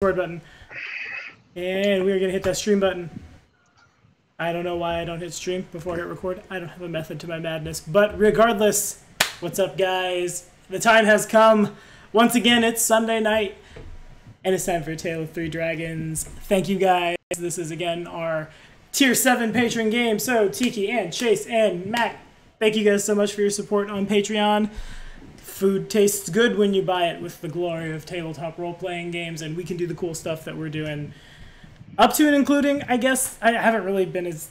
record button. And we're going to hit that stream button. I don't know why I don't hit stream before I hit record. I don't have a method to my madness. But regardless, what's up, guys? The time has come. Once again, it's Sunday night. And it's time for a Tale of Three Dragons. Thank you, guys. This is, again, our Tier 7 patron game. So, Tiki and Chase and Mac, thank you guys so much for your support on Patreon. Food tastes good when you buy it with the glory of tabletop role-playing games, and we can do the cool stuff that we're doing. Up to and including, I guess, I haven't really been as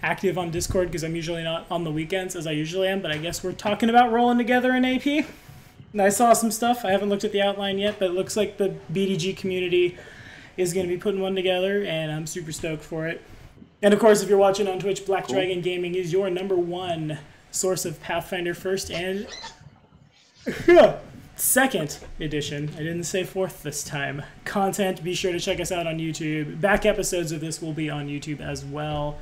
active on Discord because I'm usually not on the weekends as I usually am, but I guess we're talking about rolling together in AP. And I saw some stuff. I haven't looked at the outline yet, but it looks like the BDG community is going to be putting one together, and I'm super stoked for it. And of course, if you're watching on Twitch, Black Dragon Gaming is your #1 source of Pathfinder First and Second edition. I didn't say fourth this time. Content, be sure to check us out on YouTube. Back episodes of this will be on YouTube as well.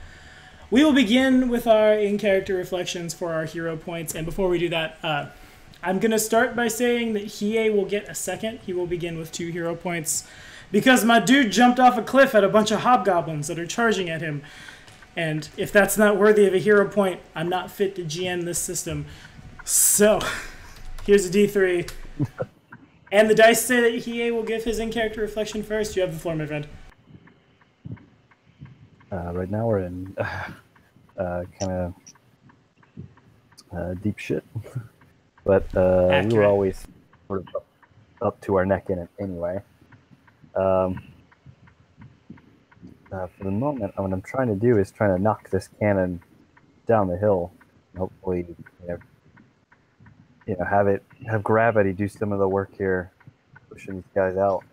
We will begin with our in-character reflections for our hero points, and before we do that, I'm going to start by saying that Hiei will get a second. He will begin with 2 hero points, because my dude jumped off a cliff at a bunch of hobgoblins that are charging at him. And if that's not worthy of a hero point, I'm not fit to GM this system. So, here's a D3. And the dice say that Hiei will give his in-character reflection first. You have the floor, my friend. Right now we're in kind of deep shit. But we were always sort of up to our neck in it anyway. For the moment, what I'm trying to do is trying to knock this cannon down the hill. And hopefully, have gravity do some of the work here, pushing these guys out.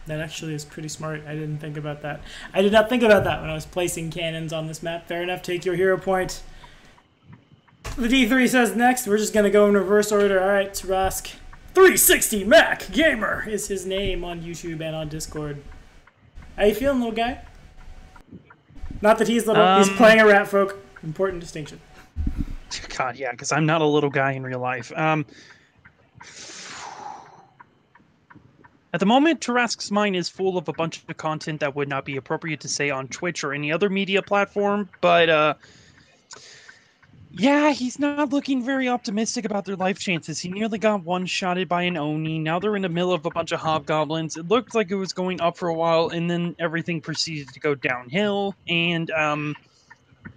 That actually is pretty smart. I didn't think about that. I did not think about that when I was placing cannons on this map. Fair enough, take your hero point. The D3 says next. We're just going to go in reverse order. All right, Tarask. 360 Mac Gamer is his name on YouTube and on Discord. How you feeling, little guy? Not that he's little. He's playing a rat folk. Important distinction. God, yeah, because I'm not a little guy in real life. At the moment, Tarask's mind is full of a bunch of content that would not be appropriate to say on Twitch or any other media platform, but yeah, he's not looking very optimistic about their life chances. He nearly got one-shotted by an Oni. Now they're in the middle of a bunch of hobgoblins. It looked like it was going up for a while, and then everything proceeded to go downhill, and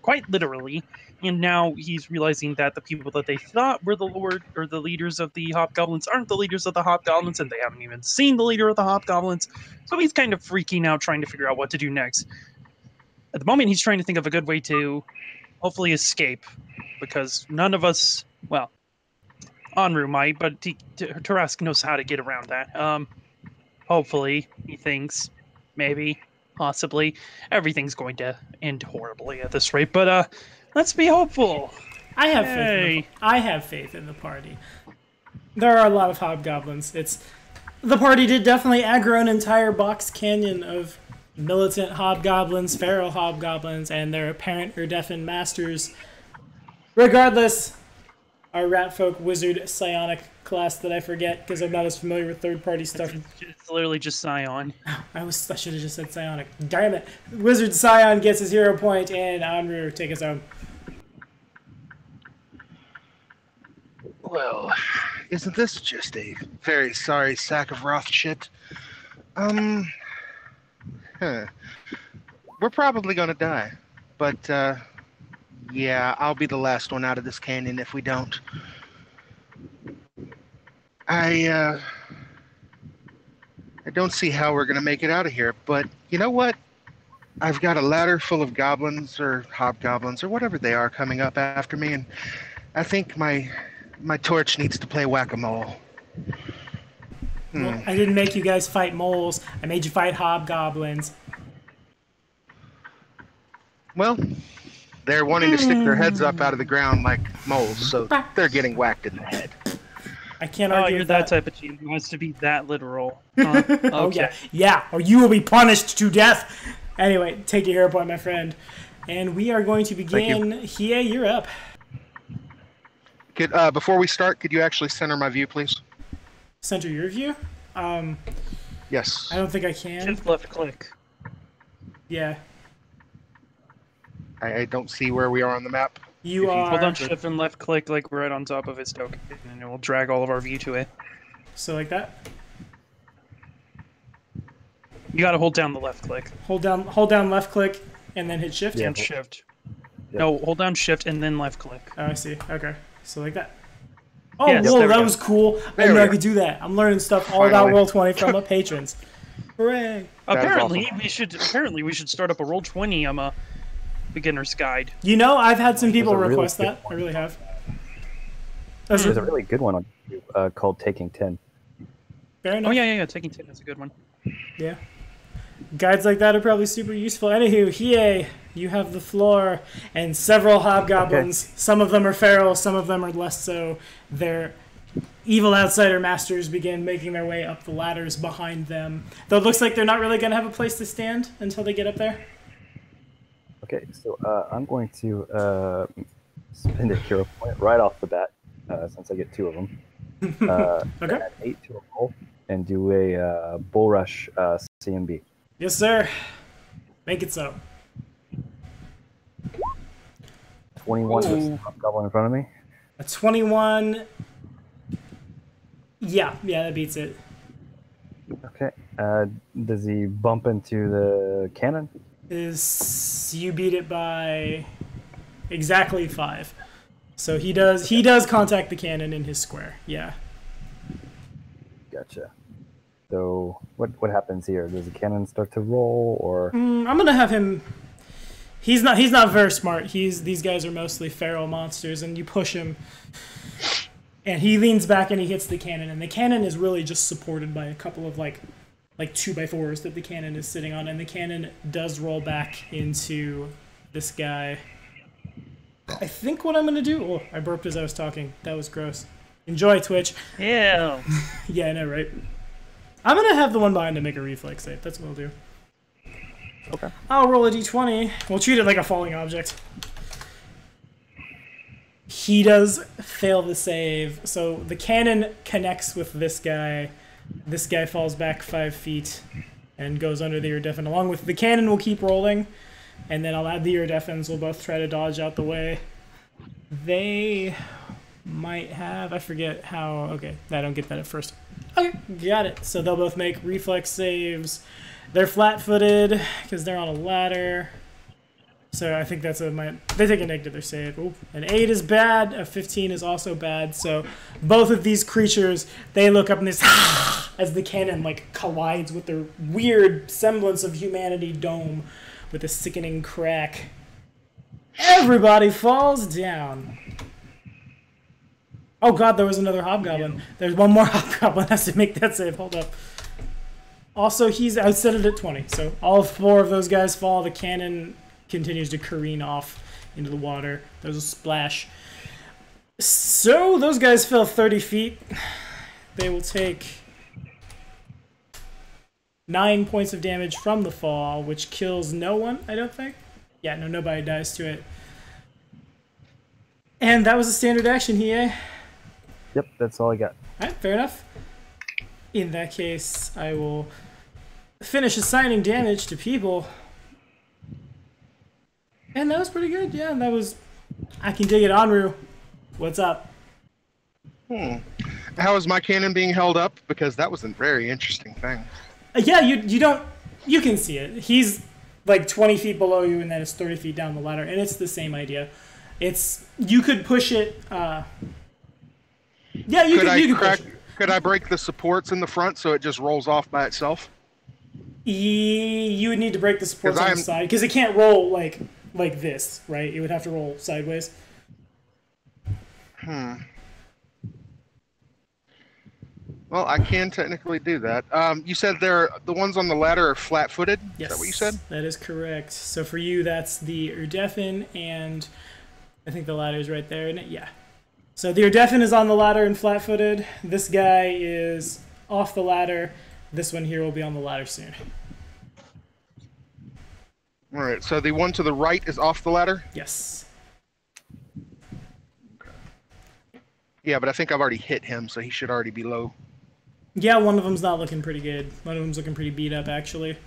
quite literally. And now he's realizing that the people that they thought were the lord or the leaders of the hobgoblins aren't the leaders of the hobgoblins, and they haven't even seen the leader of the hobgoblins. So he's kind of freaking out, trying to figure out what to do next. At the moment, he's trying to think of a good way to hopefully escape, because none of us, well, Anru might, but Tarask knows how to get around that. Hopefully, he thinks, maybe, possibly, everything's going to end horribly at this rate, but let's be hopeful. I have faith in the party. There are a lot of hobgoblins. The party did definitely aggro an entire box canyon of militant hobgoblins, feral hobgoblins, and their apparent Urdefin masters. Regardless, our ratfolk wizard psionic class that I forget because I'm not as familiar with third-party stuff. It's literally just Scion. I should have just said psionic. Damn it. Wizard Scion gets his hero point, and Anru, take us home. Well, isn't this just a very sorry sack of Roth shit? We're probably gonna die, but yeah, I'll be the last one out of this canyon if we don't. I don't see how we're gonna make it out of here, but you know what? I've got a ladder full of goblins or hobgoblins or whatever they are coming up after me, and I think my torch needs to play whack-a-mole. Well, I didn't make you guys fight moles. I made you fight hobgoblins. Well, they're wanting to stick their heads up out of the ground like moles, so they're getting whacked in the head. I can't argue you're with that type of team who wants to be that literal. Okay. Oh, yeah, or you will be punished to death. Anyway, take your hero point, my friend. And we are going to begin. Hiei, you're up. Before we start, could you actually center my view, please? center your view? Yes. I don't think I can. Shift left click. Yeah. I don't see where we are on the map. You If you are... Hold on, shift and left click like right on top of his token, and it will drag all of our view to it. So like that? You gotta hold down the left click. Hold down left click, and then hit shift? And shift. Yep. No, hold down shift and then left click. Oh, I see. Okay. So like that. Oh, Yes, whoa, there we that go. was cool. I There didn't know we I go. could do that. I'm learning stuff all about Finally. Roll20 from my patrons. Hooray. That is Apparently, awesome. we should start up a Roll20 beginner's guide. You know, I've had some people There's a really request good that. I one. really have. There's a really good one on YouTube called Taking 10. Fair enough. Oh yeah, taking 10 is a good one. Yeah. Guides like that are probably super useful. Anywho, Hiei, you have the floor, and several hobgoblins. Okay. Some of them are feral, some of them are less so. Their evil outsider masters begin making their way up the ladders behind them. Though it looks like they're not really going to have a place to stand until they get up there. Okay, so I'm going to spend a hero point right off the bat, since I get 2 of them. Okay. Add 8 to a roll and do a bull rush CMB. Yes, sir. Make it so. 21 with the goblin in front of me. A 21. Yeah, that beats it. Okay. Does he bump into the cannon? You beat it by exactly 5. So he does contact the cannon in his square. Yeah. Gotcha. So what happens here? Does the cannon start to roll, or? I'm gonna have him. He's not very smart. These guys are mostly feral monsters, and you push him, and he leans back and he hits the cannon, and the cannon is really just supported by a couple of like 2x4s that the cannon is sitting on, and the cannon does roll back into this guy. I think what I'm gonna do. Oh, I burped as I was talking. That was gross. Enjoy, Twitch. Yeah. Yeah, I know, right? I'm gonna have the one behind to make a reflex save. That's what I'll do. Okay. I'll roll a d20. We'll treat it like a falling object. He does fail the save, so the cannon connects with this guy. This guy falls back 5 feet and goes under the iridescent. Along with the cannon will keep rolling, and then I'll add the iridescents. We'll both try to dodge out the way. They might have... I forget how... Okay, I don't get that at first. Okay, got it. So they'll both make reflex saves. They're flat-footed because they're on a ladder. So I think that's they take a negative to their save. Ooh, an 8 is bad. A 15 is also bad. So both of these creatures, they look up and this as the cannon collides with their weird semblance of humanity dome with a sickening crack. Everybody falls down. Oh god, there was another hobgoblin. There's one more hobgoblin has to make that save. Hold up. Also, I set it at 20, so all 4 of those guys fall. The cannon continues to careen off into the water. There's a splash. So, those guys fell 30 feet. They will take 9 points of damage from the fall, which kills no one, I don't think. Yeah, no, nobody dies to it. And that was a standard action, Hiei. Yep, that's all I got. Alright, fair enough. In that case, I will finish assigning damage to people. And that was pretty good, yeah. That was... I can dig it, Anru. What's up? How is my cannon being held up? Because that was a very interesting thing. Yeah, you don't... You can see it. He's 20 feet below you, and then it's 30 feet down the ladder, and it's the same idea. You could push it... Yeah, you could push it. Could I break the supports in the front so it just rolls off by itself? You would need to break the supports on the side, because it can't roll like this, right? It would have to roll sideways. Well, I can technically do that. You said the ones on the ladder are flat-footed? Yes, Is that what you said? That is correct. So for you, that's the Urdefin, and I think the ladder's right there, isn't it? Yeah. So the Urdefin is on the ladder and flat-footed. This guy is off the ladder. This one here will be on the ladder soon. All right, so the one to the right is off the ladder? Yes. Yeah, but I think I've already hit him, so he should already be low. Yeah, one of them's not looking pretty good. One of them's looking pretty beat up, actually.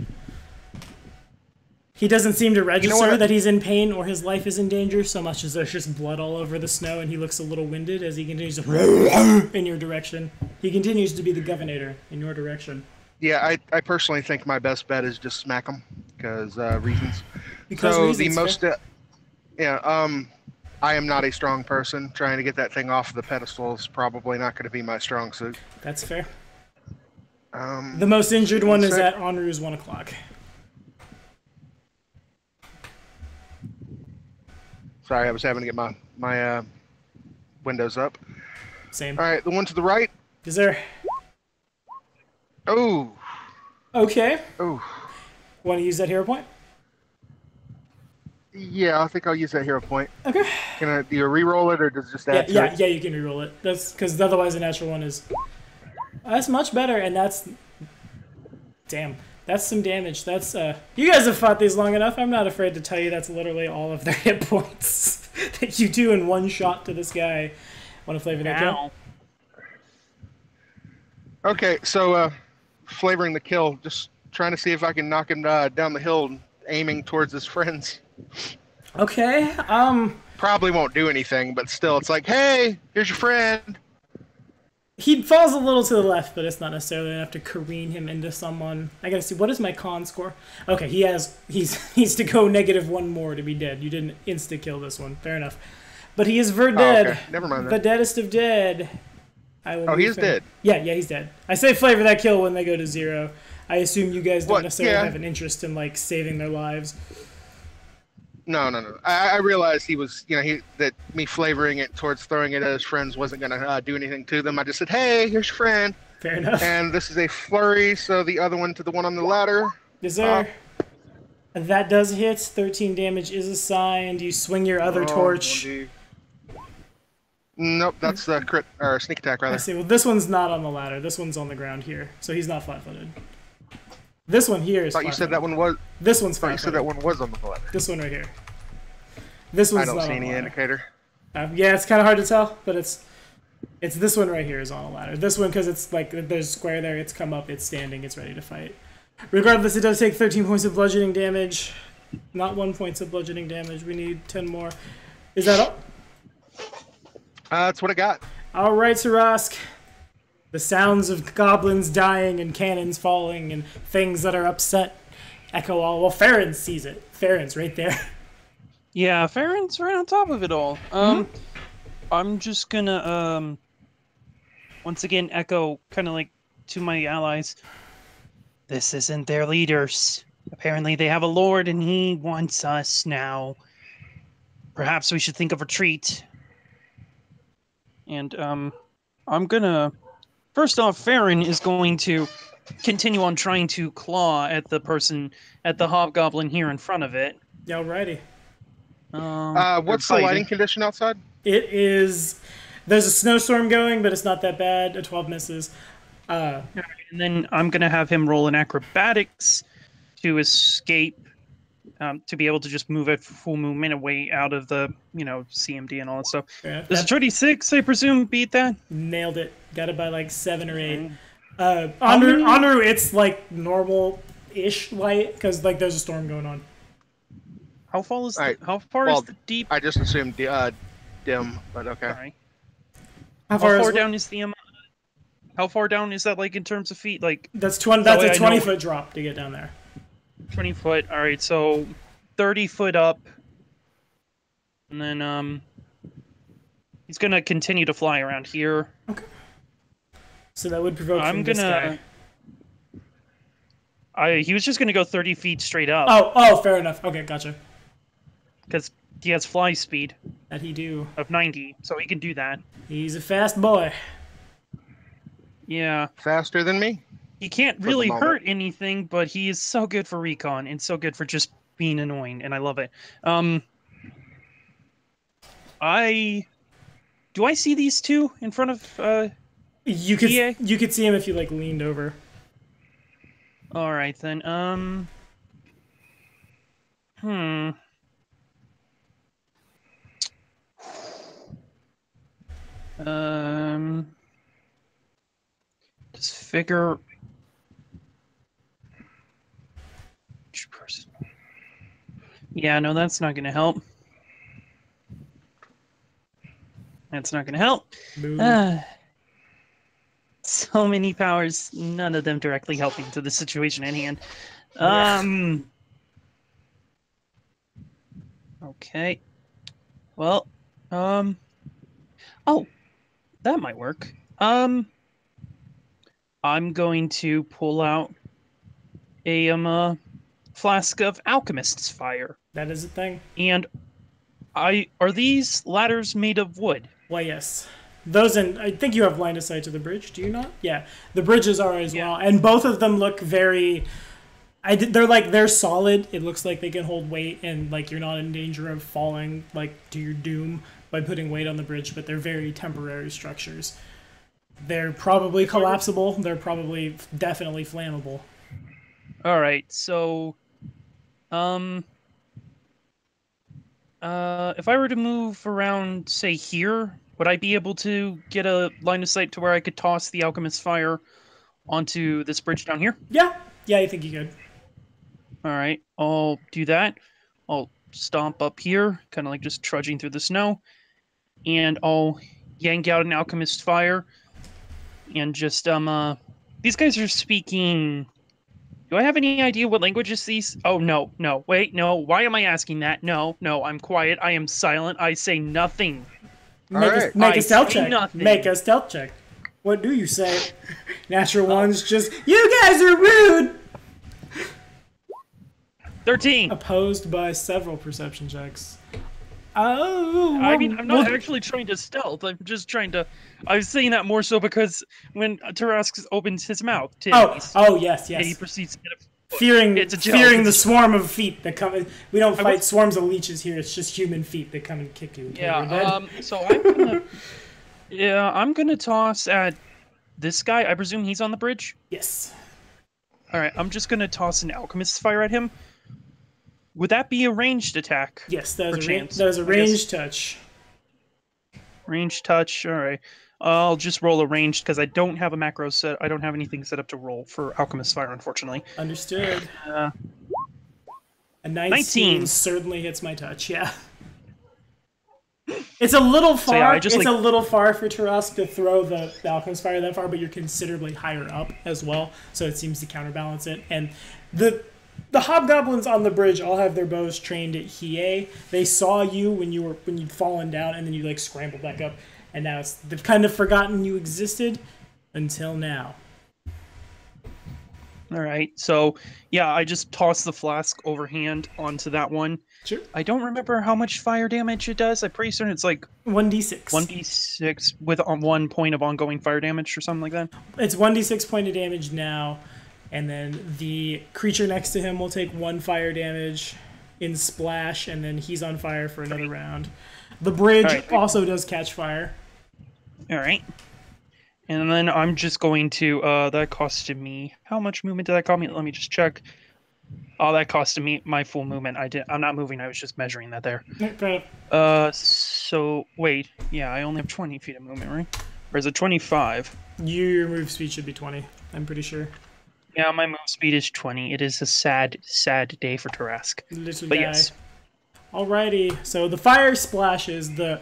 He doesn't seem to register that he's in pain or his life is in danger so much as there's just blood all over the snow, and he looks a little winded as he continues to in your direction. He continues to be the governor in your direction. Yeah, I personally think my best bet is just smack him because reasons. Because so reasons, the most, I am not a strong person. Trying to get that thing off the pedestal is probably not going to be my strong suit. That's fair. The most injured one is at Enru's 1 o'clock. Sorry, I was having to get my windows up. Same. All right, the one to the right. Is there? Oh. Okay. Oh. Want to use that hero point? Yeah, I think I'll use that hero point. Okay. Do you re-roll it or does it just add to it? Yeah, you can re-roll it. That's because otherwise the natural one is. That's much better, and that's. Damn. That's some damage. That's you guys have fought these long enough. I'm not afraid to tell you that's literally all of their hit points that you do in one shot to this guy. Want to flavor that kill? Okay, so flavoring the kill, just trying to see if I can knock him down the hill, aiming towards his friends. Okay. Probably won't do anything, but still, it's like, hey, here's your friend. He falls a little to the left, but it's not necessarily enough to careen him into someone. I gotta see, what is my con score? Okay, he's to go -1 more to be dead. You didn't insta-kill this one. Fair enough. But he is dead. Okay. Never mind the deadest of dead. He is dead. Yeah, he's dead. I say flavor that kill when they go to 0. I assume you guys don't necessarily have an interest in, like, saving their lives. No. I realized he was, that me flavoring it towards throwing it at his friends wasn't going to do anything to them. I just said, hey, here's your friend. Fair enough. And this is a flurry, so the other one to the one on the ladder. Is there... that does hit. 13 damage is assigned. You swing your other torch. Nope, that's a crit, or sneak attack, rather. I see. Well, this one's not on the ladder. This one's on the ground here, so he's not flat-footed. This one here is. I thought you said that one was. This one's flat-footed. You said that one was on the ladder. This one right here. This one's. I don't see any indicator. Yeah, it's kind of hard to tell, but it's this one right here is on a ladder. This one, because it's like there's a square there. It's come up. It's standing. It's ready to fight. Regardless, it does take 13 points of bludgeoning damage. Not 1 point of bludgeoning damage. We need 10 more. Is that all? That's what I got. All right, Sarask. The sounds of goblins dying and cannons falling and things that are upset echo all. Well, Farron sees it. Farron's right there. Yeah, Farron's right on top of it all. I'm just gonna once again echo kind of like to my allies. This isn't their leaders. Apparently they have a lord and he wants us now. Perhaps we should think of retreat. And I'm gonna first off, Farron is going to continue on trying to claw at the person at the hobgoblin here in front of it. Yeah, alrighty. What's the lighting condition outside? It is. There's a snowstorm going, but it's not that bad. A 12 misses. And then I'm gonna have him roll an acrobatics to escape, to be able to just move at full movement away out of the CMD and all that stuff. Yeah, Does a 26, I presume, beat that? Nailed it. Got it by like 7 or 8. Enru, it's like normal-ish light because like there's a storm going on. How far is the deep? I just assumed dim, but okay. Sorry. How far down is the How far down is that, like, in terms of feet? Like that's 20. That's a 20-foot drop to get down there. 20 foot. All right, so 30 foot up, and then he's gonna continue to fly around here. Okay. So that would provoke. This guy. He was just gonna go 30 feet straight up. Oh, fair enough. Okay, gotcha. Because he has fly speed. That he do. Of 90, so he can do that. He's a fast boy. Yeah. Faster than me? He can't really hurt anything, but he is so good for recon and so good for just being annoying, and I love it. Do I see these two in front of you could see him if you like leaned over. All right then. Does figure. Each person. Yeah, no, that's not going to help. That's not going to help. So many powers, none of them directly helping to the situation at hand. Okay. Well, oh, that might work. I'm going to pull out a flask of alchemist's fire. That is a thing. And are these ladders made of wood? Why, yes. Those, and I think you have line of sight to the bridge, do you not? Yeah, the bridges are as well, and both of them look very. They're solid. It looks like they can hold weight, and like you're not in danger of falling like to your doom by putting weight on the bridge. But they're very temporary structures. They're probably collapsible. They're probably definitely flammable. All right, so, if I were to move around, say here, would I be able to get a line of sight to where I could toss the alchemist's fire onto this bridge down here? Yeah, I think you could. All right, I'll do that. I'll stomp up here, kind of like just trudging through the snow, and I'll yank out an alchemist's fire, and just these guys are speaking. Do I have any idea what languages these? Oh no, wait, no. Why am I asking that? No, I'm quiet. I am silent. I say nothing. Make a stealth check. Nothing. Make a stealth check. What do you say? Natural one's just, you guys are rude! 13. Opposed by several perception checks. Oh. I mean, I'm not actually trying to stealth. I'm just trying to. I was saying that more so because when Tarask opens his mouth, yes. he proceeds to get a fearing the swarm of feet that come. We don't fight swarms of leeches here. It's just human feet that come and kick you. So I'm gonna toss at this guy. I presume he's on the bridge. Yes. All right, I'm just gonna toss an alchemist's fire at him. Would that be a ranged attack? Yes, that is a ranged touch. Ranged touch. All right. I'll just roll a ranged because I don't have a macro set. I don't have anything set up to roll for alchemist's fire, unfortunately. Understood. A 19 certainly hits my touch. Yeah. It's a little far. A little far for Tarask to throw the alchemist's fire that far, but you're considerably higher up as well, so it seems to counterbalance it. And the hobgoblins on the bridge all have their bows trained at Hiei. They saw you when you'd fallen down, and then you like scrambled back up, and now they've kind of forgotten you existed until now. All right, so yeah, I just tossed the flask overhand onto that one. Sure. I don't remember how much fire damage it does. I'm pretty certain it's like 1d6. 1d6 with 1 point of ongoing fire damage or something like that. It's 1d6 point of damage now. And then the creature next to him will take 1 fire damage in splash, and then he's on fire for another round. The bridge also does catch fire. All right. And then I'm just going to, that costed me, how much movement did that cost me? Let me just check. Oh, that costed me my full movement. I'm not moving, I was just measuring that there. So, wait, yeah, I only have 20 feet of movement, right? Or is it 25? Your move speed should be 20, I'm pretty sure. Yeah, my move speed is 20. It is a sad, sad day for Tarask. But yes. Alrighty, so the fire splashes the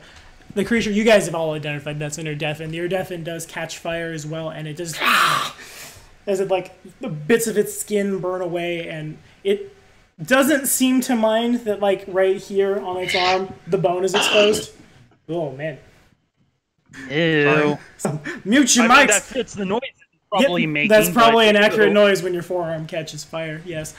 creature. You guys have all identified that's an Urdefin. The Urdefin does catch fire as well, and it just as it like the bits of its skin burn away, and it doesn't seem to mind that like right here on its arm the bone is exposed. Oh man. Ew. Mute your mics. That fits the noise. Making, that's probably an accurate noise when your forearm catches fire, yes.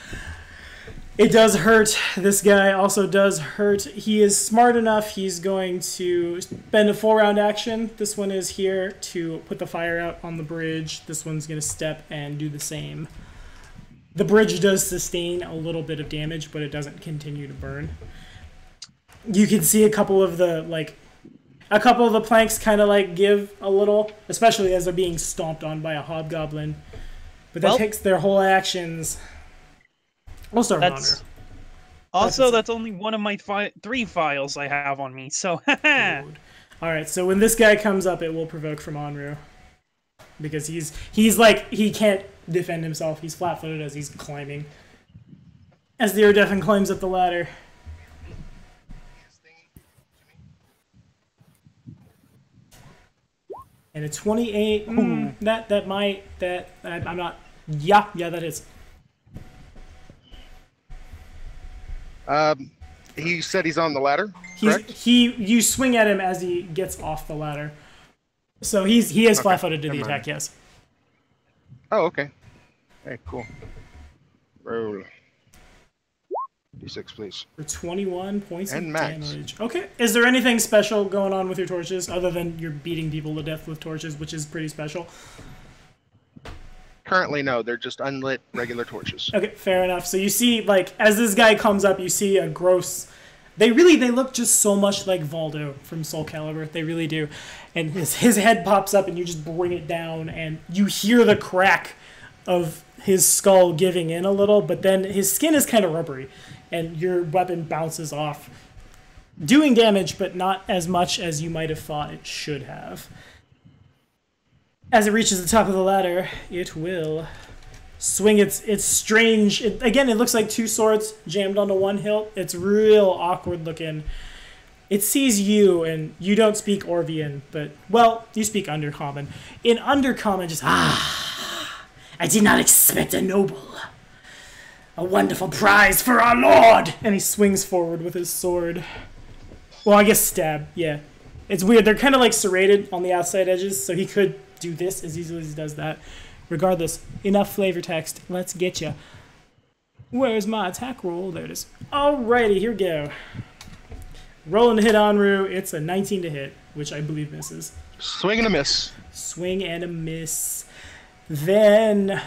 It does hurt. This guy also does hurt. He is smart enough. He's going to spend a full round action. This one is here to put the fire out on the bridge. This one's going to step and do the same. The bridge does sustain a little bit of damage, but it doesn't continue to burn. You can see a couple of the planks kind of like give a little, especially as they're being stomped on by a hobgoblin. But that takes their whole actions. We'll start with Honor. Also, that's only one of my 3 files I have on me, so Alright, so when this guy comes up, it will provoke from Onru. because he's like he can't defend himself. He's flat-footed as he's climbing. As the Iridefin climbs up the ladder. And a 28. I'm not. Yeah, that is. He said he's on the ladder. Correct? You swing at him as he gets off the ladder. So he is flat-footed to the attack. Yes. Oh, okay. Hey, cool. Roll. D6, please. For 21 points and of max damage. Okay. Is there anything special going on with your torches other than you're beating people to death with torches, which is pretty special? Currently, no. They're just unlit regular torches. Okay, fair enough. So you see, like, as this guy comes up, you see a gross... They look just so much like Valdo from Soul Calibur. They really do. And his head pops up and you just bring it down and you hear the crack of his skull giving in a little, but then his skin is kind of rubbery and your weapon bounces off, doing damage, but not as much as you might have thought it should have. As it reaches the top of the ladder, it will swing its strange... Again, it looks like two swords jammed onto one hilt. It's real awkward looking. It sees you, and you don't speak Orvian, but... Well, you speak Undercommon. In Undercommon, just... I did not expect a noble. A wonderful prize for our lord! And he swings forward with his sword. Well, I guess stab, yeah. It's weird. They're kind of like serrated on the outside edges, so he could do this as easily as he does that. Regardless, enough flavor text. Let's get ya. Where's my attack roll? There it is. Alrighty, here we go. Rolling to hit Anru. It's a 19 to hit, which I believe misses. Swing and a miss. Swing and a miss. Then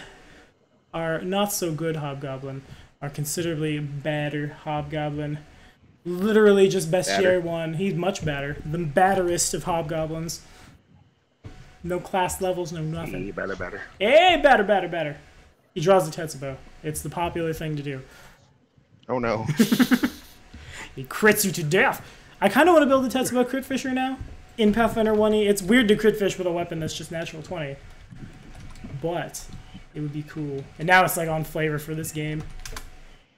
our not-so-good Hobgoblin, our considerably badder Hobgoblin, literally just bestiary one. He's much badder. The batterest of Hobgoblins. No class levels, no nothing. Hey, better. Hey, batter. He draws the Tetsubo. It's the popular thing to do. Oh, no. He crits you to death. I kind of want to build a Tetsubo Crit Fisher now. In Pathfinder 1e, it's weird to crit fish with a weapon that's just natural 20. But it would be cool. And now it's like on flavor for this game.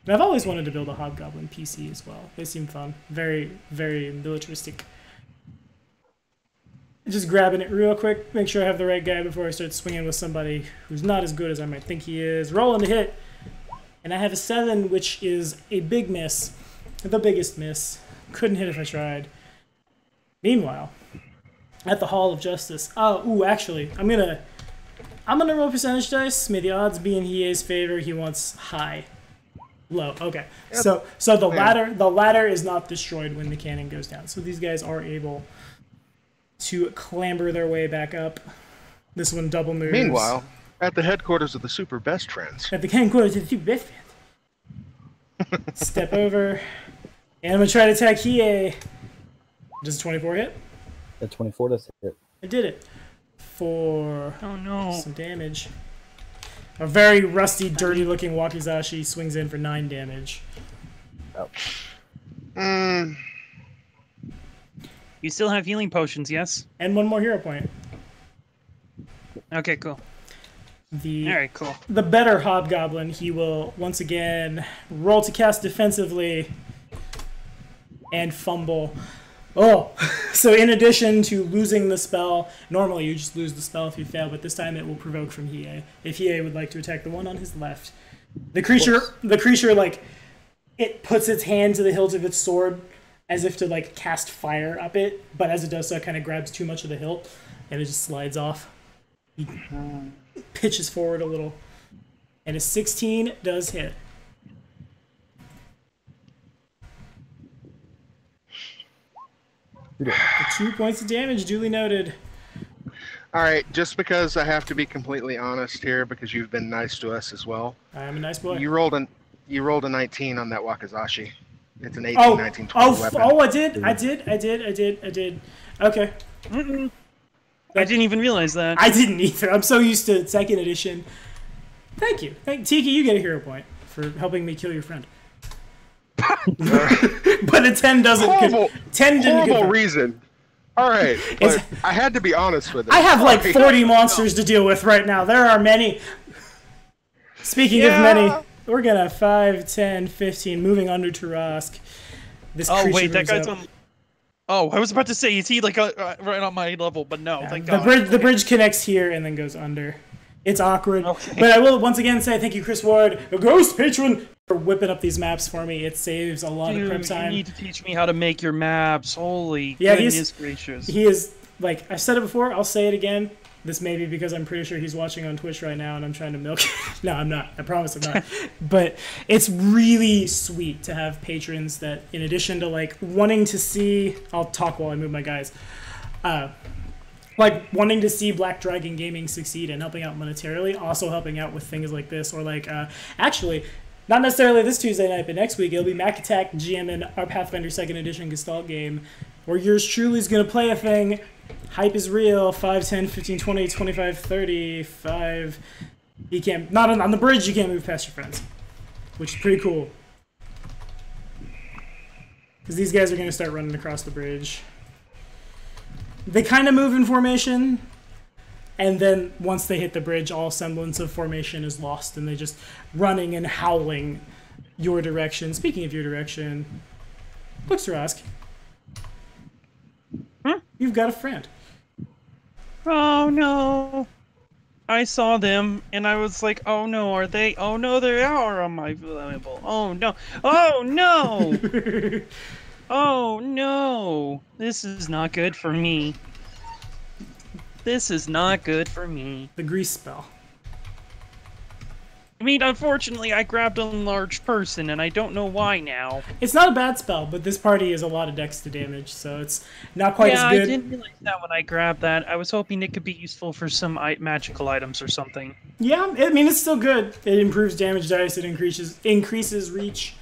And I've always wanted to build a Hobgoblin PC as well. They seem fun. Very, very militaristic. Just grabbing it real quick. Make sure I have the right guy before I start swinging with somebody who's not as good as I might think he is. Rolling to hit. And I have a 7, which is a big miss. The biggest miss. Couldn't hit if I tried. Meanwhile, at the Hall of Justice. Actually, I'm gonna roll percentage dice. May the odds be in Hiei's favor. He wants high. Low. Okay. Yep. So the ladder is not destroyed when the cannon goes down. So these guys are able to clamber their way back up. This one double moves. Meanwhile, at the headquarters of the Super Best Friends. At the headquarters of the Super Best Friends. Step over. And I'm going to try to attack Hiei. Does a 24 hit? A 24 does hit. I did it. For some Oh damage. A very rusty, dirty-looking Wakizashi swings in for 9 damage. Oh. You still have healing potions, yes? And 1 more hero point. Okay, cool. Alright, cool. The better Hobgoblin, he will once again roll to cast defensively and fumble. Oh, so in addition to losing the spell, normally you just lose the spell if you fail, but this time it will provoke from Hiei. If Hiei would like to attack the one on his left. The creature, like, it puts its hand to the hilt of its sword as if to, like, cast fire up it, but as it does so, it kind of grabs too much of the hilt, and it just slides off. He pitches forward a little. And a 16 does hit. The 2 points of damage, duly noted. All right, just because I have to be completely honest here, because you've been nice to us as well. I'm a nice boy. You rolled a 19 on that Wakizashi. It's an 18, 19, 20 weapon. I did. Okay. I didn't even realize that. I didn't either. I'm so used to 2nd edition. Thank you. Tiki, you get a hero point for helping me kill your friend. But a 10 doesn't. Horrible reason. All right, but I had to be honest with it. I have like 40 monsters to deal with right now. There are many. Speaking of many, we're gonna 5, 10, 15, moving under Tarask. This wait, that guy's on. Oh, I was about to say, is he like right on my level? But no, thank God. The bridge connects here and then goes under. It's awkward. Okay. But I will once again say thank you, Chris Ward, a ghost patron, for whipping up these maps for me. It saves a lot of prep time. You need to teach me how to make your maps. Holy goodness gracious. He is, like, I've said it before, I'll say it again. This may be because I'm pretty sure he's watching on Twitch right now and I'm trying to milk it. No, I'm not. I promise I'm not. But it's really sweet to have patrons that, in addition to, like, wanting to see... I'll talk while I move my guys. Like, wanting to see Black Dragon Gaming succeed and helping out monetarily, also helping out with things like this. Or, like, actually, not necessarily this Tuesday night, but next week, it'll be Mac Attack GM our Pathfinder 2nd Edition Gestalt game, where yours truly is going to play a thing. Hype is real. 5, 10, 15, 20, 25, 30, 5. You can't... Not on the bridge, you can't move past your friends. Which is pretty cool. Because these guys are going to start running across the bridge. They kind of move in formation, and then once they hit the bridge, all semblance of formation is lost, and they just running and howling your direction. Speaking of your direction, look, Tarask. You've got a friend. Oh no. I saw them and I was like, oh no, are they? Oh no, they are on my level. Oh no. Oh no. Oh no. This is not good for me. This is not good for me. The grease spell. I mean, unfortunately, I grabbed a large person, and I don't know why now. It's not a bad spell, but this party is a lot of dex to damage, so it's not quite as good. Yeah, I didn't realize that when I grabbed that. I was hoping it could be useful for some magical items or something. Yeah, I mean, it's still good. It improves damage dice, it increases reach.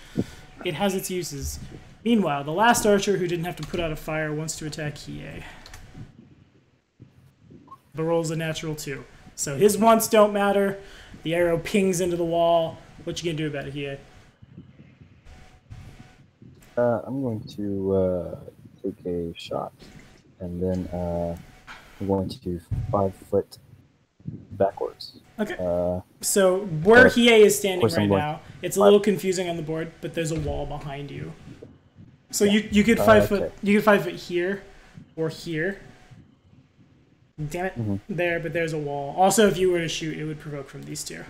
It has its uses. Meanwhile, the last archer who didn't have to put out a fire wants to attack Hiei. The roll's a natural 2. So his wants don't matter. The arrow pings into the wall. What you gonna do about it, Hiei? I'm going to take a shot, and then I'm going to do 5 foot backwards. Okay. So where Hiei is standing right now, it's a little confusing on the board, but there's a wall behind you. So you could 5 foot. You could 5 foot here, or here. Damn it, there, but there's a wall. Also, if you were to shoot, it would provoke from these two.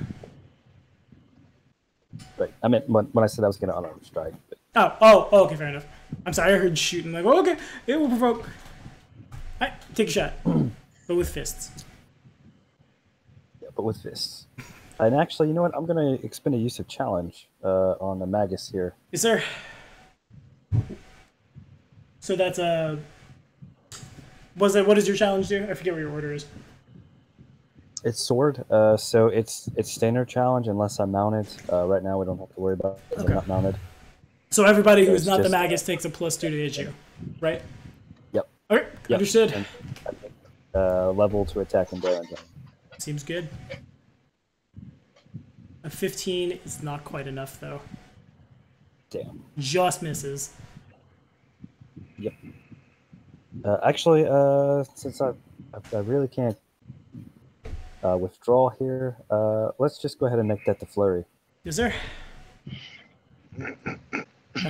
Right. I meant when I said I was going to unarmed strike. But... Oh, okay, fair enough. I'm sorry, I heard shoot and like, well, okay, it will provoke. All right, take a shot, but with fists. Yeah, but with fists. And actually, you know what? I'm going to expend a use of challenge on the Magus here. Yes, sir. So that's a... What does your challenge do? I forget what your order is. It's sword, so it's standard challenge unless I'm mounted. Right now we don't have to worry about it because I'm not mounted. So everybody who's not the Magus takes a +2 to hit you, right? Yep. All right, yep. Understood. And, level to attack and damage. Seems good. A 15 is not quite enough though. Damn. Just misses. Yep. Actually, since I really can't withdraw here, let's just go ahead and make that the flurry. Yes, sir.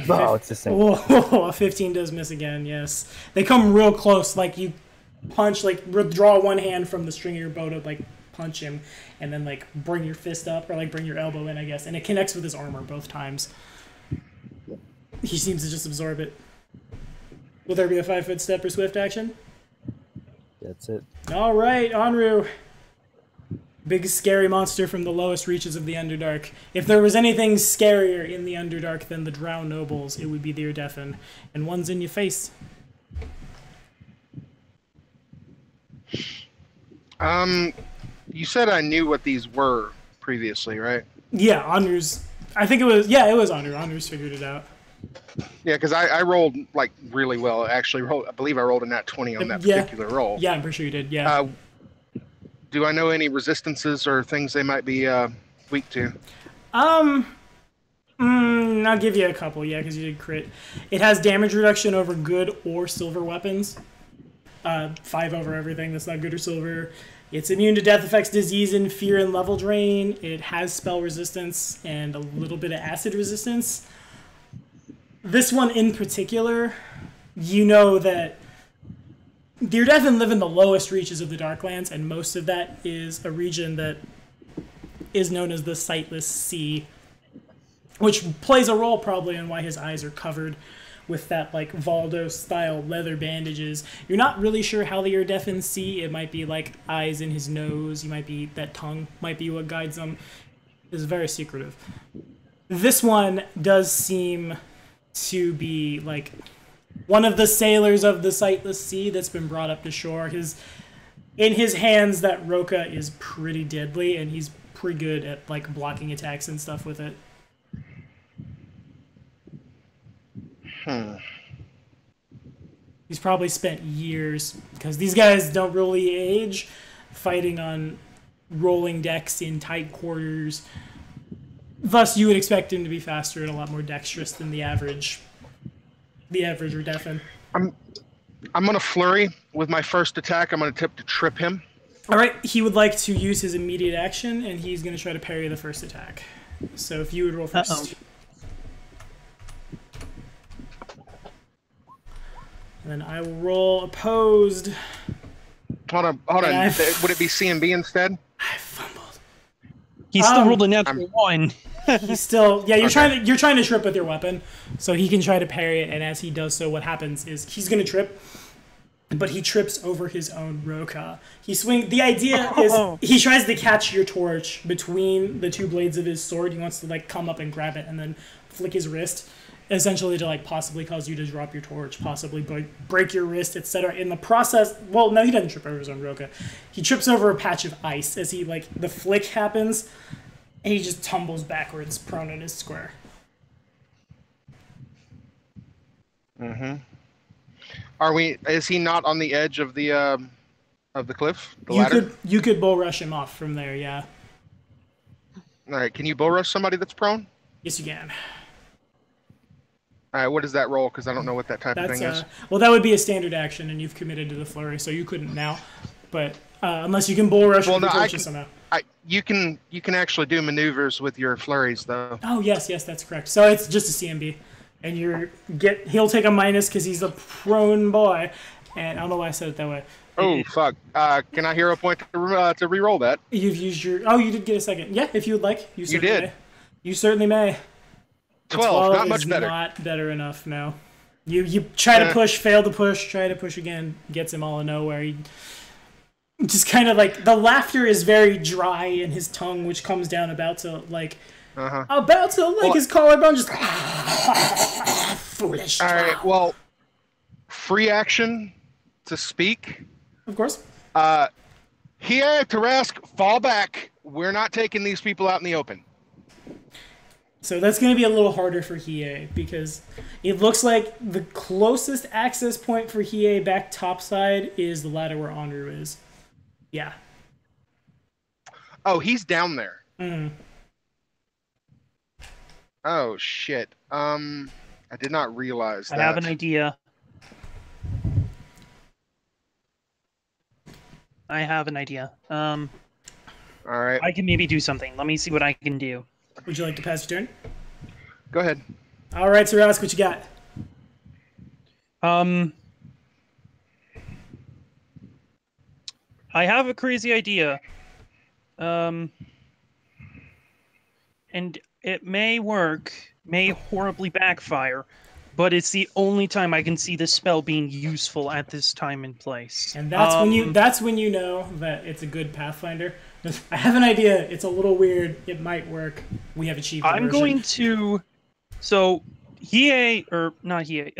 Oh, it's the same. Whoa, a 15 does miss again, yes. They come real close, like you punch, like withdraw one hand from the string of your bow to like punch him, and then like bring your fist up, or like bring your elbow in, I guess, and it connects with his armor both times. He seems to just absorb it. Will there be a 5 foot step or swift action? That's it. All right, Anru. Big scary monster from the lowest reaches of the Underdark. If there was anything scarier in the Underdark than the Drow nobles, it would be the Irdefen. And one's in your face. You said I knew what these were previously, right? Yeah, Anru's... I think it was... Yeah, it was Anru. Anru's figured it out. Yeah, because I rolled like really well. Actually, I believe I rolled a nat 20 on that particular roll. Yeah, I'm pretty sure you did. Yeah. Do I know any resistances or things they might be weak to? I'll give you a couple. Yeah, because you did crit. It has damage reduction over good or silver weapons. 5 over everything that's not good or silver. It's immune to death effects, disease, and fear, and level drain. It has spell resistance and a little bit of acid resistance. This one in particular, you know that you're definitely live in the lowest reaches of the Darklands, and most of that is a region that is known as the Sightless Sea, which plays a role probably in why his eyes are covered with that like Valdo-style leather bandages. You're not really sure how the Urdefans see. It might be like eyes in his nose. You might be that tongue might be what guides them. It's very secretive. This one does seem to be like one of the sailors of the Sightless Sea that's been brought up to shore. In his hands, that Roca is pretty deadly, and he's pretty good at like blocking attacks and stuff with it. He's probably spent years, because these guys don't really age, fighting on rolling decks in tight quarters. Thus, you would expect him to be faster and a lot more dexterous than the average Urdefan. I'm gonna flurry with my first attack. I'm gonna attempt to trip him. All right, he would like to use his immediate action, and he's gonna try to parry the first attack. So if you would roll first. And then I will roll opposed. Hold on. Would it be CMB instead? I fumbled. He still rolled a natural 1. He's still you're trying to trip with your weapon, so he can try to parry it. And as he does so, what happens is he's gonna trip, but he trips over his own Roca. The idea is he tries to catch your torch between the two blades of his sword. He wants to like come up and grab it and then flick his wrist, essentially to like possibly cause you to drop your torch, possibly break your wrist, etc. In the process, well, no, he doesn't trip over his own Roca. He trips over a patch of ice as he like the flick happens, and he just tumbles backwards, prone in his square. Mm-hmm. Is he not on the edge of the cliff? The ladder? You could bull rush him off from there, yeah. All right, can you bull rush somebody that's prone? Yes, you can. All right, what does that roll? Because I don't know what that type of thing is. Well, that would be a standard action, and you've committed to the flurry, so you couldn't now. But unless you can bull rush with the torches somehow. You can actually do maneuvers with your flurries, though. Oh, yes, that's correct. So it's just a CMB. And he'll take a minus because he's a prone boy. And I don't know why I said it that way. Oh, fuck. Can I hero point to re-roll that? You've used your... Oh, you did get a second. Yeah, if you would like. You did. May. You certainly may. 12 not much better. Not better enough, no. You try to push, fail to push, try to push again, gets him all in nowhere. He just kind of like... The laughter is very dry in his tongue, which comes down about to his collarbone, just foolish. All right, well, free action to speak. Of course. Here, Tarask, fall back. We're not taking these people out in the open. So that's going to be a little harder for Hiei, because it looks like the closest access point for Hiei back topside is the ladder where Andrew is. Yeah. Oh, he's down there. Mm. Oh, shit. I did not realize that. I have an idea. All right. I can maybe do something. Let me see what I can do. Would you like to pass your turn? Go ahead. All right, so ask what you got. I have a crazy idea. And it may work, may horribly backfire, but it's the only time I can see this spell being useful at this time and place. And that's when you know that it's a good Pathfinder. I have an idea. It's a little weird. It might work. We have achieved. I'm going to. So Hiei, or not Hiei,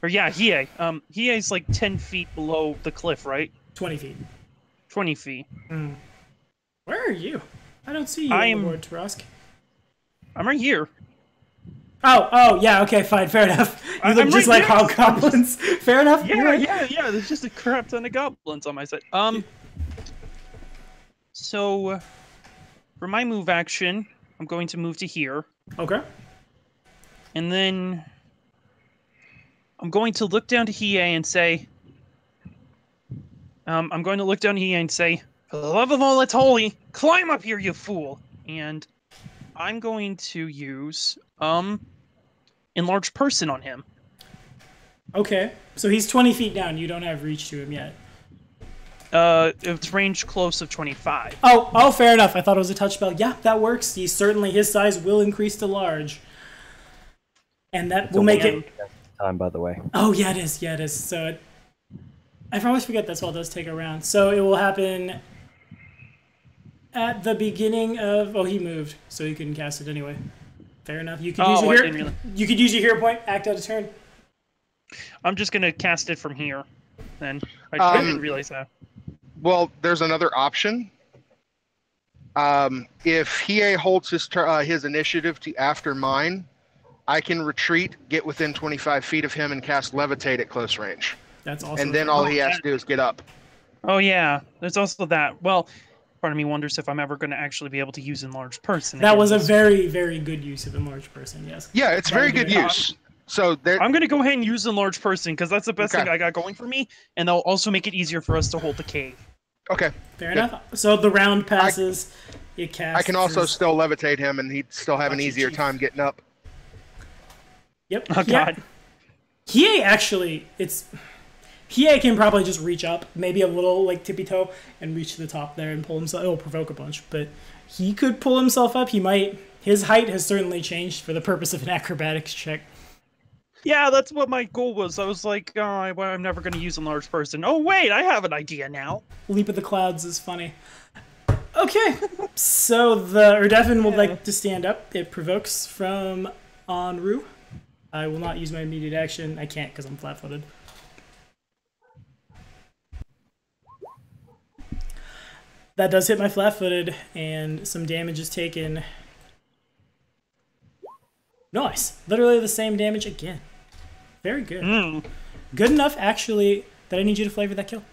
Hiei. Hiei's like 10 feet below the cliff, right? 20 feet. 20 feet. Mm. Where are you? I don't see you on the board, Tarask. I'm right here. Oh, yeah, okay, fine, fair enough. You look just like hobgoblins. Fair enough. Yeah. There's just a crap ton of goblins on my side. So, for my move action, I'm going to move to here. Okay. And then I'm going to look down to Hiei and say, I'm going to look down here and say, for the love of all that's holy, climb up here, you fool! And I'm going to use, enlarge person on him. Okay, so he's 20 feet down. You don't have reach to him yet. It's range close of 25. Oh, fair enough. I thought it was a touch spell. Yeah, that works. His size will increase to large. And that will make it... Time, by the way. Oh, yeah, it is. Yeah, it is. So I always forget that spell does take a round. So it will happen at the beginning of... Oh, he moved, so you can cast it anyway. Fair enough. You could You could use your hero point, act out a turn. I'm just going to cast it from here, then. I didn't realize that. Well, there's another option. If he holds his initiative to after mine, I can retreat, get within 25 feet of him, and cast Levitate at close range. That's awesome. And then all he has to do is get up. Oh, yeah. There's also that. Well, part of me wonders if I'm ever going to actually be able to use Enlarged Person. That was a very, very good use of Enlarged Person, yes. Yeah, it's very good use. So I'm going to go ahead and use Enlarged Person, because that's the best thing I got going for me, and that'll also make it easier for us to hold the cave. Okay. Fair enough. So the round passes. It casts. I can also still levitate him, and he'd still have an easier time getting up. Yep. Oh, God. Hiei actually, Hiei can probably just reach up, maybe a little like tippy toe, and reach to the top there and pull himself. It'll provoke a bunch, but he could pull himself up. He might. His height has certainly changed for the purpose of an acrobatics check. Yeah, that's what my goal was. I was like, oh, I'm never going to use Enlarged Person. Oh, wait, I have an idea now. Leap of the Clouds is funny. Okay, so the Urdefin would like to stand up. It provokes from Enru. I will not use my immediate action. I can't because I'm flat-footed. That does hit my flat-footed, and some damage is taken. Nice. Literally the same damage again. Very good. Good enough, actually, that I need you to flavor that kill.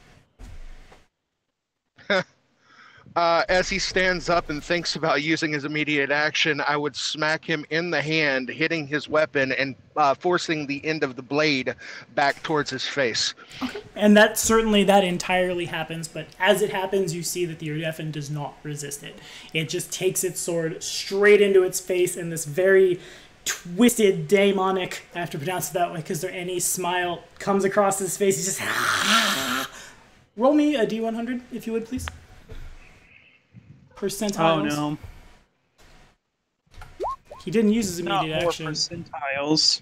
As he stands up and thinks about using his immediate action, I would smack him in the hand, hitting his weapon and forcing the end of the blade back towards his face. Okay. And that entirely happens, but as it happens, you see that the Urdefin does not resist it. It just takes its sword straight into its face, and this very twisted demonic, I have to pronounce it that way because there any smile comes across his face. He's just roll me a D100 if you would, please. Percentiles. Oh no. He didn't use his immediate action. Percentiles.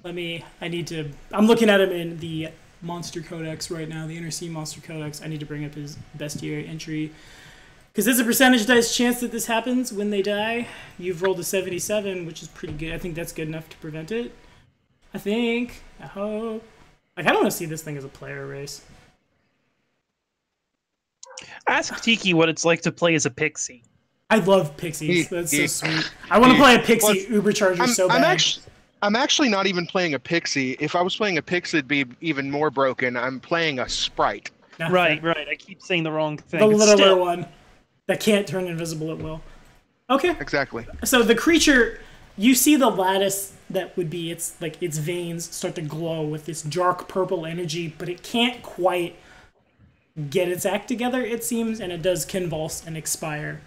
I'm looking at him in the Monster Codex right now, the Inner Sea Monster Codex. I need to bring up his bestiary entry. Because there's a percentage dice chance that this happens when they die. You've rolled a 77, which is pretty good. I think that's good enough to prevent it. I hope. Like, I don't want to see this thing as a player race. Ask Tiki what it's like to play as a pixie. I love pixies. That's so sweet. I want to play a pixie Ubercharger so bad. I'm actually not even playing a pixie. If I was playing a pixie, it'd be even more broken. I'm playing a sprite. Right. I keep saying the wrong thing. The littler one that can't turn invisible at will. Okay. Exactly. So the creature, you see the lattice that would be its veins start to glow with this dark purple energy, but it can't quite get its act together, it seems, and it does convulse and expire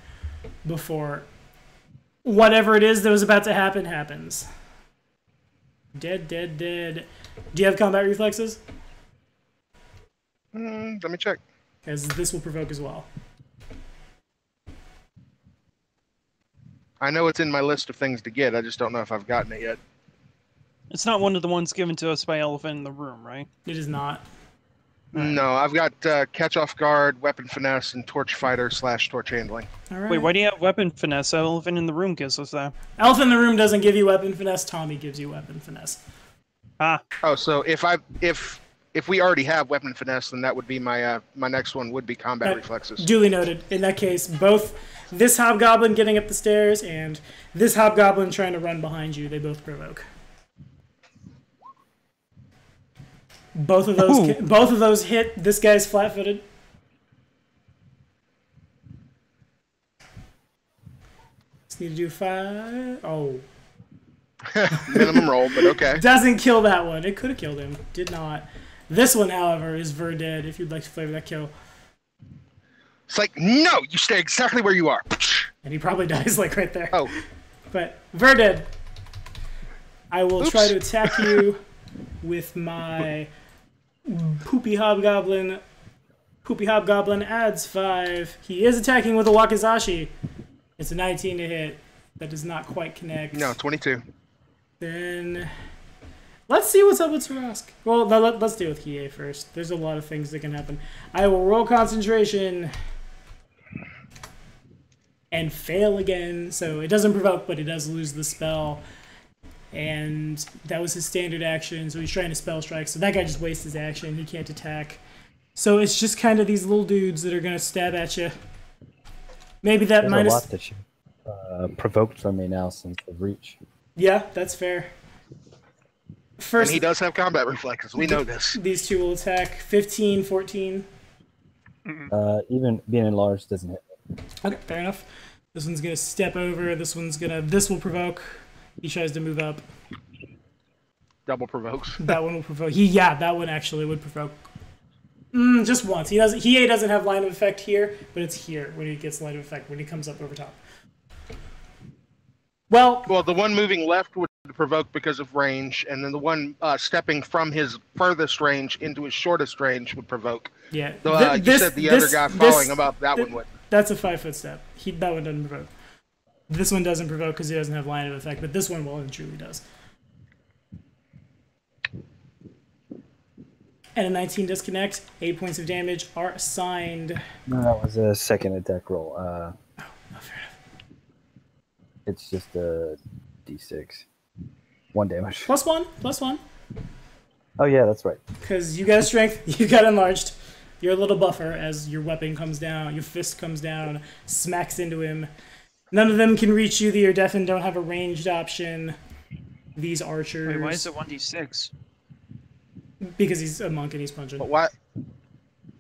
before whatever it is that was about to happen happens. Dead. Do you have combat reflexes? Let me check. Because this will provoke as well. I know it's in my list of things to get. I just don't know if I've gotten it yet. It's not one of the ones given to us by Elephant in the Room, right? It is not. No, I've got catch off guard, weapon finesse, and torch fighter / torch handling. All right. Wait, why do you have weapon finesse? Elephant in the Room gives us that. Elephant in the Room doesn't give you weapon finesse. Tommy gives you weapon finesse. Ah. Oh, so if we already have weapon finesse, then that would be my my next one would be combat reflexes. Duly noted. In that case, both this hobgoblin getting up the stairs and this hobgoblin trying to run behind you, they both provoke. Both of those hit. This guy's flat-footed. Just need to do 5. Oh. Minimum roll, but okay. Doesn't kill that one. It could have killed him. Did not. This one, however, is dead. If you'd like to flavor that kill. It's like, no, you stay exactly where you are. And he probably dies like right there. Oh, But Verded, I will Oops. try to attack you with my Poopy Hobgoblin. Poopy Hobgoblin adds 5. He is attacking with a Wakizashi. It's a 19 to hit. That does not quite connect. no, 22. Then let's see what's up with Tarask. Well, let's deal with Hiei first. There's a lot of things that can happen. I will roll concentration and fail again. So it doesn't provoke, but he does lose the spell. And that was his standard action, so he's trying to spell strike. So that guy just wastes his action. He can't attack. So it's just kind of these little dudes that are going to stab at you. Maybe that There's minus... a lot that you provoked from me now since the reach. Yeah, that's fair. And First, he does have combat reflexes. We know this. these two will attack. 15, 14. Even being enlarged doesn't hit. Okay, fair enough. This one's going to step over. This will provoke. He tries to move up. Double provokes. That one will provoke. Yeah, that one actually would provoke. Just once. He doesn't have line of effect here, but it's here when he gets line of effect, when he comes up over top. Well, The one moving left would provoke because of range, and then the one stepping from his furthest range into his shortest range would provoke. yeah. You said the other guy following him up, that one would. That's a 5-foot step. That one doesn't provoke. This one doesn't provoke because he doesn't have line of effect, but this one well and truly does. And a 19 does connect. 8 points of damage are assigned. No, that was a second attack roll. Oh, fair enough. It's just a d6. 1 damage. +1. Oh yeah, that's right. Because you got strength, you got enlarged. You're a little buffer as your weapon comes down, your fist comes down, smacks into him. None of them can reach you. You're deaf and don't have a ranged option. These archers. Wait, why is it 1d6? Because he's a monk and he's punching. But what?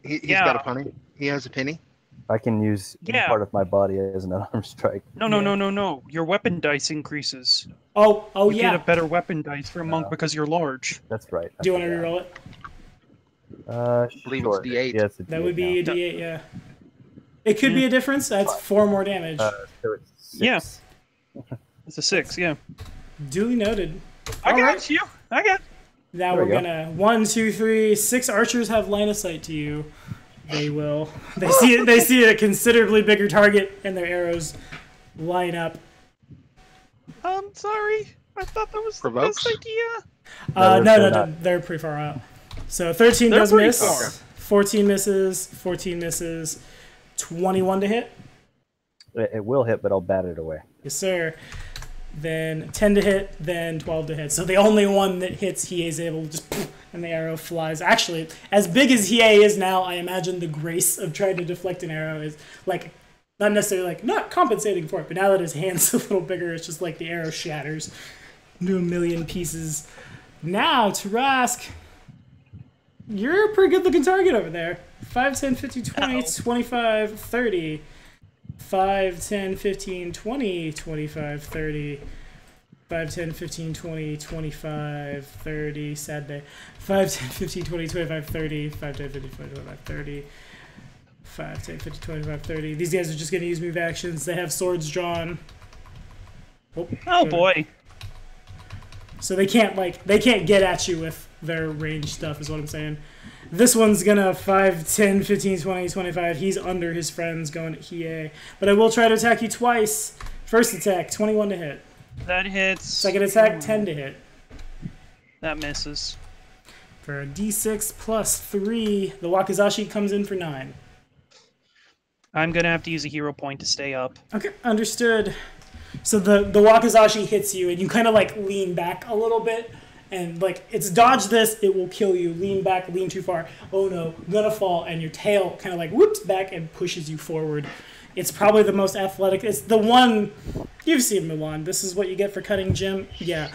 He's got a penny. He has a penny. I can use any part of my body as an unarmed strike. No. Your weapon dice increases. Oh, You yeah. get a better weapon dice for a monk because you're large. That's right. Do you want to reroll it? I believe it's D8. Yeah, it's a D8 That would be a now. D8, yeah. It could be a difference. That's 4 more damage. So it's 6. Yeah. It's a 6, yeah. Duly noted. I All got right. you. I got. Now There we're we go. gonna 1, 2, 3, 6 archers have line of sight to you. They will. They see a considerably bigger target, and their arrows line up. I'm sorry. I thought that was Provokes? the best idea. No, No, they're not. they're pretty far out. So 13 They're does pretty miss. far. 14 misses. 14 misses. 21 to hit. It will hit, but I'll bat it away. Yes, sir. Then 10 to hit, then 12 to hit. So the only one that hits, he is able to just, and the arrow flies. Actually, as big as Hiei is now, I imagine the grace of trying to deflect an arrow is like, not necessarily like, not compensating for it, but now that his hand's a little bigger, it's just like the arrow shatters into a million pieces. Now, Tarask, you're a pretty good looking target over there. 5, 10, 15, 20, 25, 30. 5, 10, 15, 20, 25, 30. 5, 10, 15, 20, 25, 30. Sad day. 5, 10, 15, 20, 25, 30. 5, 10, 15, 20, 25, 30. 5, 10, 15, 25, 30. These guys are just going to use move actions. They have swords drawn. Oh boy. So they can't get at you with their range stuff is what I'm saying. This one's gonna 5, 10, 15, 20, 25. He's under his friends going at Hiei. But I will try to attack you twice. First attack, 21 to hit. That hits. Second attack, 10 to hit. That misses. For a d6 plus 3, the Wakizashi comes in for 9. I'm gonna have to use a hero point to stay up. Okay, understood. So the Wakizashi hits you, and you kind of like lean back a little bit. And like, it's dodge this, it will kill you. Lean back, lean too far. Oh no, gonna fall. And your tail kind of like whoops back and pushes you forward. It's probably the most athletic. It's the one, you've seen Mulan. This is what you get for cutting gym. Yeah.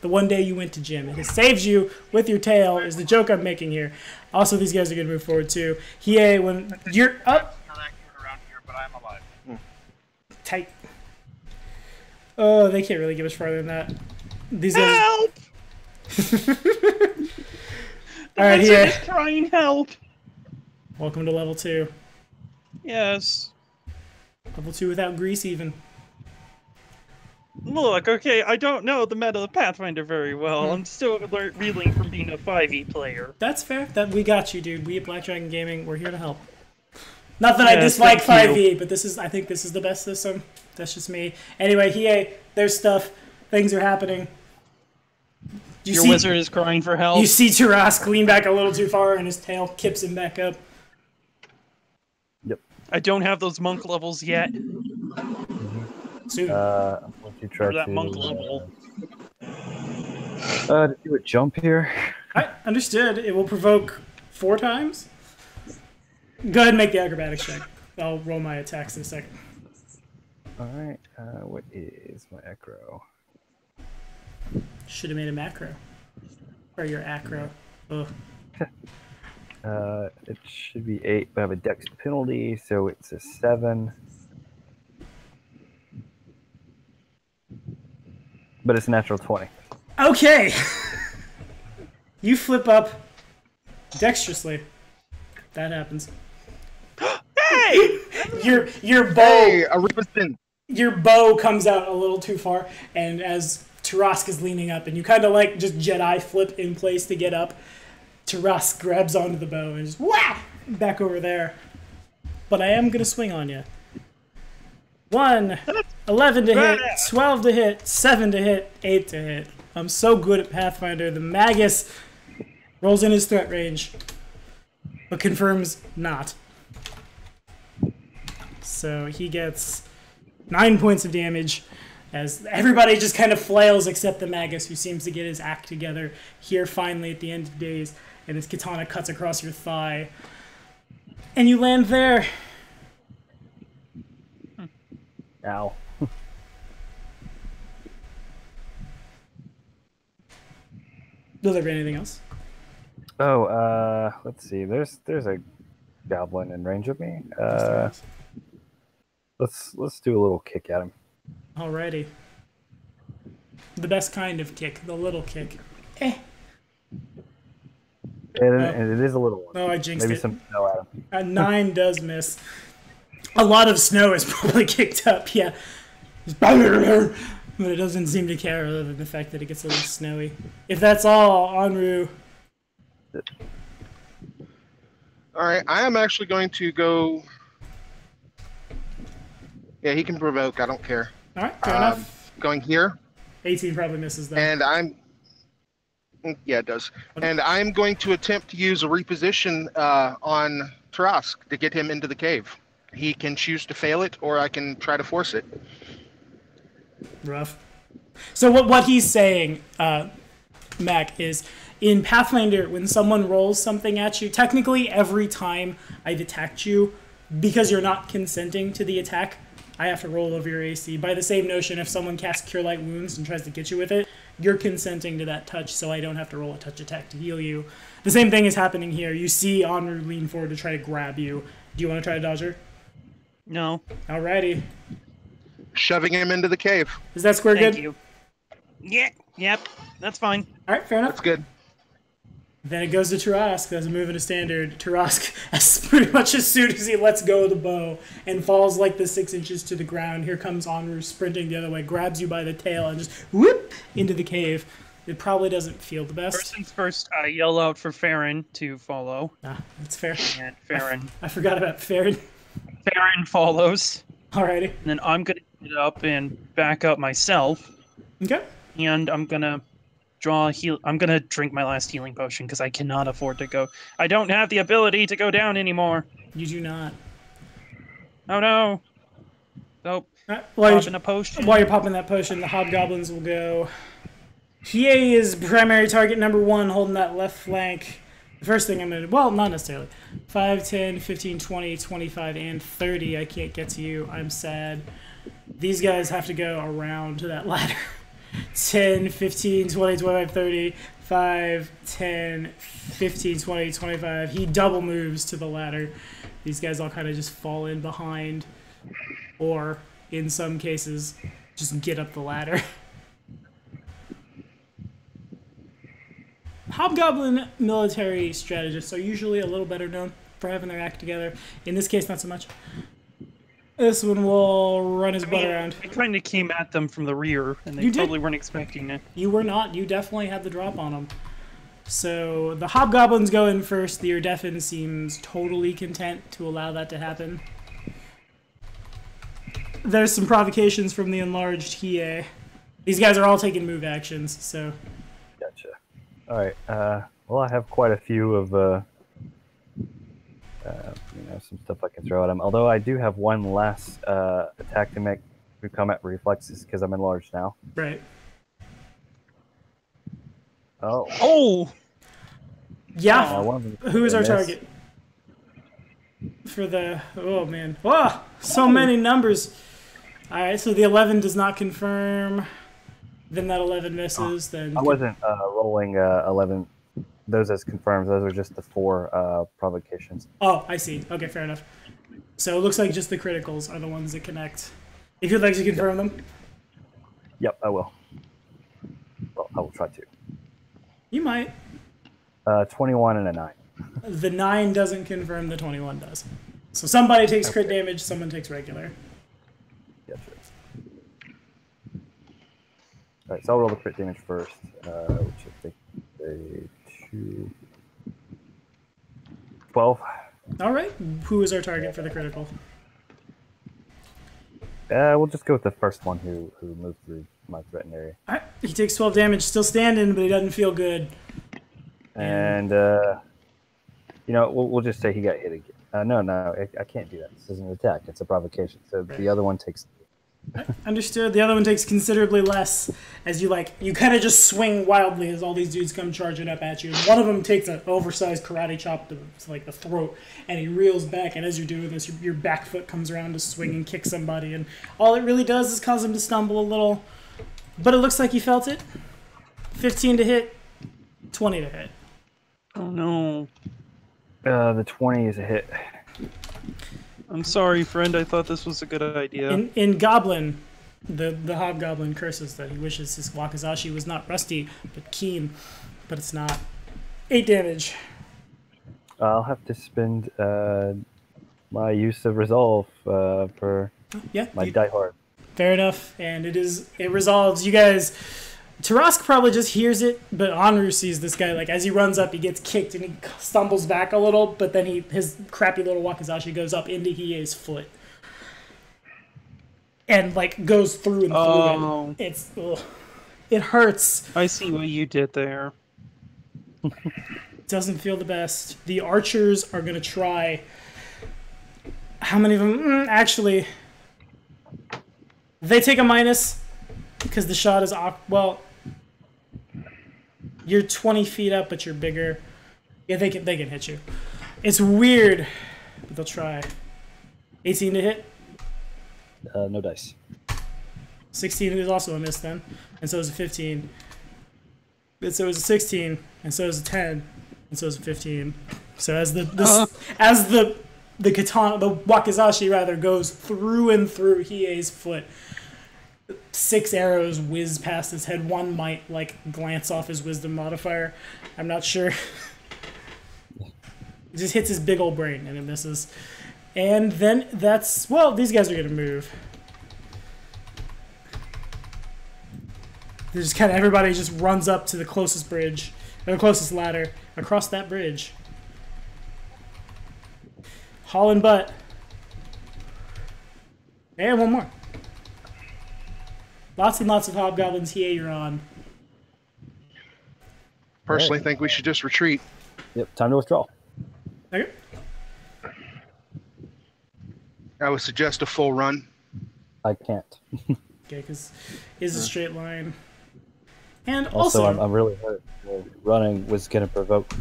The one day you went to gym. It saves you with your tail is the joke I'm making here. Also, these guys are gonna move forward too. Hiei, when you're up. Around here, but I'm alive. Tight. Oh, they can't really get much farther than that. These guys. Help! All right, That's here. just crying help. Welcome to level 2. Yes. Level 2 without grease even. Look, okay, I don't know the meta of Pathfinder very well. I'm still reeling from being a 5e player. That's fair. That we got you, dude. We at Black Dragon Gaming, we're here to help. Not that I Yes, dislike thank 5e, but I think this is the best system. That's just me. Anyway, there's stuff. Things are happening. Your wizard is crying for help. You see Tarask lean back a little too far, and his tail kips him back up. Yep. I don't have those monk levels yet. Soon. I'm going to try Or that to monk level. do a jump here. Alright, understood. It will provoke 4 times. Go ahead and make the acrobatics check. I'll roll my attacks in a second. Alright, what is my acro? Should have made a macro. Or your acro. Ugh. It should be 8, but I have a dex penalty, so it's a 7. But it's a natural 20. Okay! You flip up dexterously. That happens. Hey! Your bow Hey, a represent. your bow comes out a little too far, and as Tarask is leaning up, and you kind of like just Jedi flip in place to get up, Tarask grabs onto the bow and just wah! Back over there. But I am gonna swing on you. 1, 11 to hit, 12 to hit, 7 to hit, 8 to hit. I'm so good at Pathfinder. The Magus rolls in his threat range, but confirms not. So he gets 9 points of damage as everybody just kind of flails except the Magus, who seems to get his act together here finally at the end of days, and his katana cuts across your thigh. And you land there. Ow. Will there be anything else? Oh, let's see. There's a goblin in range of me. Let's do a little kick at him. Alrighty. The best kind of kick, the little kick. Eh. And it is a little one. Oh, I jinxed Maybe it. some snow at him. A 9 does miss. A lot of snow is probably kicked up, yeah. But it doesn't seem to care other than the fact that it gets a little snowy. If that's all, Anru. Alright, I am actually going to go. Yeah, he can provoke, I don't care. Alright, fair enough. Going here, 18 probably misses though. and I'm. Yeah, it does. And I'm going to attempt to use a reposition on Tarask to get him into the cave. He can choose to fail it, or I can try to force it. Rough. So what he's saying, Mac, is in Pathfinder, when someone rolls something at you, technically every time I've attacked you, because you're not consenting to the attack, I have to roll over your AC. By the same notion, if someone casts Cure Light Wounds and tries to get you with it, you're consenting to that touch, so I don't have to roll a touch attack to heal you. The same thing is happening here. You see Onru lean forward to try to grab you. Do you want to try to dodge her? No. Alrighty. Shoving him into the cave. Is that square Thank good? you. Yeah, yep, that's fine. Alright, fair enough. That's good. Then it goes to Tarask as a move in a standard. Tarask, pretty much as soon as he lets go of the bow and falls like the 6 inches to the ground, here comes Onru sprinting the other way, grabs you by the tail, and just whoop into the cave. It probably doesn't feel the best. First things first, I yell out for Farron to follow. Ah, that's fair. And Farron. I forgot about Farron. Farron follows. Alrighty. And then I'm gonna get up and back up myself. Okay. And I'm gonna draw a heal. I'm gonna drink my last healing potion because I cannot afford to go. I don't have the ability to go down anymore. You do not. Oh no. So Alright, popping a potion. while you're popping that potion, the hobgoblins will go. Hiei is primary target number 1, holding that left flank. The first thing I'm going to do, well, not necessarily. 5, 10, 15, 20, 25, and 30. I can't get to you. I'm sad. These guys have to go around to that ladder. 10, 15, 20, 25, 30. 5, 10, 15, 20, 25. He double moves to the ladder. These guys all kind of just fall in behind. Or, in some cases, just get up the ladder. Hobgoblin military strategists are usually a little better known. for having their act together. In this case, not so much. This one will run his butt around. I kind of came at them from the rear, and they totally weren't expecting it. You were not. You definitely had the drop on them. So the hobgoblins go in first. The Urdefin seems totally content to allow that to happen. There's some provocations from the enlarged Hiei. These guys are all taking move actions, so... Gotcha. Alright, well, I have quite a few of, some stuff I can throw at him. Although I do have one last attack to make through combat reflexes, because I'm enlarged now. Right. Oh. Oh! Yeah, who is our miss. target? For the... Oh, man. Oh, so many numbers. Alright, so the 11 does not confirm. Then that 11 misses. Then I wasn't rolling 11, those as confirmed. Those are just the 4 provocations. Oh, I see. Okay, fair enough. So it looks like just the criticals are the ones that connect. If you'd like to confirm them. Yep, I will. Well, I will try to. You might. 21 and a 9. The 9 doesn't confirm, the 21 does. So somebody takes crit damage, someone takes regular. Gotcha. Alright, so I'll roll the crit damage first, which I think a 2... 12. Alright, who is our target for the critical? We'll just go with the first one who moved through my threatened area. Alright, he takes 12 damage, still standing, but he doesn't feel good. And, we'll just say he got hit again. No, I can't do that. This isn't an attack, it's a provocation. So the other one takes... Understood. The other one takes considerably less as you kind of just swing wildly as all these dudes come charging up at you. And one of them takes an oversized karate chop to the throat, and he reels back. And as you're doing this, your back foot comes around to swing and kick somebody, and all it really does is cause him to stumble a little. But it looks like he felt it. 15 to hit, 20 to hit. Oh no. The 20 is a hit. I'm sorry, friend. I thought this was a good idea. In Goblin, the Hobgoblin curses that he wishes his Wakizashi was not rusty, but keen. But it's not. 8 damage. I'll have to spend my use of Resolve for my Die Hard. Fair enough, and it resolves. You guys... Tarask probably just hears it, but Anru sees this guy, as he runs up, he gets kicked and he stumbles back a little, but then his crappy little Wakizashi goes up into Hiei's foot. And, goes through and through it. It hurts. I see what you did there. Doesn't feel the best. The archers are going to try... How many of them? Actually, they take a minus, because the shot is... Well... You're 20 feet up, but you're bigger. Yeah, they can hit you. It's weird, but they'll try. 18 to hit? No dice. 16 is also a miss then, and so is a 15. And so is a 16, and so is a 10, and so is a 15. So as the katana, the Wakizashi rather, goes through and through Hiei's foot, 6 arrows whiz past his head. One might glance off his wisdom modifier. I'm not sure. It just hits his big old brain and it misses. And then these guys are gonna move. There's just everybody just runs up to the closest bridge, or the closest ladder, across that bridge. Hauling butt. And one more. Lots and lots of hobgoblins. Here you're on. Personally, think we should just retreat. Yep, time to withdraw. Okay. I would suggest a full run. I can't. Okay, because it's a straight line. And Also, also I'm really hurt. Running was going to provoke.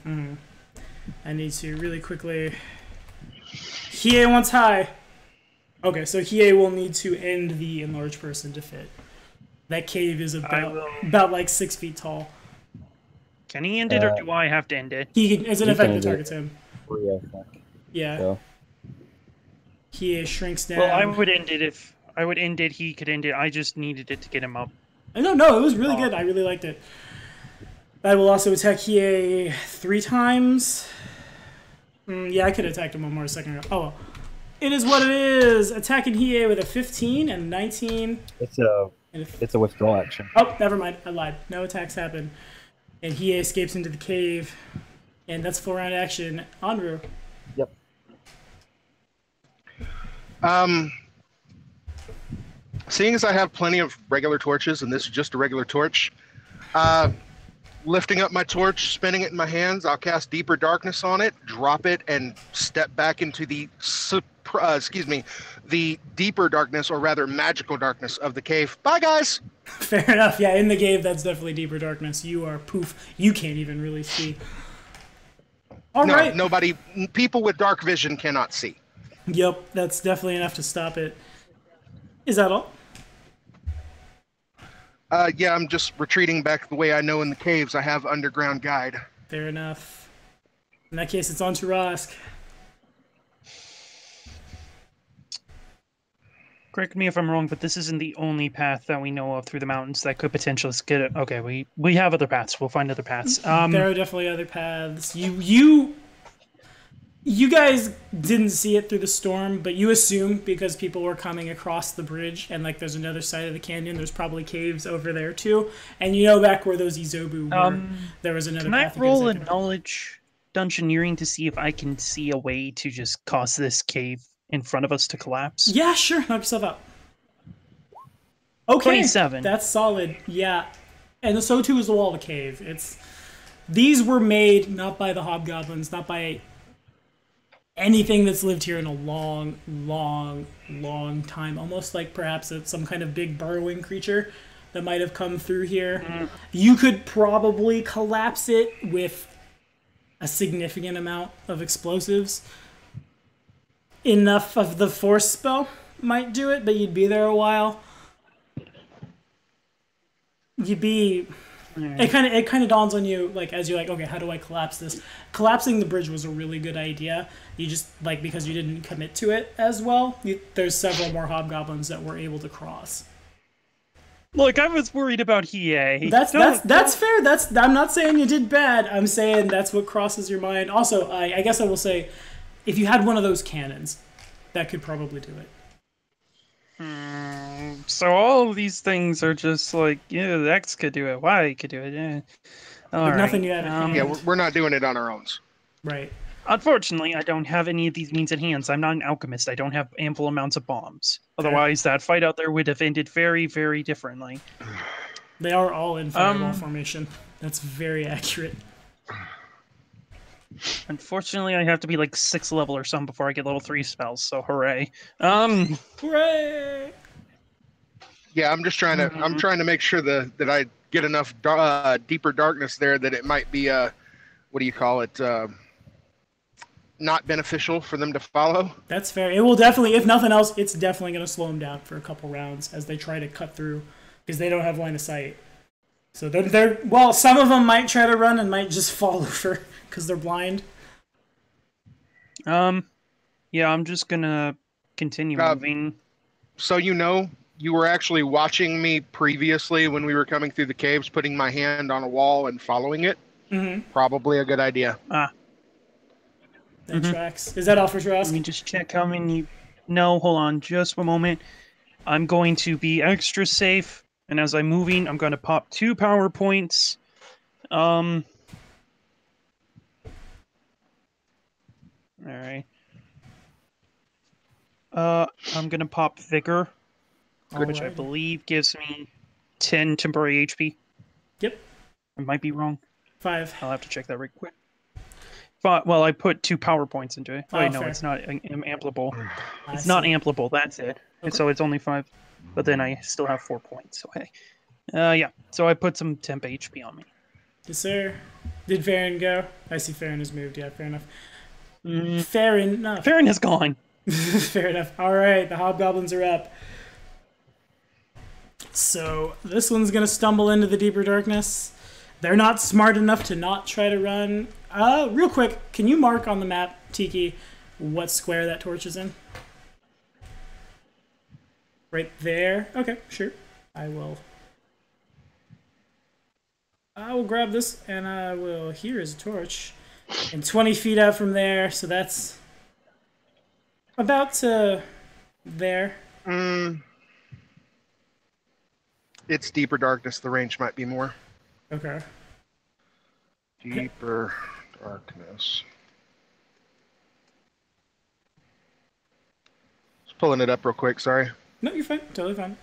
I need to really quickly... Hiei wants high. Okay, so Hiei will need to end the enlarged person to fit. That cave is about 6 feet tall. Can he end it, or do I have to end it? He can, as an effect that targets him. Yeah. So. Hiei shrinks down. Well, I would end it if I would end it. He could end it. I just needed it to get him up. No, it was really good. I really liked it. I will also attack Hiei 3 times. Yeah, I could have attacked him one more second ago. Oh, well. It is what it is. Attacking Hiei with a 15 and 19. It's a withdrawal action. Oh, never mind. I lied. No attacks happen. And Hiei escapes into the cave. And that's full round action. Anru. Yep. Seeing as I have plenty of regular torches, and this is just a regular torch, lifting up my torch, spinning it in my hands, I'll cast Deeper Darkness on it, drop it, and step back into the the deeper darkness, or rather magical darkness of the cave. Bye, guys! Fair enough. Yeah, in the cave, that's definitely deeper darkness. You are poof. You can't even really see. All right. Nobody, people with dark vision cannot see. Yep, that's definitely enough to stop it. Is that all? Yeah, I'm just retreating back the way I know in the caves. I have underground guide. Fair enough. In that case, it's on to Rosk. Correct me if I'm wrong, but this isn't the only path that we know of through the mountains that could potentially get it. Okay, we have other paths. We'll find other paths. There are definitely other paths. You guys didn't see it through the storm, but you assume because people were coming across the bridge and like there's another side of the canyon, there's probably caves over there too. And you know back where those Izobu were, there was another path. Can I roll a knowledge dungeoneering to see if I can see a way to just cause this cave in front of us to collapse? Yeah, sure. Knock yourself out. Okay. 27. That's solid. Yeah. And so too is the wall of the cave. These were made not by the hobgoblins, not by anything that's lived here in a long, long, long time. Almost like perhaps it's some kind of big burrowing creature that might have come through here. You could probably collapse it with a significant amount of explosives. Enough of the force spell might do it, but you'd be there a while. It kind of dawns on you, like, as you're like, okay, how do I collapse this? Collapsing the bridge was a really good idea. You just, like, because you didn't commit to it as well, there's several more hobgoblins that were able to cross. Look, I was worried about Hiei. That's fair. I'm not saying you did bad. I'm saying that's what crosses your mind. Also, I guess I will say, if you had one of those cannons, that could probably do it. So all of these things are just like, yeah, the X could do it, Y could do it, yeah. But nothing you had at hand. Yeah, we're not doing it on our own. Right. Unfortunately, I don't have any of these means at hand. I'm not an alchemist. I don't have ample amounts of bombs. Otherwise, that fight out there would have ended very, very differently. They are all in fireball formation. That's very accurate. Unfortunately, I have to be like 6th level or something before I get level 3 spells, so hooray. Hooray! Yeah, I'm just trying to. I'm trying to make sure that I get enough deeper darkness there that it might be what do you call it? Not beneficial for them to follow. That's fair. It will definitely, if nothing else, it's definitely going to slow them down for a couple rounds as they try to cut through because they don't have line of sight. So well, some of them might try to run and might just fall over because they're blind. Yeah, I'm just gonna continue moving. So you were actually watching me previously when we were coming through the caves, putting my hand on a wall and following it. Probably a good idea. That tracks. Is that all for Rosk? Let me just check how many. No, hold on, just one moment. I'm going to be extra safe. And as I'm moving, I'm going to pop 2 power points. Alright. I'm going to pop Vigor, which I believe gives me 10 temporary HP. Yep. I might be wrong. 5. I'll have to check that real quick. But, well, I put 2 power points into it. Wait, no, fair. it's not ampliable. It's see. not ampliable, that's it. Okay. So it's only 5. But then I still have 4 points, so hey. Yeah, so I put some temp HP on me. Yes, sir. Did Farron go? I see Farron has moved. Yeah, fair enough. Fair enough. Farron is gone. Fair enough. All right, the hobgoblins are up. So this one's going to stumble into the deeper darkness. They're not smart enough to not try to run. Real quick, can you mark on the map, Tiki, what square that torch is in? Right there. Okay, sure. I will grab this and I will. Here is a torch. And 20 feet out from there, so that's about to there. It's deeper darkness. The range might be more. Okay. Deeper darkness. Just pulling it up real quick, sorry. No, you're fine. Totally fine.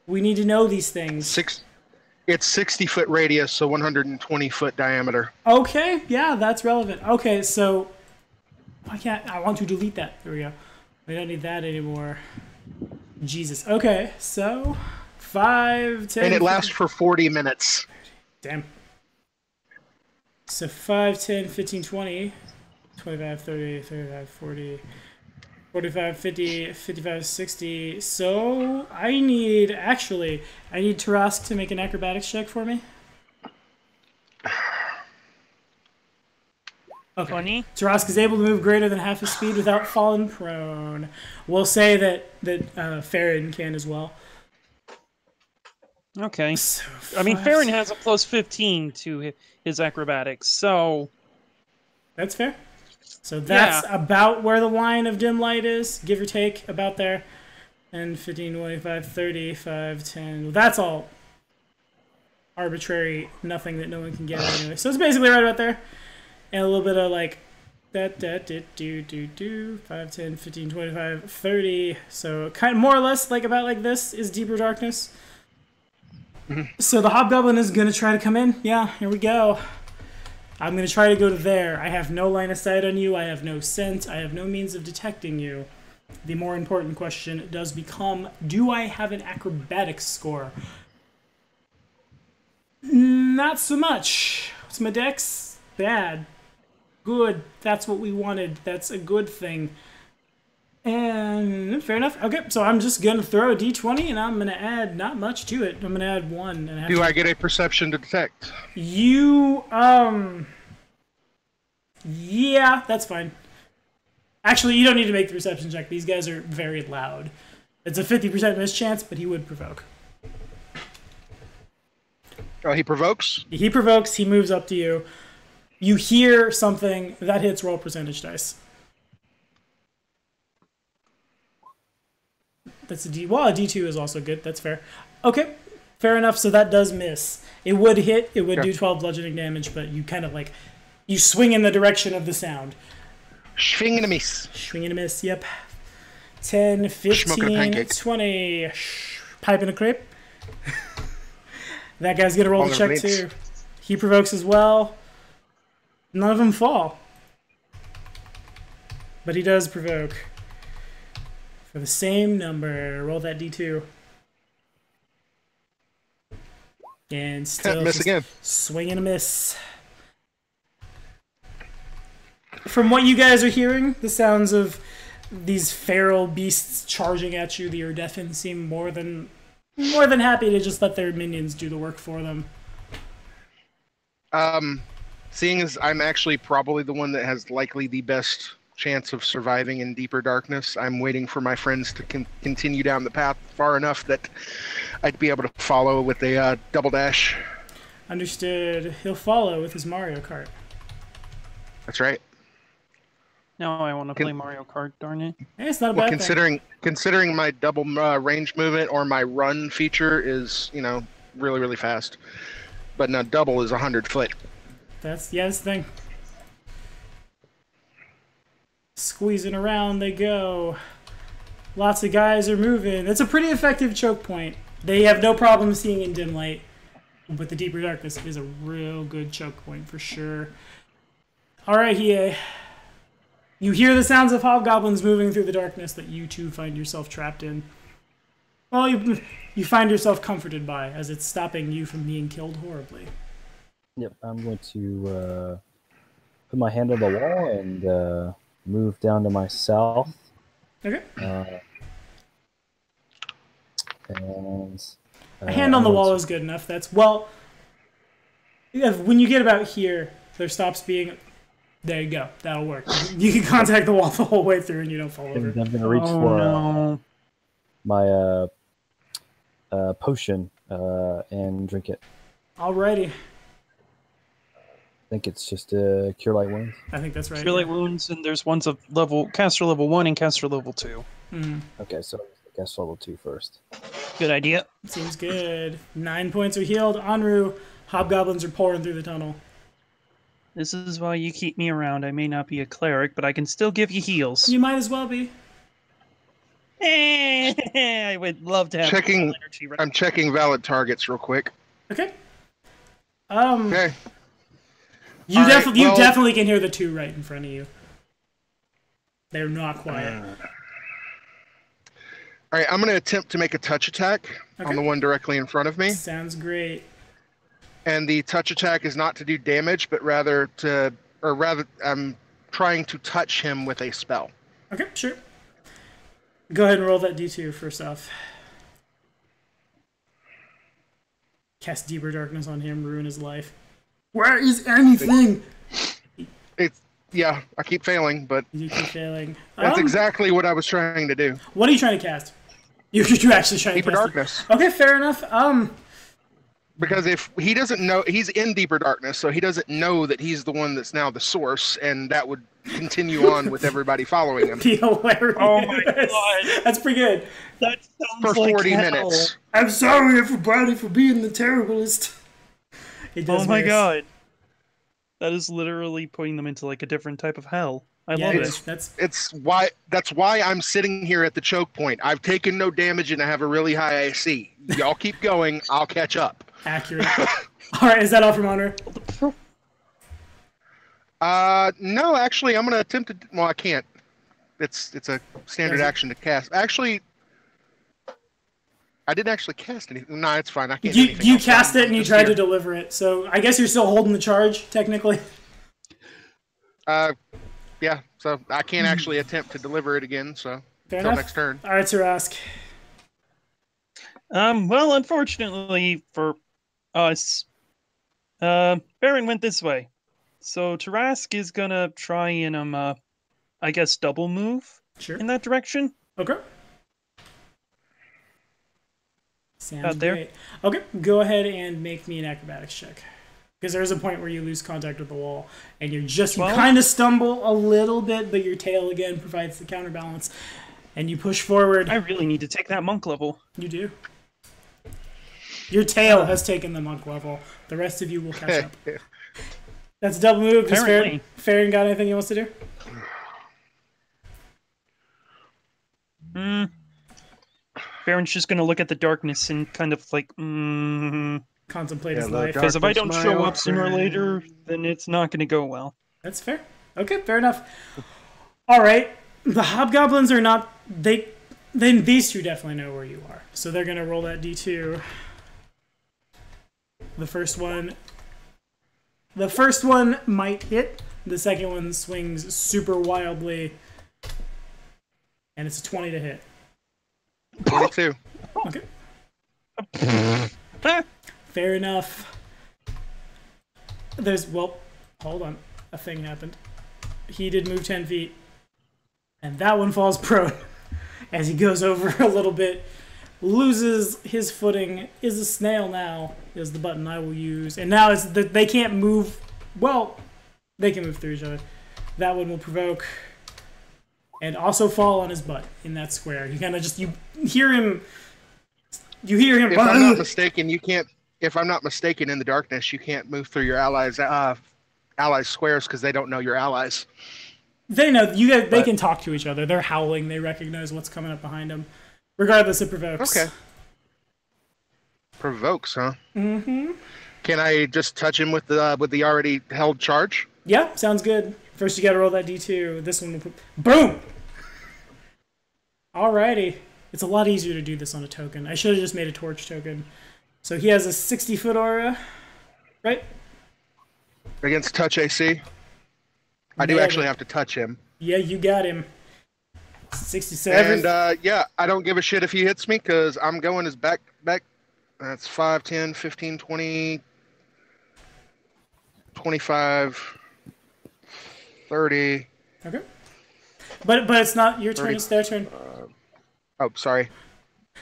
We need to know these things. It's 60-foot radius, so 120-foot diameter. Okay, yeah, that's relevant. Okay, so why can't I want to delete that? There we go. We don't need that anymore. Jesus. Okay, so 5, 10. And it lasts for 40 minutes. Damn. So 5, 10, 15, 20, 25, 30, 35, 40, 45, 50, 55, 60. So I need Tarask to make an acrobatics check for me. Okay. 20. Tarask is able to move greater than half his speed without falling prone. We'll say that Farron can as well. Okay. So I mean, 5, Farron has a plus 15 to his acrobatics, so... That's fair. So that's about where the line of dim light is, give or take, about there. And 15, 25, 30, 5, 10. Well, that's all arbitrary, nothing that no one can get anyway. So it's basically right about there. And a little bit of like, 5, 10, 15, 25, 30. So kind of more or less like about like this is deeper darkness. So the hobgoblin is going to try to come in. Yeah, here we go. I'm going to try to go to there. I have no line of sight on you. I have no scent. I have no means of detecting you. The more important question does become, do I have an acrobatics score? Not so much. What's my dex? Bad. Good. That's what we wanted. That's a good thing. And fair enough. Okay, so I'm just going to throw a d20 and I'm going to add not much to it. I'm going to add 1. And Do I get a perception to detect? You, yeah, that's fine. Actually, you don't need to make the perception check. These guys are very loud. It's a 50% mischance, but he would provoke. Oh, he provokes? He provokes, he moves up to you. You hear something, that hits roll percentage dice. That's a D. Well, a D2 is also good. That's fair. Okay, fair enough. So that does miss. It would hit. It would do 12 bludgeoning damage, but you kind of like, you swing in the direction of the sound. Swing and a miss. Swing and a miss, yep. 10, 15, 20. Pipe and a crepe. That guy's going to roll the check too. He provokes as well. None of them fall. But he does provoke. For the same number. Roll that D2. And still miss again. Swing and a miss. From what you guys are hearing, the sounds of these feral beasts charging at you, the Urdefin seem more than happy to just let their minions do the work for them. Seeing as I'm actually probably the one that has likely the best chance of surviving in deeper darkness, I'm waiting for my friends to continue down the path far enough that I'd be able to follow with a double dash. Understood. He'll follow with his Mario Kart. That's right. No, I want to play Mario Kart, darn it. Hey, it's not a bad thing. Considering my double range movement or my run feature is, really, really fast. But now double is 100 foot. That's the thing. Squeezing around they go. Lots of guys are moving. It's a pretty effective choke point. They have no problem seeing in dim light. But the deeper darkness is a real good choke point for sure. Alright, Hiei. You hear the sounds of hobgoblins moving through the darkness that you too find yourself trapped in. Well, you find yourself comforted by, as it's stopping you from being killed horribly. Yep, I'm going to put my hand on the wall and move down to my south. Okay. And a hand on the wall is good enough. That's, well, when you get about here, there stops being... There you go. That'll work. You can contact the wall the whole way through and you don't fall over. I'm going to reach for my potion and drink it. Alrighty. think it's just Cure Light Wounds. I think that's right. Cure Light Wounds, and there's ones of caster level 1 and caster level 2. Okay, so I guess level 2 first. Good idea. Seems good. 9 points are healed. Enru, hobgoblins are pouring through the tunnel. This is why you keep me around. I may not be a cleric, but I can still give you heals. You might as well be. I would love to have Checking. energy right I'm checking valid targets real quick. Okay. Okay. You All right, you well- definitely can hear the two right in front of you. They're not quiet. All right, I'm going to attempt to make a touch attack on the one directly in front of me. Sounds great. And the touch attack is not to do damage, but rather I'm trying to touch him with a spell. Okay, sure. Go ahead and roll that D2 first off. Cast Deeper Darkness on him, ruin his life. Where is anything? Yeah, I keep failing, but You keep failing. that's exactly what I was trying to do. What are you trying to cast? You're actually trying Deeper to cast Darkness. Okay, fair enough. Because if he doesn't know, he's in Deeper Darkness, so he doesn't know that he's the one that's now the source, and that would continue on with everybody following him Be hilarious. Oh my god. That's pretty good. That sounds for like 40 hell. minutes. I'm sorry, everybody, for being the terriblest. It does Oh my worse. god. That is literally putting them into like a different type of hell. I love it it. is. That's That's why I'm sitting here at the choke point. I've taken no damage and I have a really high AC. Y'all keep going, I'll catch up. accurate. All right, is that all from Honor? No, actually, I'm gonna attempt to. Well, I can't. It's a standard Yes. action to cast. Actually, I didn't actually cast anything. No, it's fine. I can't. do anything You else. cast it and you Just tried to here. deliver it, so I guess you're still holding the charge technically. Yeah. So I can't actually attempt to deliver it again. So Fair until enough. next turn. All right, Sarask. Well, unfortunately for us, Baron went this way. So Tarask is gonna try and I guess double move Sure. in that direction. Okay. Sounds Out there. great. Okay, go ahead and make me an acrobatics check. Because there is a point where you lose contact with the wall, and you 12? kind of stumble a little bit, but your tail again provides the counterbalance, and you push forward. I really need to take that monk level. You do. Your tail has taken the monk level. The rest of you will catch up. That's a double move. Does Apparently. Farron got anything he wants to do? Baron's just gonna look at the darkness and kind of like, Contemplate his Hello, life. because if I Darkness, don't my show old up sooner or friend. later, then it's not gonna go well. That's fair. Okay, fair enough. All right. The hobgoblins are not. Then these two definitely know where you are, so they're gonna roll that d2. The first one might hit. The second one swings super wildly, and it's a 20 to hit. 22. Okay. Fair enough. Hold on. A thing happened. He did move 10 feet. And that one falls prone as he goes over a little bit, loses his footing, is a snail now, is the button I will use. And now it's that they can't move. Well, they can move through each other. That one will provoke and also fall on his butt in that square. You kind of just, you hear him. If I'm not mistaken, you can't. If I'm not mistaken, in the darkness, you can't move through your allies' squares because they don't know your allies. They know they can talk to each other. They're howling. They recognize what's coming up behind them. Regardless, it provokes. Okay. Provokes, huh? Mm-hmm. Can I just touch him with the already held charge? Yeah, sounds good. First, you got to roll that d2. This one will put... Boom! Alrighty. It's a lot easier to do this on a token. I should have just made a torch token. So he has a 60-foot aura, right? Against touch AC? I do Nailed actually it. have to touch him. Yeah, you got him. 67. And yeah, I don't give a shit if he hits me because I'm going his back. That's 5, 10, 15, 20, 25, 30. Okay. But it's not your turn, 30. it's their turn. Oh, sorry.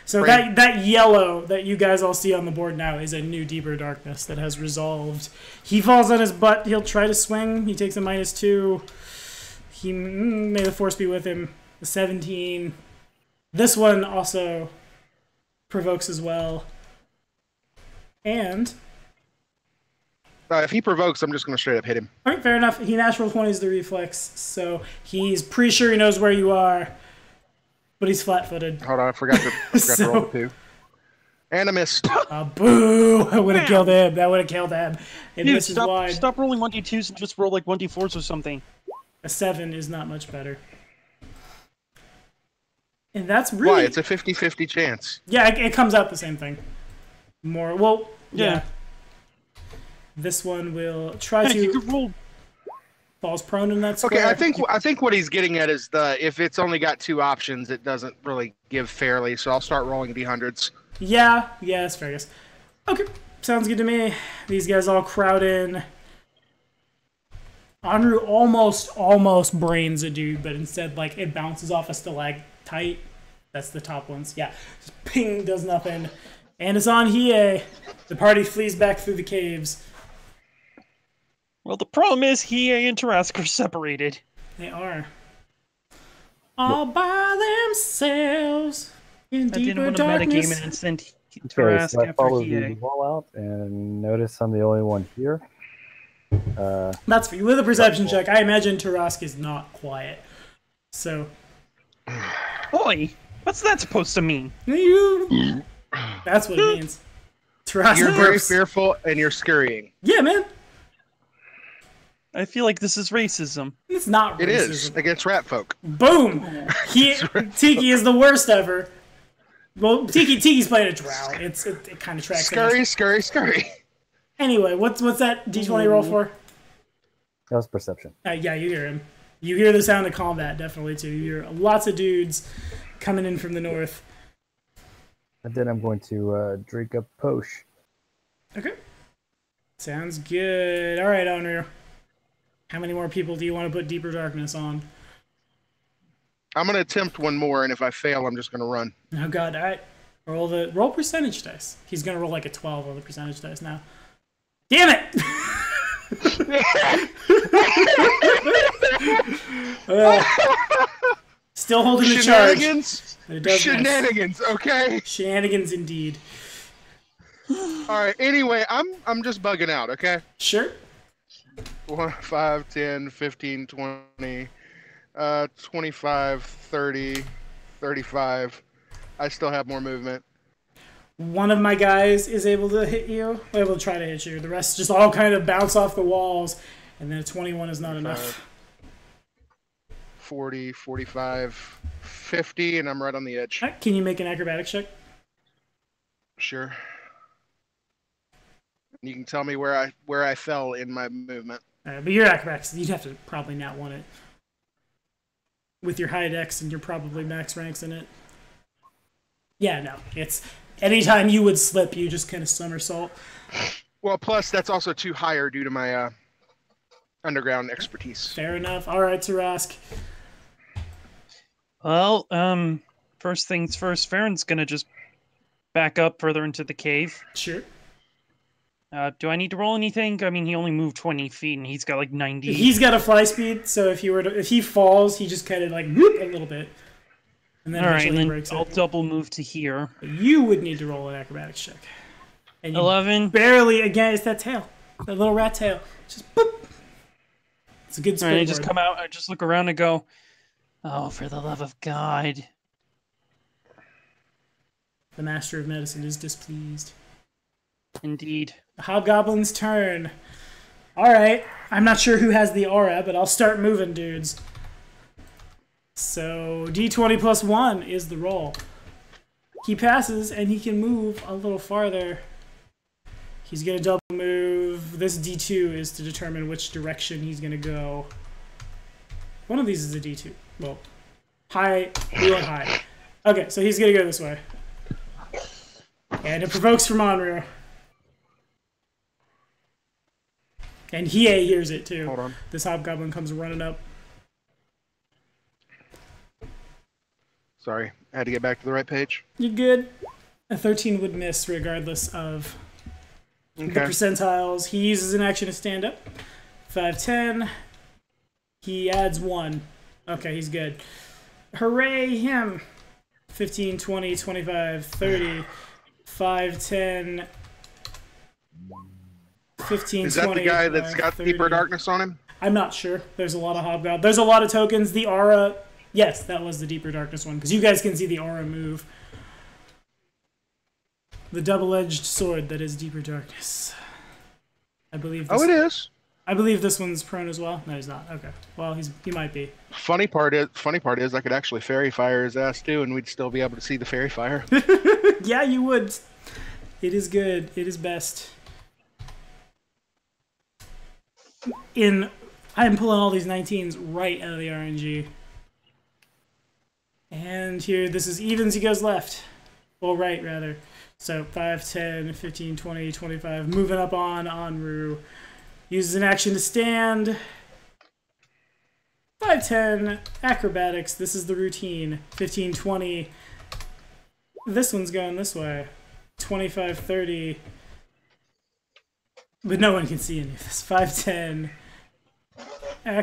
So that yellow that you guys all see on the board now is a new deeper darkness that has resolved. He falls on his butt. He'll try to swing. He takes a -2. He may the force be with him. 17. This one also provokes as well. And if he provokes, I'm just going to straight up hit him. all right, fair enough. He natural 20s the reflex, so he's pretty sure he knows where you are, but he's flat-footed. Hold on, I forgot to roll the 2. And I missed. Boo! I would have killed him. That would have killed him. And Dude, this is wide. stop rolling 1d2s and just roll like 1d4s or something. A 7 is not much better. And that's really... Why? It's a 50-50 chance. Yeah, it comes out the same thing. More... Well, yeah. This one will try to... You could roll... Falls prone in that square. Okay, I think what he's getting at is if it's only got 2 options, it doesn't really give fairly, so I'll start rolling d100s. Yeah, that's fair, I guess. Okay, sounds good to me. These guys all crowd in. Anru almost brains a dude, but instead, like, it bounces off a stalactite. That's the top ones. Yeah, just ping, does nothing. And it's on Hiei. The party flees back through the caves. Well, the problem is Hiei and Tarask are separated. They are. All by themselves in I didn't deeper want to darkness. metagame it and send Okay, Tarask so I after follow the Hiei. wall out and notice I'm the only one here. That's for you. With a perception check, I imagine Tarask is not quiet. So, Oi! What's that supposed to mean? you. That's what it means. Tarask You're very burps. fearful and you're scurrying. Yeah, man. I feel like this is racism. It's not It racism. is against rat folk. Boom! Tiki is the worst ever. Well, Tiki's playing a drow. It kind of tracks. Scurry. Anyway, what's that D20 roll for? That was perception. Yeah, you hear him. You hear the sound of combat, definitely, too. You hear lots of dudes coming in from the north. And then I'm going to drink a potion. Okay. Sounds good. All right, Onryu. How many more people do you want to put Deeper Darkness on? I'm going to attempt one more, and if I fail, I'm just going to run. Oh, God. All right. Roll percentage dice. He's going to roll like a 12 on the percentage dice now. Damn it! Still holding the charge. Shenanigans, okay? Shenanigans indeed. Alright, anyway, I'm just bugging out, okay? Sure. 1, 5, 10, 15, 20, 25, 30, 35. I still have more movement. One of my guys is able to hit you. Able to try to hit you. The rest just all kind of bounce off the walls. And then a 21 is not enough. 40, 45, 50, and I'm right on the edge. Right, can you make an acrobatics check? Sure. You can tell me where I fell in my movement. But your acrobatics, you'd have to probably not want it. With your high dex and you're probably max ranks in it. Yeah, no. It's anytime you would slip, you just kind of somersault. Well, plus that's also too higher due to my underground expertise. Fair enough. All right, Tarask. Well, first things first, Farron's gonna just back up further into the cave. Sure. Do I need to roll anything? I mean, he only moved 20 feet and he's got like 90. He's got a fly speed, so if he falls, he just kind of like whoop a little bit. And then Alright, eventually then breaks I'll it. double move to here. You would need to roll an acrobatics check. And you 11. barely, again, it's that tail. That little rat tail. Just boop. It's a good Alright, springboard. I just come out, I just look around and go, oh, for the love of God. The Master of Medicine is displeased. Indeed. The Hobgoblin's turn. Alright, I'm not sure who has the aura, but I'll start moving, dudes. So, D20 plus 1 is the roll. He passes, and he can move a little farther. He's going to double move. This D2 is to determine which direction he's going to go. One of these is a D2. Well, high, we went high. Okay, so he's going to go this way. And it provokes from Onryu. And Hiei hears it too. Hold on. This hobgoblin comes running up. Sorry. I had to get back to the right page. You're good. A 13 would miss regardless of the percentiles. He uses an action to stand up. 5'10". He adds 1. Okay, he's good. Hooray him! 15, 20, 25, 30, 5, 10, 15, Is that 20, the guy that's got 30. deeper darkness on him? I'm not sure. There's a lot of hobgoblins. There's a lot of tokens. The aura... Yes, that was the deeper darkness one, because you guys can see the aura move. The double-edged sword that is deeper darkness. I believe this... Oh, it is. I believe this one's prone as well. No, he's not. Okay. Well, he might be. Funny part is I could actually fairy fire his ass too, and we'd still be able to see the fairy fire. Yeah, you would. It is good. It is best. I'm pulling all these 19s right out of the RNG. And here, this is evens. He goes left. Well, right, rather. So 5, 10, 15, 20, 25. Moving up on Anru. Uses an action to stand. 5, 10. Acrobatics. This is the routine. 15, 20. This one's going this way. 25, 30. But no one can see any of this. 5, 10.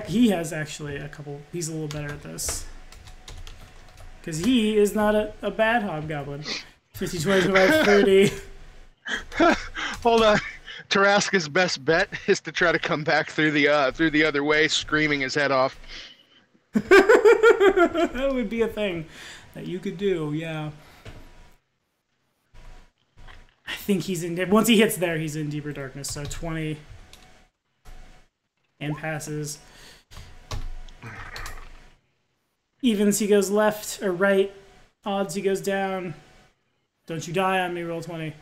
He has actually a couple. He's a little better at this. Because he is not a bad hobgoblin. 50, 25, 30. Hold on. Tarrasca's best bet is to try to come back through the other way, screaming his head off. That would be a thing that you could do, yeah. I think he's in... Once he hits there, he's in deeper darkness. So 20. And passes. Evens, he goes left or right. Odds, he goes down. Don't you die on me, roll 20.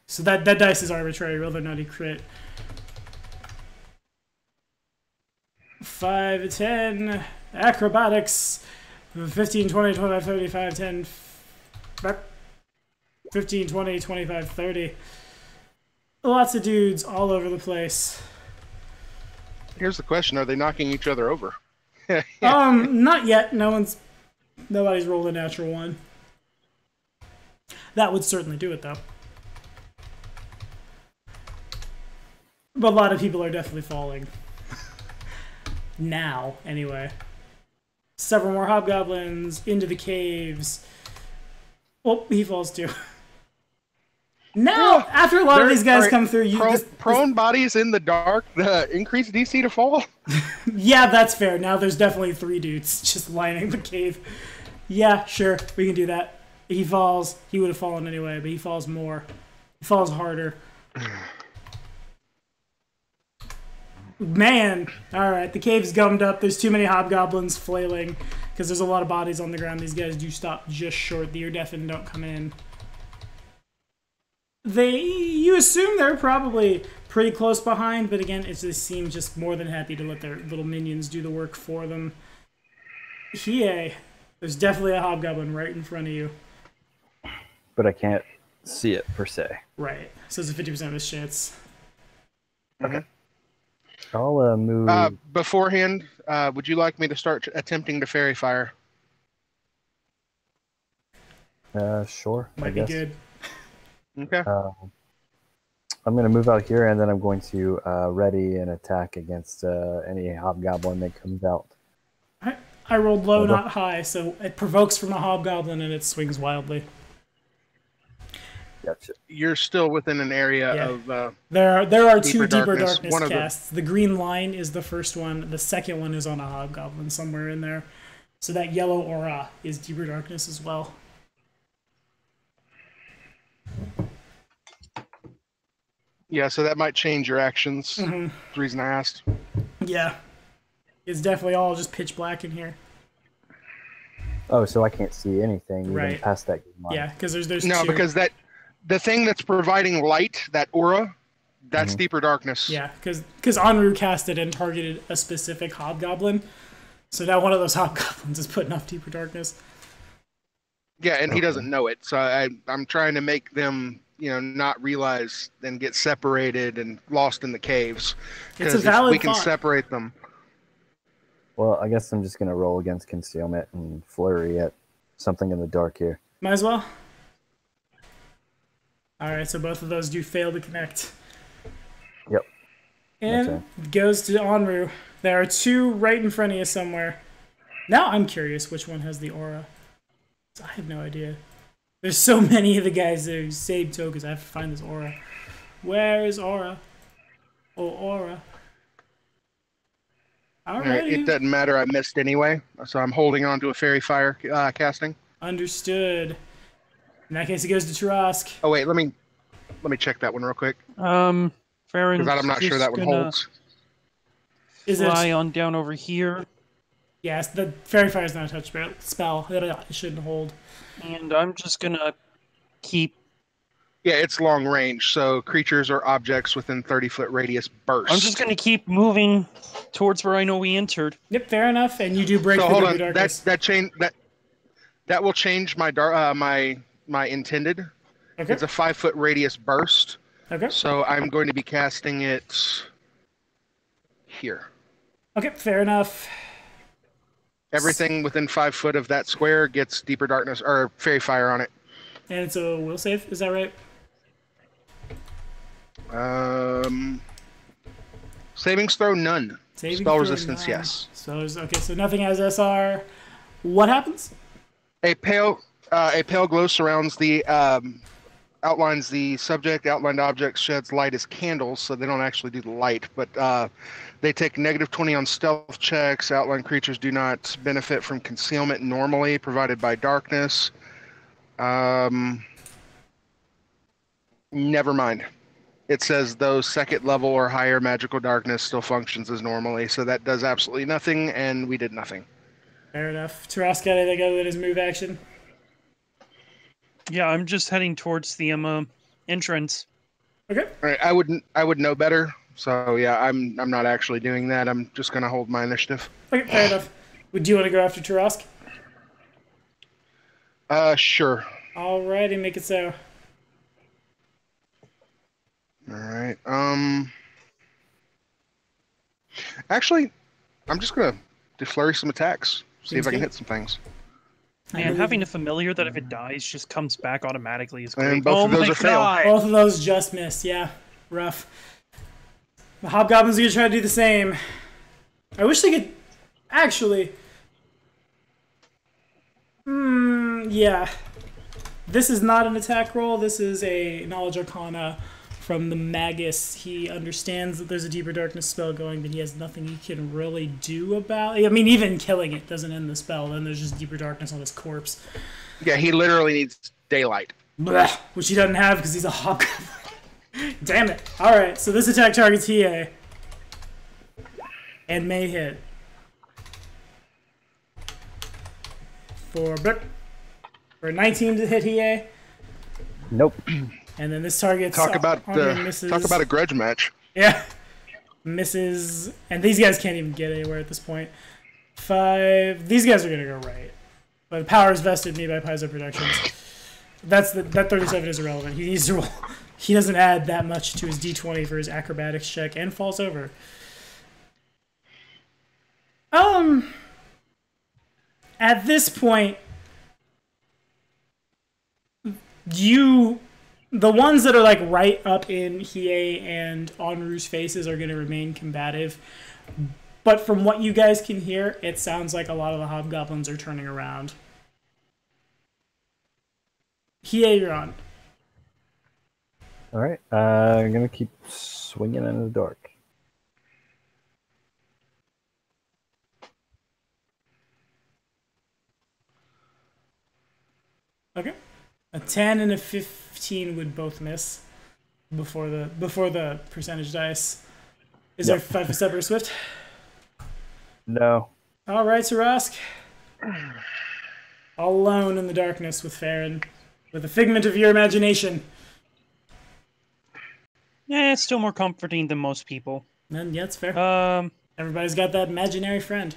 So that dice is arbitrary. Roll the nutty crit. 5, 10. Acrobatics. 15, 20, 25, 35, 10. 15, 20, 25, 30. Lots of dudes all over the place. Here's the question: are they knocking each other over? Not yet. Nobody's rolled a natural one. That would certainly do it, though. But a lot of people are definitely falling. Now, anyway. Several more hobgoblins into the caves. Oh, he falls too. Now, after a lot of these guys come through, prone bodies in the dark, increase DC to fall. Yeah, that's fair. Now there's definitely 3 dudes just lining the cave. Yeah, sure, we can do that. He falls. He would have fallen anyway, but he falls more. He falls harder. Man, all right, the cave's gummed up. There's too many hobgoblins flailing because there's a lot of bodies on the ground. These guys do stop just short. The ear-deafened don't come in. You assume they're probably pretty close behind, but again, they seem just more than happy to let their little minions do the work for them. There's definitely a hobgoblin right in front of you. But I can't see it, per se. Right. So it's a 50% miss chance. Okay. I'll move... beforehand, would you like me to start attempting to fairy fire? Sure, Might be good. Okay. I'm going to move out here, and then I'm going to ready an attack against any hobgoblin that comes out. I rolled low, not high, so it provokes from a hobgoblin and it swings wildly. Gotcha. You're still within an area of... there are 2 deeper darkness casts. The green line is the first one. The second one is on a hobgoblin somewhere in there. So that yellow aura is deeper darkness as well. Yeah, so that might change your actions. Mm-hmm. The reason I asked. Yeah. It's definitely all just pitch black in here. Oh, so I can't see anything even past that green line. Yeah, because there's no, 2. because the thing that's providing light, that aura, that's deeper darkness. Yeah, because Anru casted and targeted a specific hobgoblin. So now one of those hobgoblins is putting off deeper darkness. Yeah, and he doesn't know it. So I'm trying to make them, not realize and get separated and lost in the caves. It's a valid we can separate them. Well, I guess I'm just gonna roll against concealment and flurry at something in the dark here. Might as well. Alright, so both of those do fail to connect. Yep. And it goes to Onru. There are two right in front of you somewhere. Now I'm curious which one has the aura. I have no idea. There's so many of the guys that are saved tokens. I have to find this aura. Where is aura? Oh, aura. Alright, it doesn't matter. I missed anyway, so I'm holding on to a fairy fire casting. Understood. In that case, it goes to Tarask. Oh wait, let me check that one real quick. Farron's Because I'm not sure that one gonna holds. Is fly it? on down over here, Yes, the fairy fire is not a touch spell. It shouldn't hold. and I'm just gonna keep. Yeah, it's long range, so creatures or objects within 30-foot radius burst. I'm just gonna keep moving towards where I know we entered. Yep, fair enough. And you do break So the hold Deeper on, Darkness. that will change my my intended. Okay. It's a 5-foot radius burst. Okay. So I'm going to be casting it here. Okay, fair enough. Everything within 5 foot of that square gets deeper darkness or fairy fire on it. And it's a will save, is that right? Savings throw none. Saving Spell throw resistance, none. yes. So okay, so nothing has SR. What happens? A pale glow surrounds the outlines the subject. Outlined objects sheds light as candles, so they don't actually do the light, but they take -20 on stealth checks. Outlined creatures do not benefit from concealment normally provided by darkness. Never mind. It says though second level or higher magical darkness still functions as normally, so that does absolutely nothing, and we did nothing. Fair enough. Tarask got anything other than his move action? Yeah, I'm just heading towards the entrance. Okay. All right, I would know better. So yeah, I'm not actually doing that. I'm just gonna hold my initiative. Okay, fair enough. Would you want to go after Tarask? Sure. Alrighty, make it so. All right. Actually, I'm just gonna flurry some attacks. See if I can hit some things. Man, having a familiar that if it dies just comes back automatically is great. And both of those my are failed. God. Both of those just missed. Yeah, rough. The hobgoblins are gonna try to do the same. I wish they could actually. Yeah. This is not an attack roll. This is a knowledge arcana from the magus. He understands that there's a deeper darkness spell going, but he has nothing he can really do about it. I mean, even killing it doesn't end the spell. Then there's just deeper darkness on his corpse. Yeah, he literally needs daylight. Blah, which he doesn't have because he's a hobgoblin. Damn it. Alright, so this attack targets Hiei. And may hit. For 19 to hit Hiei. Nope. And then this targets Talk about misses. talk about a grudge match. Yeah. Misses. And these guys can't even get anywhere at this point. 5. These guys are going to go right. But the power is vested in me by Paizo Productions. That 37 is irrelevant. He needs to roll. He doesn't add that much to his d20 for his acrobatics check and falls over. At this point, the ones that are like right up in Hiei and Onru's faces are going to remain combative. But from what you guys can hear, it sounds like a lot of the hobgoblins are turning around. Hiei, you're on. All right. I'm gonna keep swinging in the dark. Okay. A 10 and a 15 would both miss before the percentage dice. Is there 5 step or swift? No. All right, Tarask. All alone in the darkness with Farron, with a figment of your imagination. Yeah, it's still more comforting than most people. And yeah, it's fair. Um, Everybody's got that imaginary friend.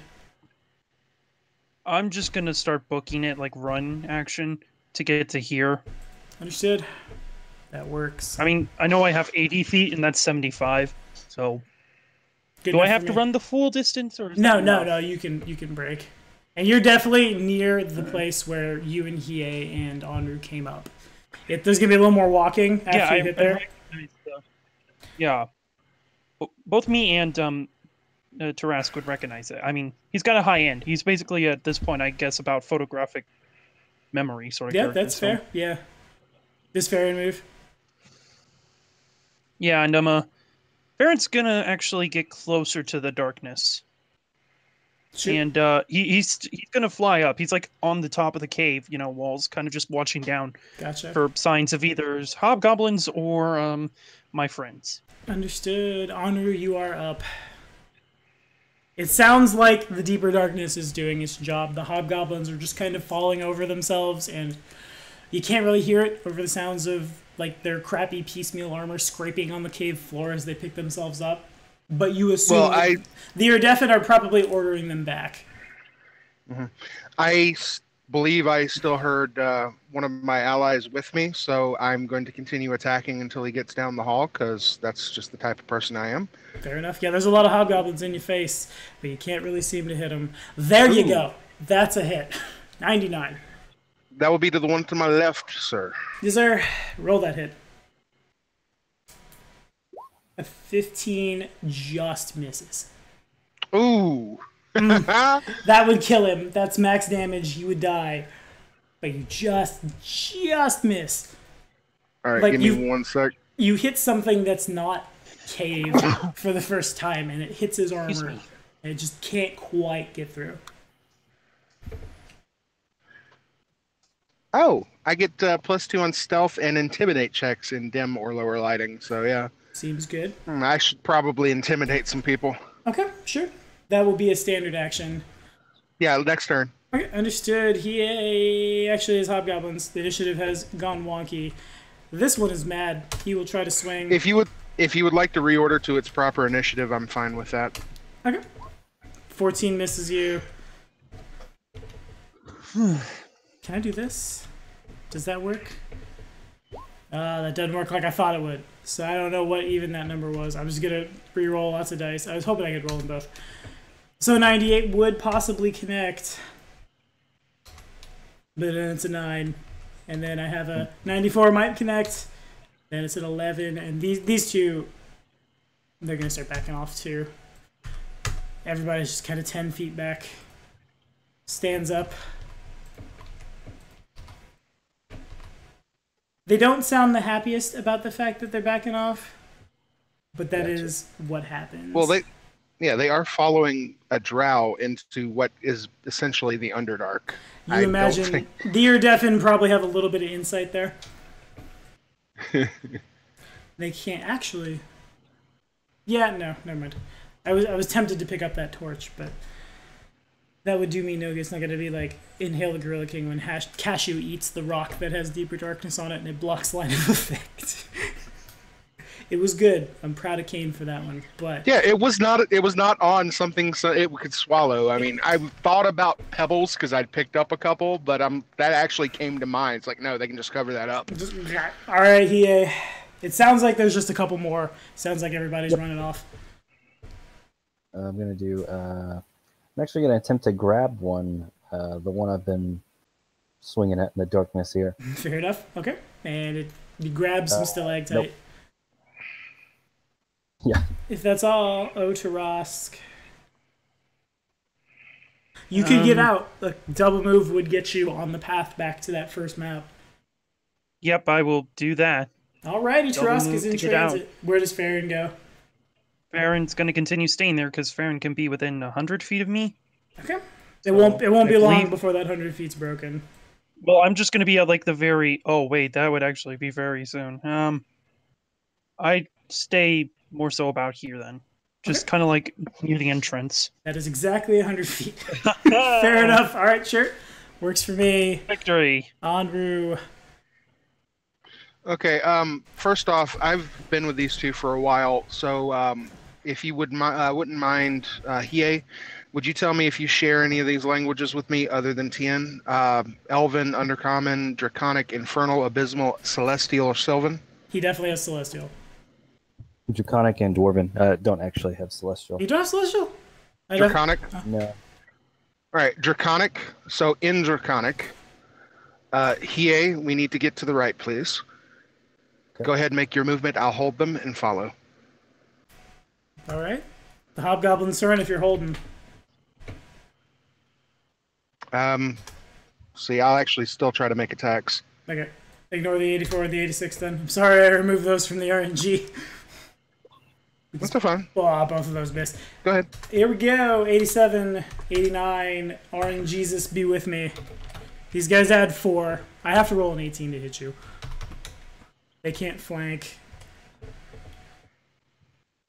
I'm just gonna start booking it like run action to get to here. Understood. That works. I mean, I know I have 80 feet and that's 75, so Good Do I enough have for to me. run the full distance, or is No, that no, enough? no. You can break, and you're definitely near the place where you and Hiei and Andrew came up. There's gonna be a little more walking after Yeah, you hit there. recognize yeah. Both me and Tarask would recognize it. I mean, he's got a high end. He's basically at this point, I guess, about photographic memory sort of Yeah, character. that's so- fair. Yeah, this Farron move. Yeah, and Farron's gonna actually get closer to the darkness, Shoot. and he's gonna fly up. He's like on the top of the cave, walls, kind of just watching down Gotcha. for signs of either hobgoblins or my friends. Understood. Andrew, you are up. It sounds like the deeper darkness is doing its job. The hobgoblins are just kind of falling over themselves, and you can't really hear it over the sounds of like their crappy piecemeal armor scraping on the cave floor as they pick themselves up. But you assume Well, the Erdefin are probably ordering them back. believe I still heard one of my allies with me, so I'm going to continue attacking until he gets down the hall, because that's just the type of person I am. Fair enough. Yeah, there's a lot of hobgoblins in your face, but you can't really seem to hit them. There you Ooh. go. That's a hit. 99. That will be to the one to my left, sir. Yes, sir. Roll that hit. A 15 just misses. Ooh. That would kill him. That's max damage. He would die. But you just miss. All right, Like give me 1 sec. You hit something that's not cave for the first time, and it hits his armor, and it just can't quite get through. Oh, I get +2 on stealth and intimidate checks in dim or lower lighting, so yeah. Seems good. I should probably intimidate some people. Okay, sure. That will be a standard action. Yeah, next turn. Okay, understood. He actually is hobgoblins. The initiative has gone wonky. This one is mad. He will try to swing. If you would like to reorder to its proper initiative, I'm fine with that. Okay. 14 misses you. Can I do this? Does that work? That doesn't work like I thought it would. So I don't know what even that number was. I'm just gonna re-roll lots of dice. I was hoping I could roll them both. So 98 would possibly connect. But then it's a 9. And then I have a 94 might connect. Then it's an 11. And these two, they're gonna start backing off too. Everybody's just kind of 10 feet back. Stands up. They don't sound the happiest about the fact that they're backing off, but that is what happens. Well, they are following a drow into what is essentially the Underdark. You imagine the Erdefin probably have a little bit of insight there. They can't actually. Yeah, no, never mind. I was tempted to pick up that torch, but that would do me no good. It's not going to be like Inhale the Gorilla King when Cashew eats the rock that has deeper darkness on it and it blocks line of effect. It was good. I'm proud of Kane for that one. But Yeah, it was not on something so it could swallow. I mean, I thought about pebbles because I'd picked up a couple, but that actually came to mind. It's like, no, they can just cover that up. All right, it sounds like there's just a couple more. Sounds like everybody's running off. I'm gonna do. I'm actually gonna attempt to grab one. The one I've been swinging at in the darkness here. Fair enough. Okay, and you grab some stalactite. Nope. Yeah. If that's all, Tarask. You could get out. A double move would get you on the path back to that first map. Yep, I will do that. Alrighty, Double Tarask move is in to get out. transit. Where does Farron go? Farron's going to continue staying there because Farron can be within 100 feet of me. Okay. It won't be I long believe- before that 100 feet's broken. Well, I'm just going to be at like the very... Oh, wait, that would actually be very soon. I'd stay more so about here then. Just kind of like near the entrance. That is exactly 100 feet. Fair enough. All right, sure. Works for me. Victory. Andrew. Okay. First off, I've been with these two for a while, so if you wouldn't mind, Hiei, would you tell me if you share any of these languages with me other than Tien? Elven, Undercommon, Draconic, Infernal, Abysmal, Celestial, or Sylvan? He definitely has Celestial. Draconic and Dwarven don't actually have Celestial. You don't have Celestial? Draconic. No. All right, Draconic. So in Draconic, Hiei, we need to get to the right, please. Okay. Go ahead and make your movement. I'll hold them and follow. All right. The Hobgoblin's turn if you're holding. See, I'll actually still try to make attacks. Okay. Ignore the 84 and the 86 then. I'm sorry I removed those from the RNG. That's fine. Oh, both of those missed. Go ahead. Here we go. 87, 89. RNGesus, be with me. These guys add 4. I have to roll an 18 to hit you. They can't flank.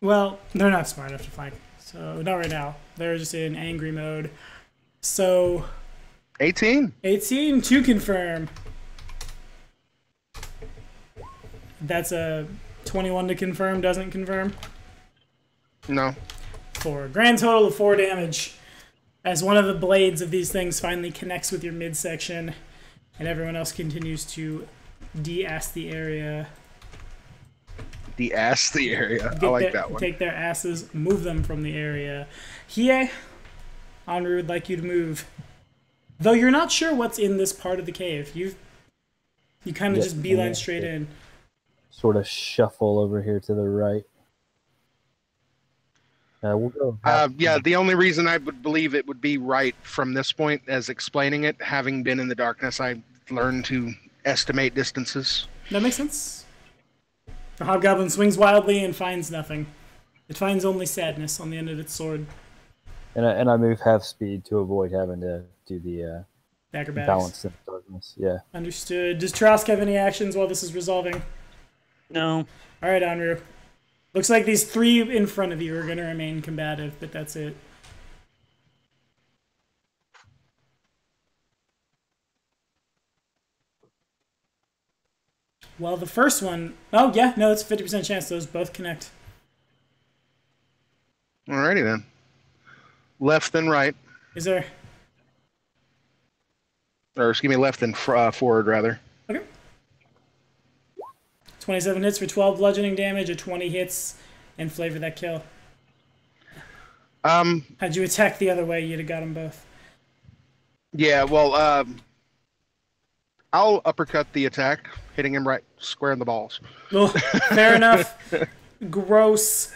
Well, they're not smart enough to flank. So, not right now. They're just in angry mode. So... 18. 18 to confirm. That's a 21 to confirm, doesn't confirm. No. 4. Grand total of 4 damage. As one of the blades of these things finally connects with your midsection, and everyone else continues to de-ass the area. De-ass the area. I like that one. Take their asses, move them from the area. Hiei, Anru would like you to move. Though you're not sure what's in this part of the cave. You kind of just beeline straight in. Sort of shuffle over here to the right. We'll go. Yeah, the only reason I would believe it would be right from this point, as explaining it, having been in the darkness, I learned to estimate distances. That makes sense. The Hobgoblin swings wildly and finds nothing. It finds only sadness on the end of its sword. And I move half speed to avoid having to do the Acrobatics. balance in darkness. Yeah. Understood. Does Trask have any actions while this is resolving? No. All right, Anru. Looks like these 3 in front of you are going to remain combative, but that's it. Well, the first one... Oh, yeah, no, it's a 50% chance those both connect. Alrighty then. Left then right. Is there... Or excuse me, left then forward, rather. Okay. 27 hits for 12 bludgeoning damage, a 20 hits, and flavor that kill. Had you attacked the other way, you'd have got them both. Yeah, well, I'll uppercut the attack, hitting him right square in the balls. Well, fair enough. Gross.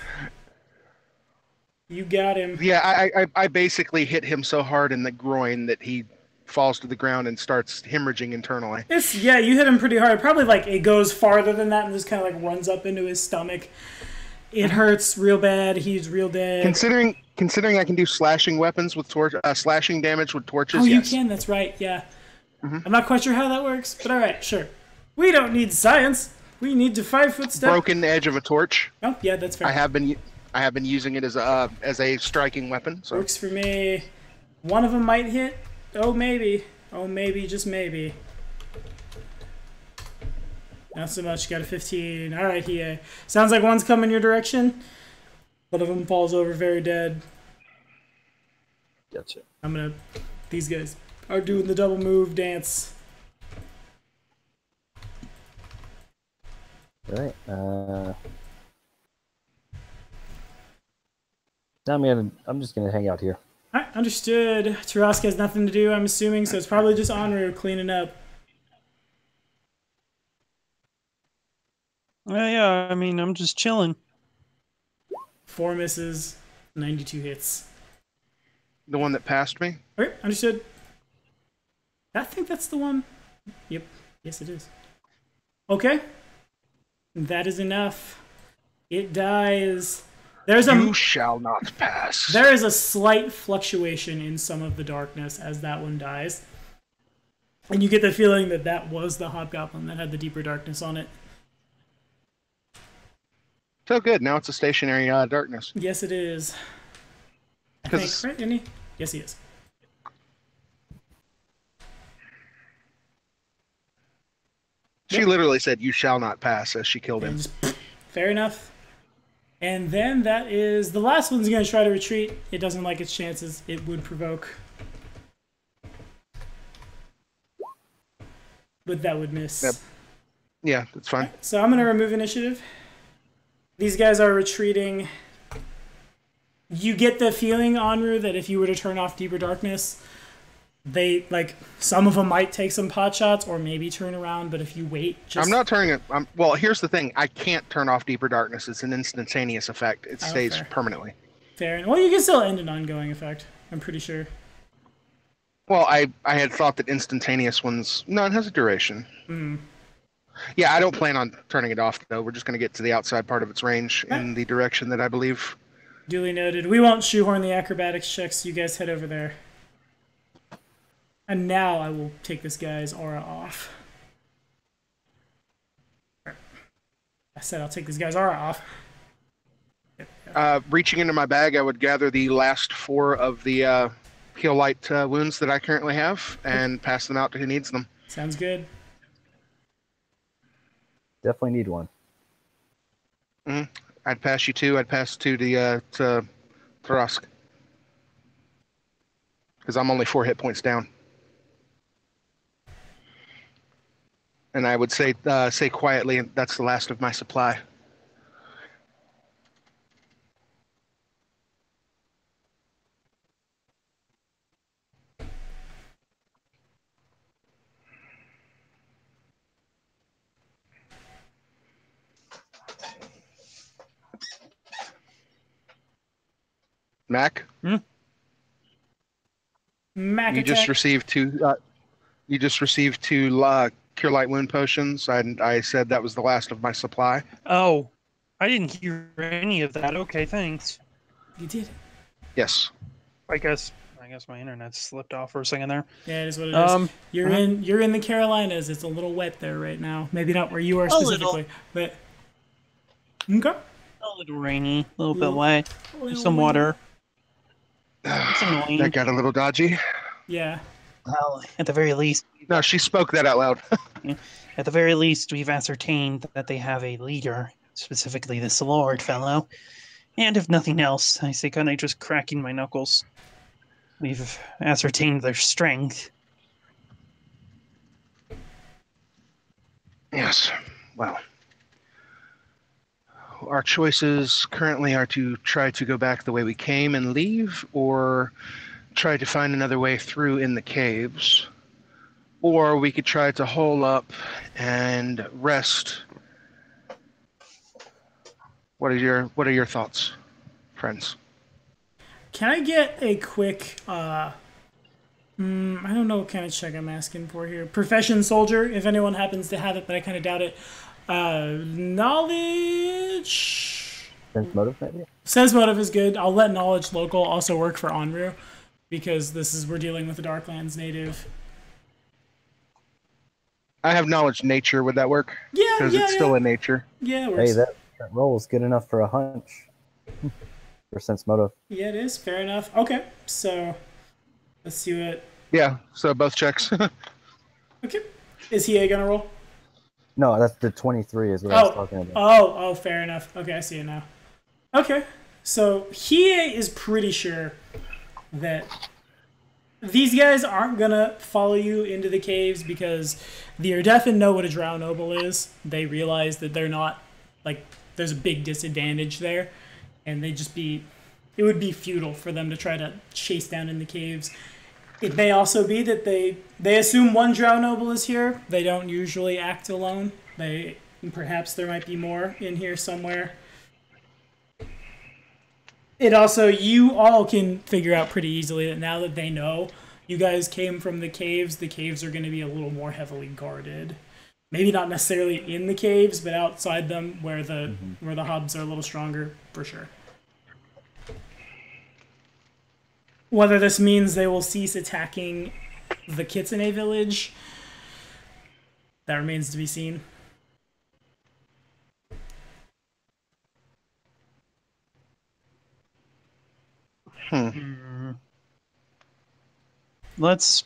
You got him. Yeah, I basically hit him so hard in the groin that he falls to the ground and starts hemorrhaging internally. Yeah, you hit him pretty hard. Probably like it goes farther than that and just kind of like runs up into his stomach. It hurts real bad. He's real dead. Considering I can do slashing weapons with slashing damage with torches. Oh, yes. You can. That's right. Yeah. I'm not quite sure how that works, but all right, sure. We don't need science. We need to 5-foot step. Broken edge of a torch. Oh, yeah, that's fair. I have been using it as a striking weapon. So. Works for me. One of them might hit. Oh, maybe. Oh, maybe, just maybe. Not so much. Got a 15. All right, Hiei. Sounds like one's coming your direction. One of them falls over very dead. Gotcha. These guys are doing the double move dance. All right. Now I'm just gonna hang out here. All right, understood. Tarask has nothing to do, I'm assuming, so it's probably just Anru cleaning up. Yeah, I mean, I'm just chilling. 4 misses, 92 hits. The one that passed me? Okay, understood. I think that's the one. Yep. Yes, it is. Okay. That is enough. It dies. You shall not pass. There is a slight fluctuation in some of the darkness as that one dies. And you get the feeling that that was the Hobgoblin that had the deeper darkness on it. So good. Now it's a stationary darkness. Yes, it is. I think, right, isn't he? Yes, he is. She literally said, "You shall not pass," as she killed him. Fair enough. And then that is... The last one's going to try to retreat. It doesn't like its chances. It would provoke. But that would miss. Yep. Yeah, that's fine. Right, so I'm going to remove initiative. These guys are retreating. You get the feeling, Anru, that if you were to turn off Deeper Darkness, they, like, some of them might take some pot shots or maybe turn around, but if you wait, just... I'm not turning it. Well, here's the thing. I can't turn off Deeper Darkness. It's an instantaneous effect. It stays fair. Permanently. Fair. Well, you can still end an ongoing effect, I'm pretty sure. Well, I had thought that instantaneous ones... No, it has a duration. Mm. Yeah, I don't plan on turning it off, though. We're just going to get to the outside part of its range in the direction that I believe. Duly noted. We won't shoehorn the acrobatics checks. You guys head over there. And now I will take this guy's aura off. I said I'll take this guy's aura off. Reaching into my bag, I would gather the last 4 of the heal light wounds that I currently have and pass them out to who needs them. Sounds good. Definitely need one. Mm-hmm. I'd pass you 2. I'd pass 2 to Thrusk. Because I'm only 4 hit points down. And I would say quietly, that's the last of my supply. Mac? Mac You attack. just received 2. You just received 2 cure light wound potions, and I said that was the last of my supply. Oh, I didn't hear any of that. Okay, thanks. You did. Yes. I guess my internet slipped off for a second there. Yeah, it is what it is. You're in the Carolinas. It's a little wet there right now. Maybe not where you are specifically, but okay. A little rainy, a little bit wet. There's some water. It's annoying. That got a little dodgy. Yeah. Well, at the very least, No, she spoke that out loud. at the very least, we've ascertained that they have a leader, specifically this Lord fellow. And if nothing else, I say kind of just cracking my knuckles. We've ascertained their strength. Yes. Well, our choices currently are to try to go back the way we came and leave, or try to find another way through in the caves. Or we could try to hole up and rest. What are your thoughts, friends? Can I get a quick, I don't know what kind of check I'm asking for here. Profession soldier, if anyone happens to have it, but I kind of doubt it. Knowledge? Sense motive, maybe? Sense motive is good. I'll let knowledge local also work for Onru, because we're dealing with a Darklands native. I have knowledge nature. Would that work? Yeah, Because it's still in nature. Yeah, it works. Hey, that roll is good enough for a hunch. For sense motive. Yeah, it is. Fair enough. Okay, so let's see what... Yeah, so both checks. Okay. Is he gonna roll? No, that's the 23 is what I was talking about. Oh, fair enough. Okay, I see it now. Okay, so he is pretty sure that these guys aren't gonna follow you into the caves because the Urdefin know what a Drow Noble is. They realize that they're not, like, there's a big disadvantage there, and it would be futile for them to try to chase down in the caves. It may also be that they assume one Drow Noble is here. They don't usually act alone. Perhaps there might be more in here somewhere. It also, you all can figure out pretty easily that now that they know you guys came from the caves are going to be a little more heavily guarded. Maybe not necessarily in the caves, but outside them where the hubs are a little stronger, for sure. Whether this means they will cease attacking the Kitsune village, that remains to be seen. Let's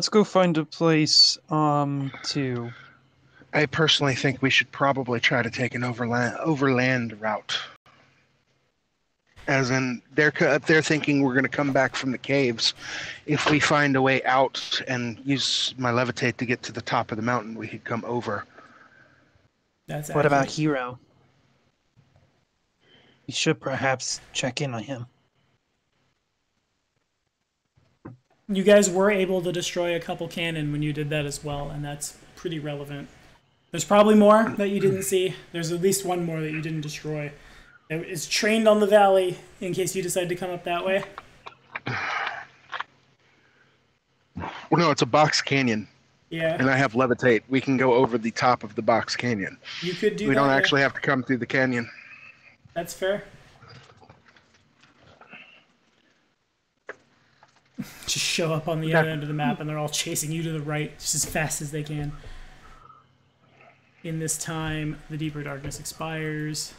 go find a place to... I personally think we should probably try to take an overland route. As in, they're thinking we're going to come back from the caves. If we find a way out and use my levitate to get to the top of the mountain, we could come over. That's What about accurate. Hero? We should perhaps check in on him. You guys were able to destroy a couple cannon when you did that as well, and that's pretty relevant. There's probably more that you didn't see. There's at least one more that you didn't destroy. It is trained on the valley in case you decide to come up that way. Well, no, it's a box canyon. Yeah. And I have levitate. We can go over the top of the box canyon. You could do that. We don't actually have to come through the canyon. That's fair. Just show up on the other end of the map and they're all chasing you to the right just as fast as they can. In this time, the deeper darkness expires.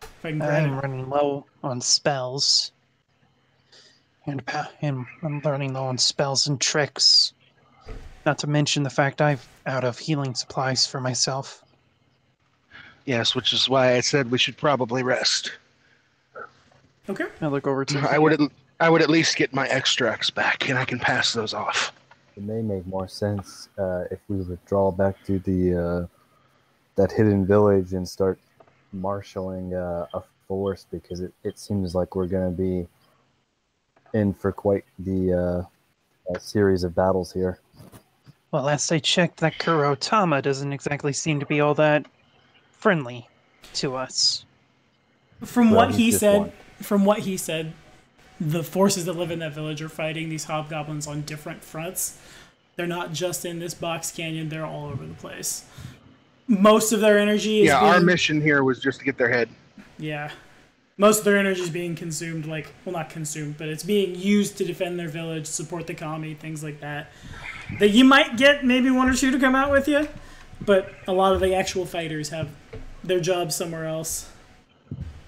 If I can grab I'm running low on spells. And I'm learning low on spells and tricks. Not to mention the fact I'm out of healing supplies for myself. Yes, which is why I said we should probably rest. Okay. I look over to I would at least get my extracts back, and I can pass those off. It may make more sense if we withdraw back to the that hidden village and start marshaling a force, because it seems like we're going to be in for quite the series of battles here. Well, last I checked, that Kurotama doesn't exactly seem to be all that friendly to us. From Well, what he's he just said, the forces that live in that village are fighting these hobgoblins on different fronts. They're not just in this box canyon, they're all over the place. Most of their energy is our mission here was just to get their head. Yeah. Most of their energy is being consumed, well, not consumed, but it's being used to defend their village, support the kami, things like that. That you might get maybe one or two to come out with you, but a lot of the actual fighters have their jobs somewhere else.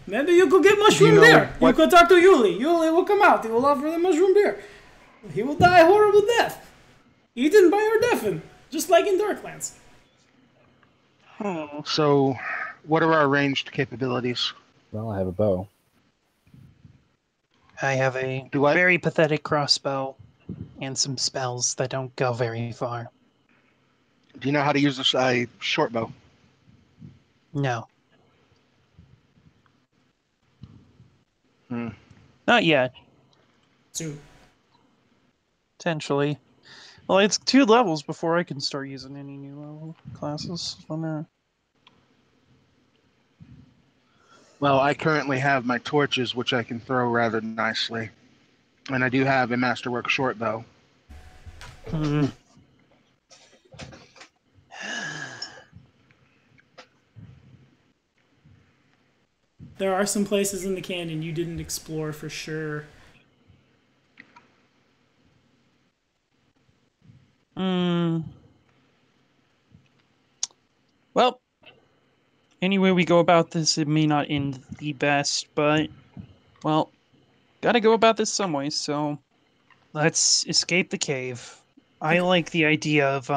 Maybe you could get mushroom beer. You could talk to Yuli. Yuli will come out. He will offer the mushroom beer. He will die a horrible death. Eaten by our Defen, just like in Darklands. Oh. So, what are our ranged capabilities? Well, I have a bow. I have a Do I? very pathetic crossbow and some spells that don't go very far. Do you know how to use a short bow? No. Hmm. Not yet. Soon. Potentially. Well, it's 2 levels before I can start using any new level classes on there. Well, I currently have my torches, which I can throw rather nicely. And I do have a masterwork short bow. Hmm. There are some places in the canyon you didn't explore for sure. Well, any way we go about this, it may not end the best, but, well, gotta go about this some way, so let's escape the cave. I like the idea of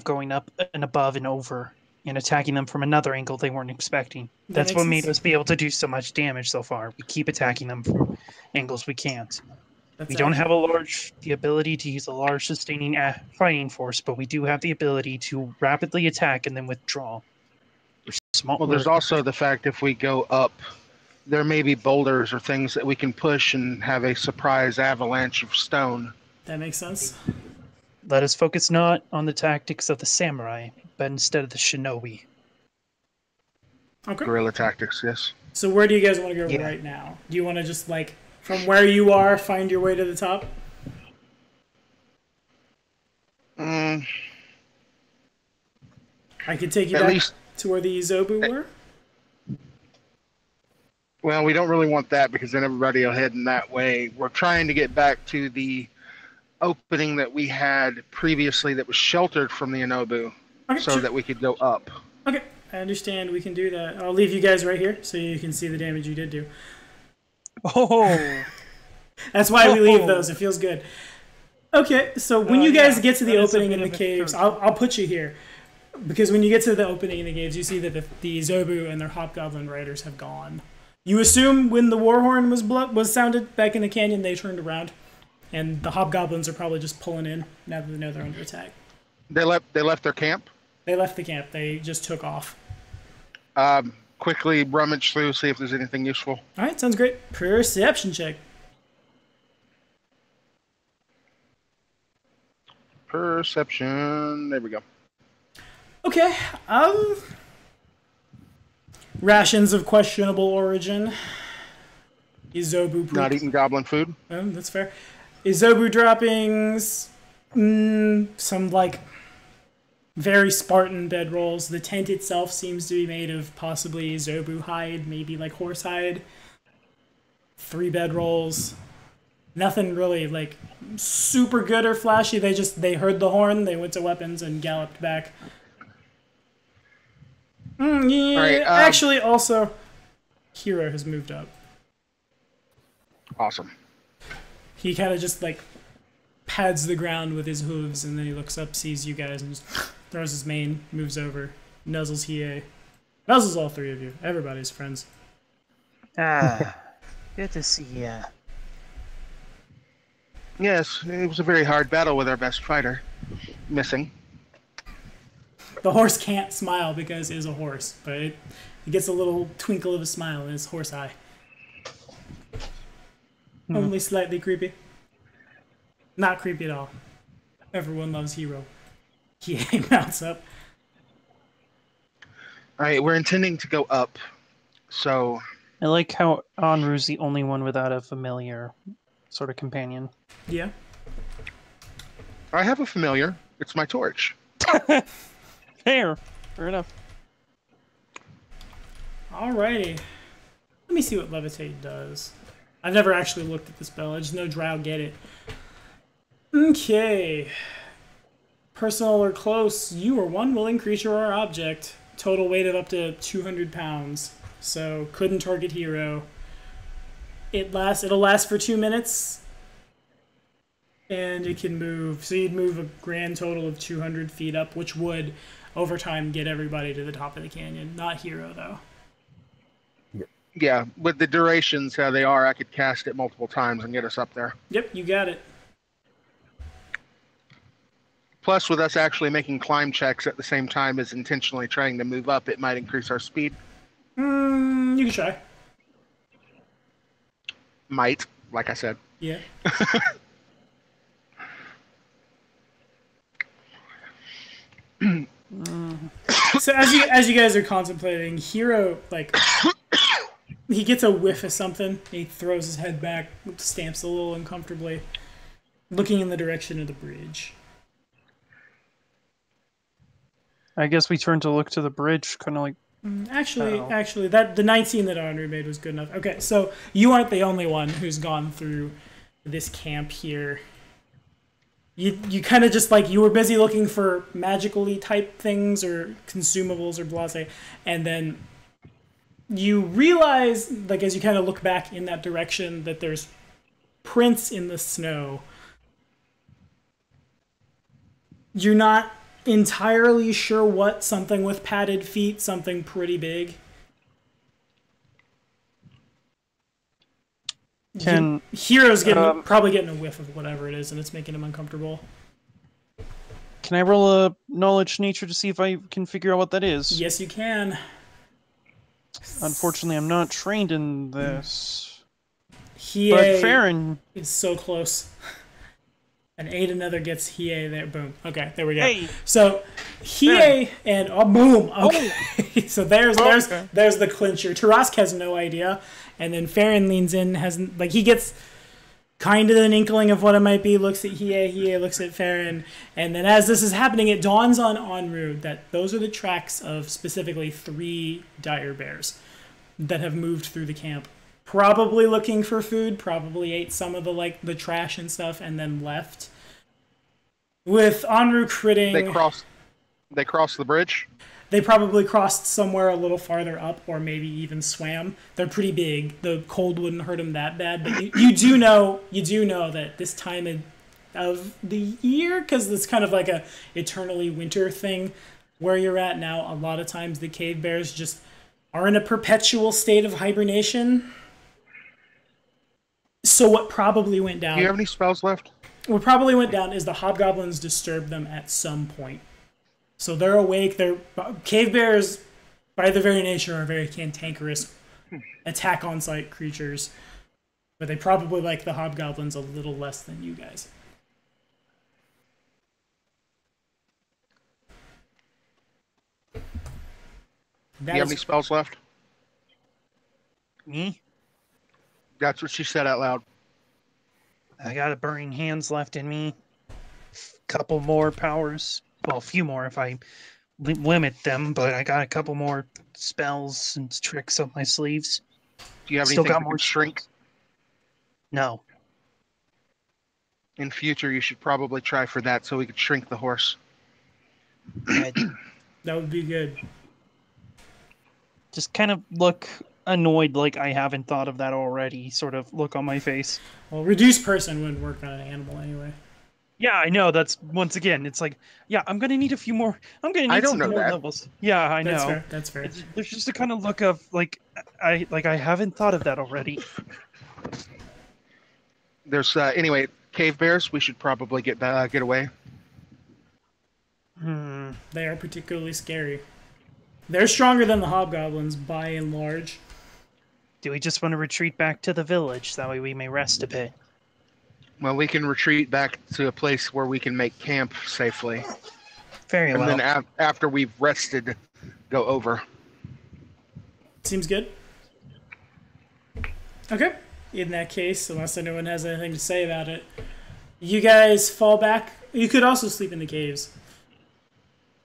going up and above and over and attacking them from another angle they weren't expecting. That's what made us be able to do so much damage so far. We keep attacking them from angles we can't. We don't have the ability to use a large sustaining fighting force, but we do have the ability to rapidly attack and then withdraw. Well, there's also the fact if we go up, there may be boulders or things that we can push and have a surprise avalanche of stone. That makes sense. Let us focus not on the tactics of the samurai, but instead of the shinobi. Okay. Guerrilla tactics, yes. So where do you guys want to go right now? Do you want to just, from where you are, find your way to the top? I could take you back to where the Izobu were? Well, we don't really want that because then everybody will head in that way. We're trying to get back to the opening that we had previously that was sheltered from the Inobu that we could go up. Okay, I understand. We can do that. I'll leave you guys right here so you can see the damage you did do. Oh! That's why we leave those. It feels good. Okay, so when you guys get to the opening in the caves, I'll put you here. Because when you get to the opening in the caves, you see that the Zobu and their Hobgoblin riders have gone. You assume when the war horn was sounded back in the canyon, they turned around. And the Hobgoblins are probably just pulling in now that they know they're under attack. They left their camp? They left the camp. They just took off. Quickly rummage through, see if there's anything useful. All right, sounds great. Perception check. Perception. There we go. Okay. Rations of questionable origin. Izobu. Not eating goblin food. That's fair. Izobu droppings. Some like very Spartan bedrolls. The tent itself seems to be made of possibly Izobu hide, maybe like horse hide. 3 bedrolls. Nothing really like super good or flashy. They heard the horn, they went to weapons and galloped back. Yeah, right, actually, also, Hero has moved up. Awesome. He kind of just like pads the ground with his hooves, and then he looks up, sees you guys, and just throws his mane, moves over, nuzzles Hiei. Nuzzles all 3 of you. Everybody's friends. Ah, good to see ya. Yes, it was a very hard battle with our best fighter missing. The horse can't smile because it is a horse, but it gets a little twinkle of a smile in his horse eye. Only slightly creepy. Not creepy at all. Everyone loves Hero. He mounts up. All right, we're intending to go up, so I like how Anru's the only one without a familiar sort of companion. Yeah. I have a familiar. It's my torch. Fair enough. Alrighty. Let me see what Levitate does. I've never actually looked at the spell. I just know Drow get it. Okay. Personal or close, you or one willing creature or object. Total weight of up to 200 pounds. So couldn't target Hero. It'll last for 2 minutes. And it can move. So you'd move a grand total of 200 feet up, which would, over time, get everybody to the top of the canyon. Not Hero, though. Yeah, with the durations how they are, I could cast it multiple times and get us up there. Yep, you got it. Plus, with us actually making climb checks at the same time as intentionally trying to move up, it might increase our speed. You can try. Might, like I said. Yeah. So as you guys are contemplating, Hero, like, he gets a whiff of something. He throws his head back, stamps a little uncomfortably, looking in the direction of the bridge. I guess we turn to look to the bridge, kind of like. Actually, that the 19 that Andrew made was good enough. Okay, so you aren't the only one who's gone through this camp here. You kind of just like, you were busy looking for magically type things or consumables or blase, and then you realize, like, as you kind of look back in that direction, that there's prints in the snow. You're not entirely sure what. Something with padded feet, something pretty big. Hero's probably getting a whiff of whatever it is, and it's making him uncomfortable. Can I roll a knowledge nature to see if I can figure out what that is? Yes, you can. Unfortunately, I'm not trained in this. Hiei But Farron is so close. An 8, another gets Hiei there. Boom. Okay, there we go. Hey. So Hiei and boom. Okay. So there's the clincher. Tarask has no idea, and then Farron leans in. He gets kind of an inkling of what it might be. Looks at Hiei looks at Farron, and then as this is happening, it dawns on Onru that those are the tracks of specifically 3 dire bears that have moved through the camp. Probably looking for food, probably ate some of the trash and stuff and then left. With Onru critting... They crossed the bridge? They probably crossed somewhere a little farther up, or maybe even swam. They're pretty big. The cold wouldn't hurt them that bad, but you do know that this time of the year, because it's kind of like a eternally winter thing where you're at now, a lot of times the cave bears just are in a perpetual state of hibernation. So what probably went down... Do you have any spells left? What probably went down is the hobgoblins disturbed them at some point. So they're awake. Cave bears by their very nature, are very cantankerous, attack on sight creatures. But they probably like the hobgoblins a little less than you guys. Do you have any spells left? Me? That's what she said out loud. I got a Burning Hands left in me. Couple more powers. Well, a few more if I limit them, but I got a couple more spells and tricks up my sleeves. Do you have Still anything got that more can shrink? No. In future, you should probably try for that so we could shrink the horse. That would be good. Just kind of look annoyed like I haven't thought of that already, sort of look on my face. Well, reduced person wouldn't work on an animal anyway. Yeah, I know. That's, once again, it's like, yeah, I'm going to need a few more. I'm going to I need don't some know more that. levels. Yeah, I That's know. fair. That's fair. There's just a kind of look of, like, I haven't thought of that already. There's, anyway, cave bears. We should probably get away. They are particularly scary. They're stronger than the hobgoblins by and large. Do we just want to retreat back to the village? That way we may rest a bit. Well, we can retreat back to a place where we can make camp safely. Very And well. then after we've rested, go over. Seems good. Okay. In that case, unless anyone has anything to say about it, you guys fall back. You could also sleep in the caves.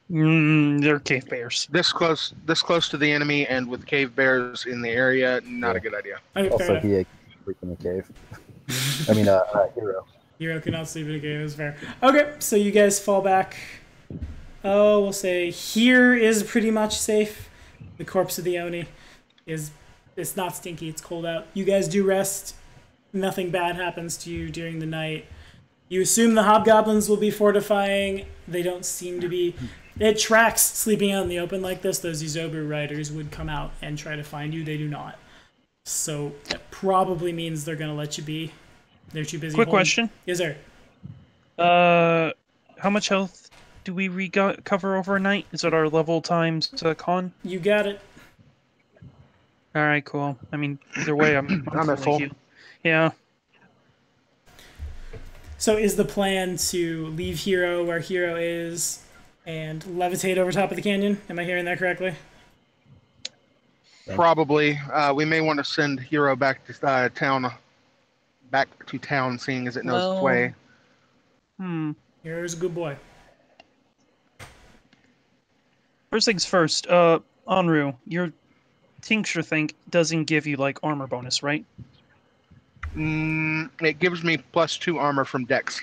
They're cave bears. This close to the enemy, and with cave bears in the area, not a good idea. Okay, fair Also, enough. he sleep in the cave. I mean, hero. Hero cannot sleep in a cave, that's fair. Okay, so you guys fall back. Oh, we'll say here is pretty much safe. The corpse of the Oni is, it's not stinky, it's cold out. You guys do rest. Nothing bad happens to you during the night. You assume the hobgoblins will be fortifying. They don't seem to be. It tracks sleeping out in the open like this. Those Izobu riders would come out and try to find you. They do not. So that probably means they're going to let you be. They're too busy. Quick question. Yes, sir. How much health do we recover overnight? Is it our level times con? You got it. All right, cool. I mean, either way, I'm I'm at fully full. healed. Yeah. So is the plan to leave Hero where Hero is and levitate over top of the canyon? Am I hearing that correctly? Probably. We may want to send Hero back to town, seeing as it knows its way. Hero's a good boy. First things first, Anru, your tincture thing doesn't give you, like, armor bonus, right? It gives me +2 armor from Dex.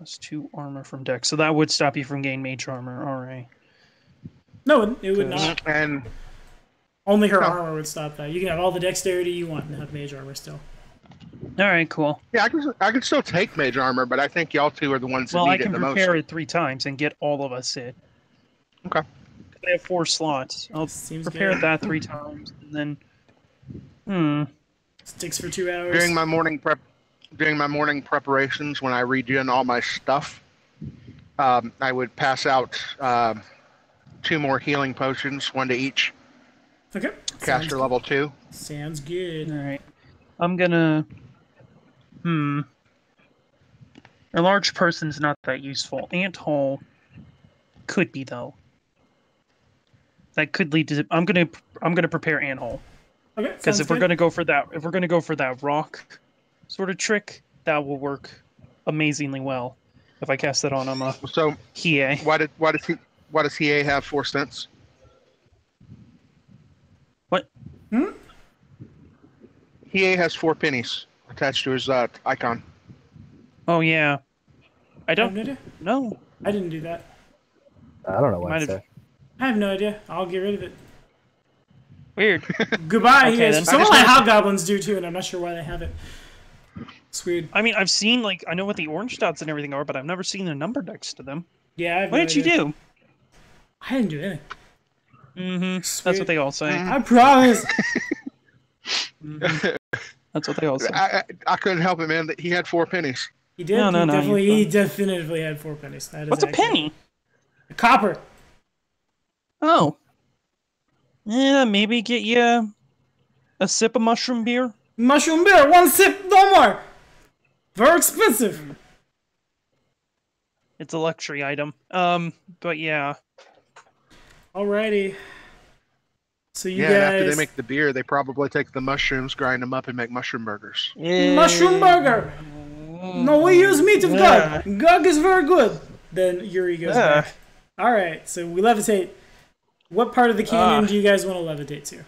+2 armor from Dex. So that would stop you from gaining mage armor. All right. No, it would not. And Only her No. armor would stop that. You can have all the dexterity you want and have mage armor still. All right, cool. yeah, I can still take mage armor, but I think y'all two are the ones that Well, I need it can the most. prepare it 3 times and get all of us it. Okay. I have 4 slots. I'll Seems prepare good. that 3 times, and then... Sticks for 2 hours. During my morning preparations, when I regen all my stuff, I would pass out 2 more healing potions, 1 to each. Okay. Caster level 2. Sounds good. All right. I'm gonna... A large person's not that useful. Anthole could be, though. That could lead to... I'm gonna prepare Anthole. Okay. Because if we're gonna go for that rock sort of trick, that will work amazingly well. If I cast that on him, So Hiei. why does he have 4 cents? What? He has 4 pennies attached to his icon. Oh yeah. I I have don't no idea. know. I didn't do that. I don't know what Might to have- say. I have no idea. I'll get rid of it. Weird. Goodbye, you Okay, guys. then. Some of my hobgoblins do too, and I'm not sure why they have it. It's weird. I mean, I've seen, like, I know what the orange dots and everything are, but I've never seen a number next to them. Yeah, I have What no did you idea. do? I didn't do anything. That's Sweet. what they all say. I promise. That's what they all say. I couldn't help it, man. He had 4 pennies. He did. No, He you're definitely had 4 pennies. That is What's a accurate. penny? A copper. Oh, Yeah, maybe get you a sip of mushroom beer. Mushroom beer, one sip, no more. Very expensive. It's a luxury item. But yeah. Alrighty. So you Yeah, and after they guys, make the beer, they probably take the mushrooms, grind them up, and make mushroom burgers. mushroom burger. No, we use meat of Yeah. God. God is very good. Then Yuri goes Yeah. back. All right, so we levitate. What part of the canyon do you guys want to levitate to?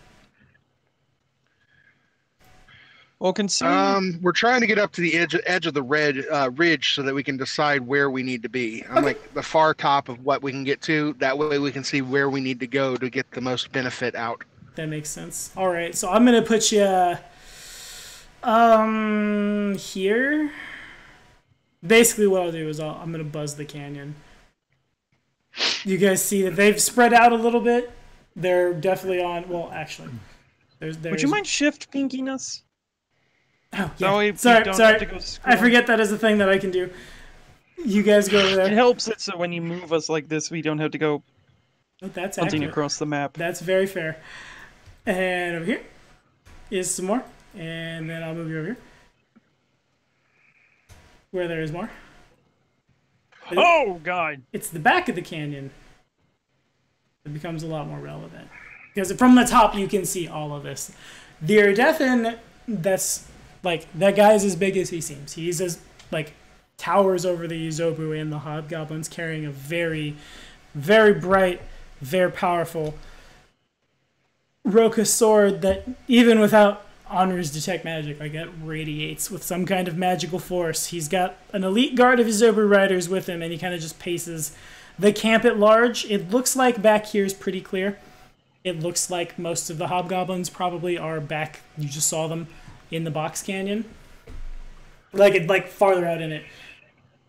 Well, considering We're trying to get up to the edge of the ridge so that we can decide where we need to be. I'm like the far top of what we can get to. That way we can see where we need to go to get the most benefit out. That makes sense. All right, so I'm gonna put you here. Basically, what I'll do is I'm gonna buzz the canyon. You guys see that they've spread out a little bit. They're definitely on. Well, actually, there's. would you mind shift pinking us? Oh, That way yeah. we Sorry, don't sorry. have to go I scroll. forget that is a thing that I can do. You guys go over It there. helps it so when you move us like this, we don't have to go Oh, that's hunting accurate. across the map. That's very fair. And over here is some more. And then I'll move you over here. Where there is more. Oh, God. It's the back of the canyon. It becomes a lot more relevant. Because from the top you can see all of this. The Iridethan, that's like, that guy's as big as he seems. He's as, like, towers over the Izobu and the Hobgoblins, carrying a very, very bright, very powerful Roka sword that, even without Honor's Detect Magic, like, it radiates with some kind of magical force. He's got an elite guard of Izobu riders with him, and he kind of just paces the camp at large. It looks like back here is pretty clear. It looks like most of the Hobgoblins probably are back. You just saw them in the box canyon. Like farther out in it.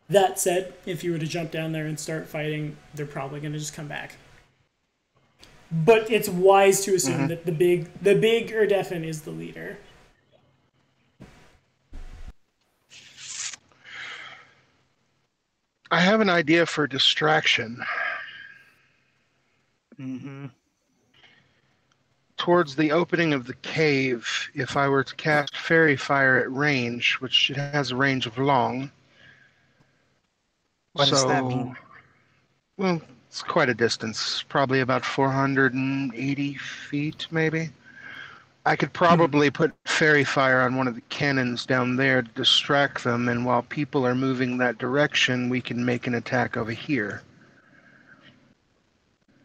That said, if you were to jump down there and start fighting, they're probably going to just come back. But it's wise to assume that the big Erdefin is the leader. I have an idea for distraction. Towards the opening of the cave, if I were to cast Fairy Fire at range, which it has a range of long. What does that mean? Well, it's quite a distance, probably about 480 feet, maybe. I could probably put Fairy Fire on one of the cannons down there to distract them, and while people are moving that direction, we can make an attack over here.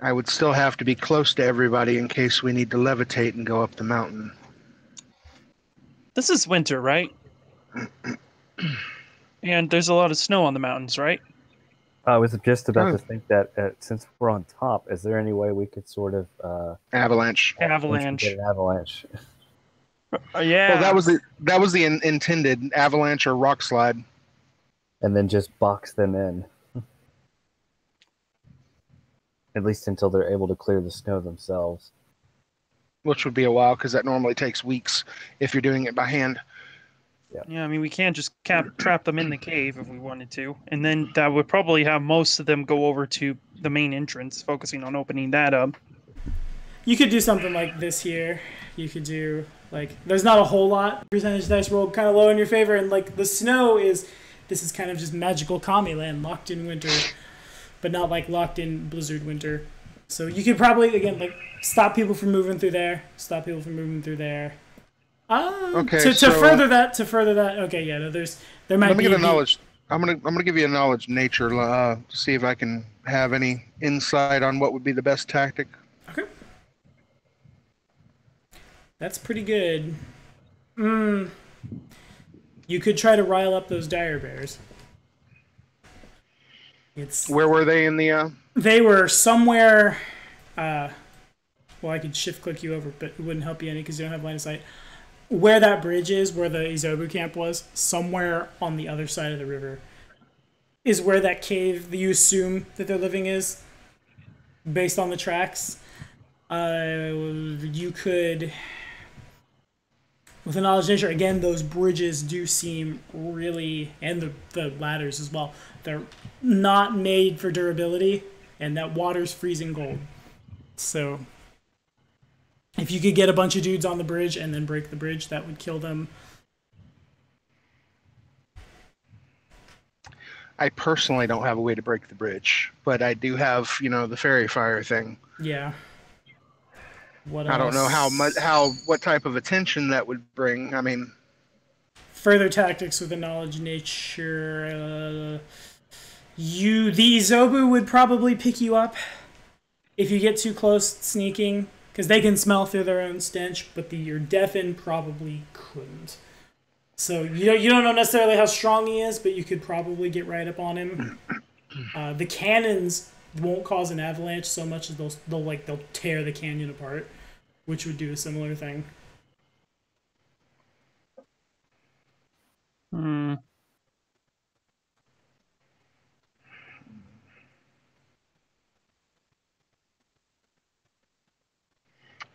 I would still have to be close to everybody in case we need to levitate and go up the mountain. This is winter, right? And there's a lot of snow on the mountains, right? I was just about to think that since we're on top, is there any way we could sort of Avalanche. Avalanche. get an avalanche? Yeah. Well, that was the intended avalanche or rock slide. And then just box them in. At least until they're able to clear the snow themselves. Which would be a while, because that normally takes weeks if you're doing it by hand. Yeah, I mean, we can't just trap them in the cave if we wanted to. And then that would probably have most of them go over to the main entrance, focusing on opening that up. You could do something like this here. You could do, like, there's not a whole lot. Percentage dice rolled kind of low in your favor, and, like, the snow is, this is kind of just magical Kami land, locked in winter, but not, like, locked in blizzard winter. So you could probably, again, like, stop people from moving through there, stop people from moving through there. Okay, to so further that, okay, yeah, no, there might let me be get a knowledge. I'm gonna give you a knowledge nature to see if I can have any insight on what would be the best tactic. Okay. That's pretty good. You could try to rile up those dire bears. Where were they in the? They were somewhere. Well, I could shift click you over, but it wouldn't help you any because you don't have line of sight. Where that bridge is, where the Izobu camp was, somewhere on the other side of the river, is where that cave that you assume that they're living is, based on the tracks. You could, with a knowledge nature, again, those bridges do seem really, and the ladders as well, they're not made for durability, and that water's freezing cold. So If you could get a bunch of dudes on the bridge and then break the bridge, that would kill them. I personally don't have a way to break the bridge, but I do have, the fairy fire thing. Yeah. What I don't know else? what type of attention that would bring. I mean, Further tactics with the knowledge nature. The Zobu would probably pick you up if you get too close sneaking, because they can smell through their own stench, but your Deafin probably couldn't. So you don't know necessarily how strong he is, but you could probably get right up on him. The cannons won't cause an avalanche so much as they'll tear the canyon apart, which would do a similar thing. Hmm.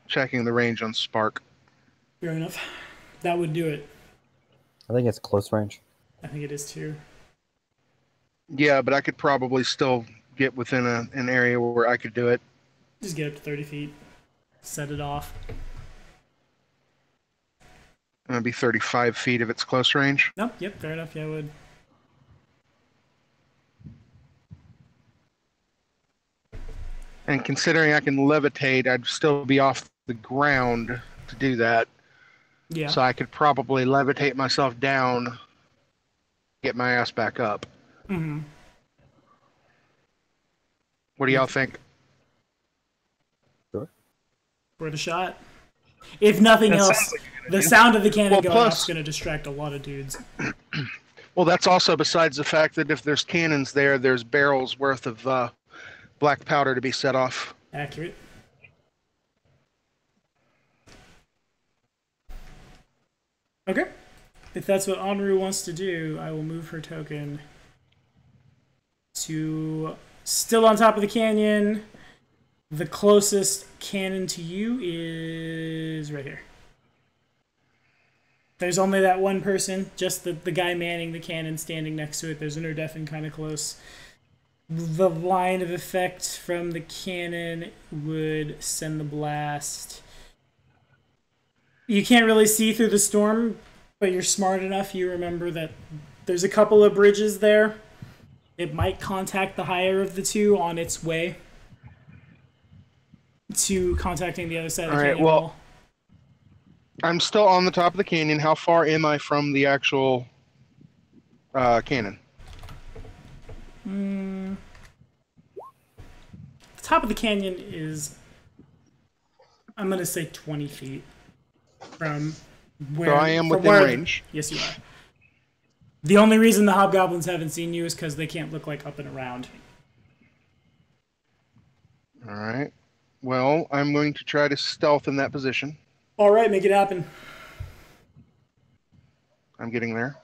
checking the range on Spark. Fair enough. That would do it. I think it's close range. I think it is too. Yeah, but I could probably still get within an area where I could do it. Just get up to 30 feet. Set it off. It'd be 35 feet if it's close range. Nope, yep, fair enough. Yeah, I would. And considering I can levitate, I'd still be off the ground to do that. Yeah. So I could probably levitate myself down, get my ass back up. Mm-hmm. What do y'all think? Sure. Worth a shot. If nothing That else, sounds like a good the idea. sound of the cannon going off plus- is going to distract a lot of dudes. Well, that's also besides the fact that if there's cannons there, there's barrels worth of black powder to be set off. Accurate. Okay. If that's what Anru wants to do, I will move her token to still on top of the canyon. The closest cannon to you is right here. There's only that one person, just the guy manning the cannon standing next to it. There's an Urdefin kind of close. The line of effect from the cannon would send the blast. You can't really see through the storm, but you're smart enough. You remember that there's a couple of bridges there. It might contact the higher of the two on its way to contacting the other side of the All right, canyon well- wall. I'm still on the top of the canyon. How far am I from the actual cannon? The top of the canyon is, I'm going to say 20 feet from where So I am from within where- range. Yes, you are. The only reason the hobgoblins haven't seen you is because they can't look like up and around. All right. Well, I'm going to try to stealth in that position. All right, make it happen. I'm getting there.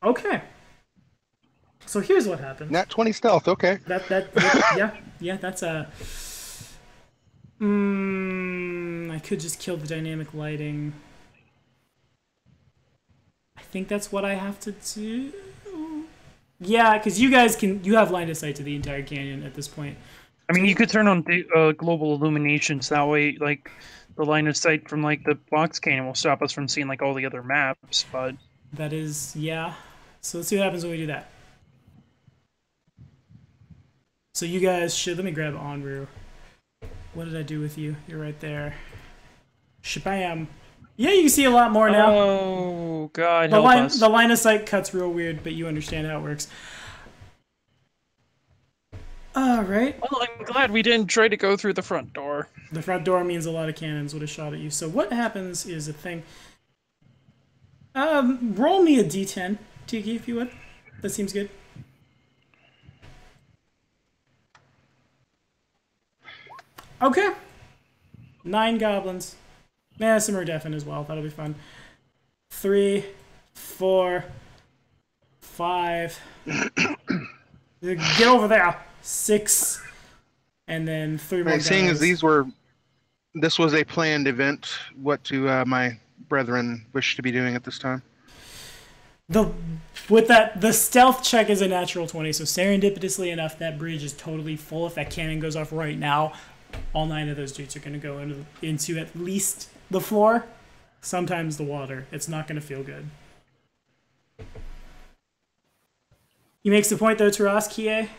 Okay. So here's what happens. Nat 20 stealth. Okay. Yeah, that's a. I could just kill the dynamic lighting. I think that's what I have to do. Yeah, because you have line of sight to the entire canyon at this point. I mean, you could turn on the global illuminations. That way, like, the line of sight from, like, the box cannon will stop us from seeing, like, all the other maps, but... That is, yeah. So let's see what happens when we do that. So you guys should... Let me grab Onru. What did I do with you? You're right there. Shabam. Yeah, you can see a lot more now. Oh, God, help us. The line of sight cuts real weird, but you understand how it works. Alright. Well, I'm glad we didn't try to go through the front door. The front door means a lot of cannons would have shot at you. So what happens is a thing... roll me a d10, Tiki, if you would. That seems good. Okay. 9 goblins. Yeah, some are deafened as well. That'll be fun. 3, 4, 5. Get over there. 6. And then 3 more Right, guys. seeing as this was a planned event, what do my brethren wish to be doing at this time? The stealth check is a natural 20, so serendipitously enough, that bridge is totally full. If that cannon goes off right now, All 9 of those dudes are going to go into at least the floor, sometimes the water. It's not going to feel good. He makes the point, though, Taras, Kie?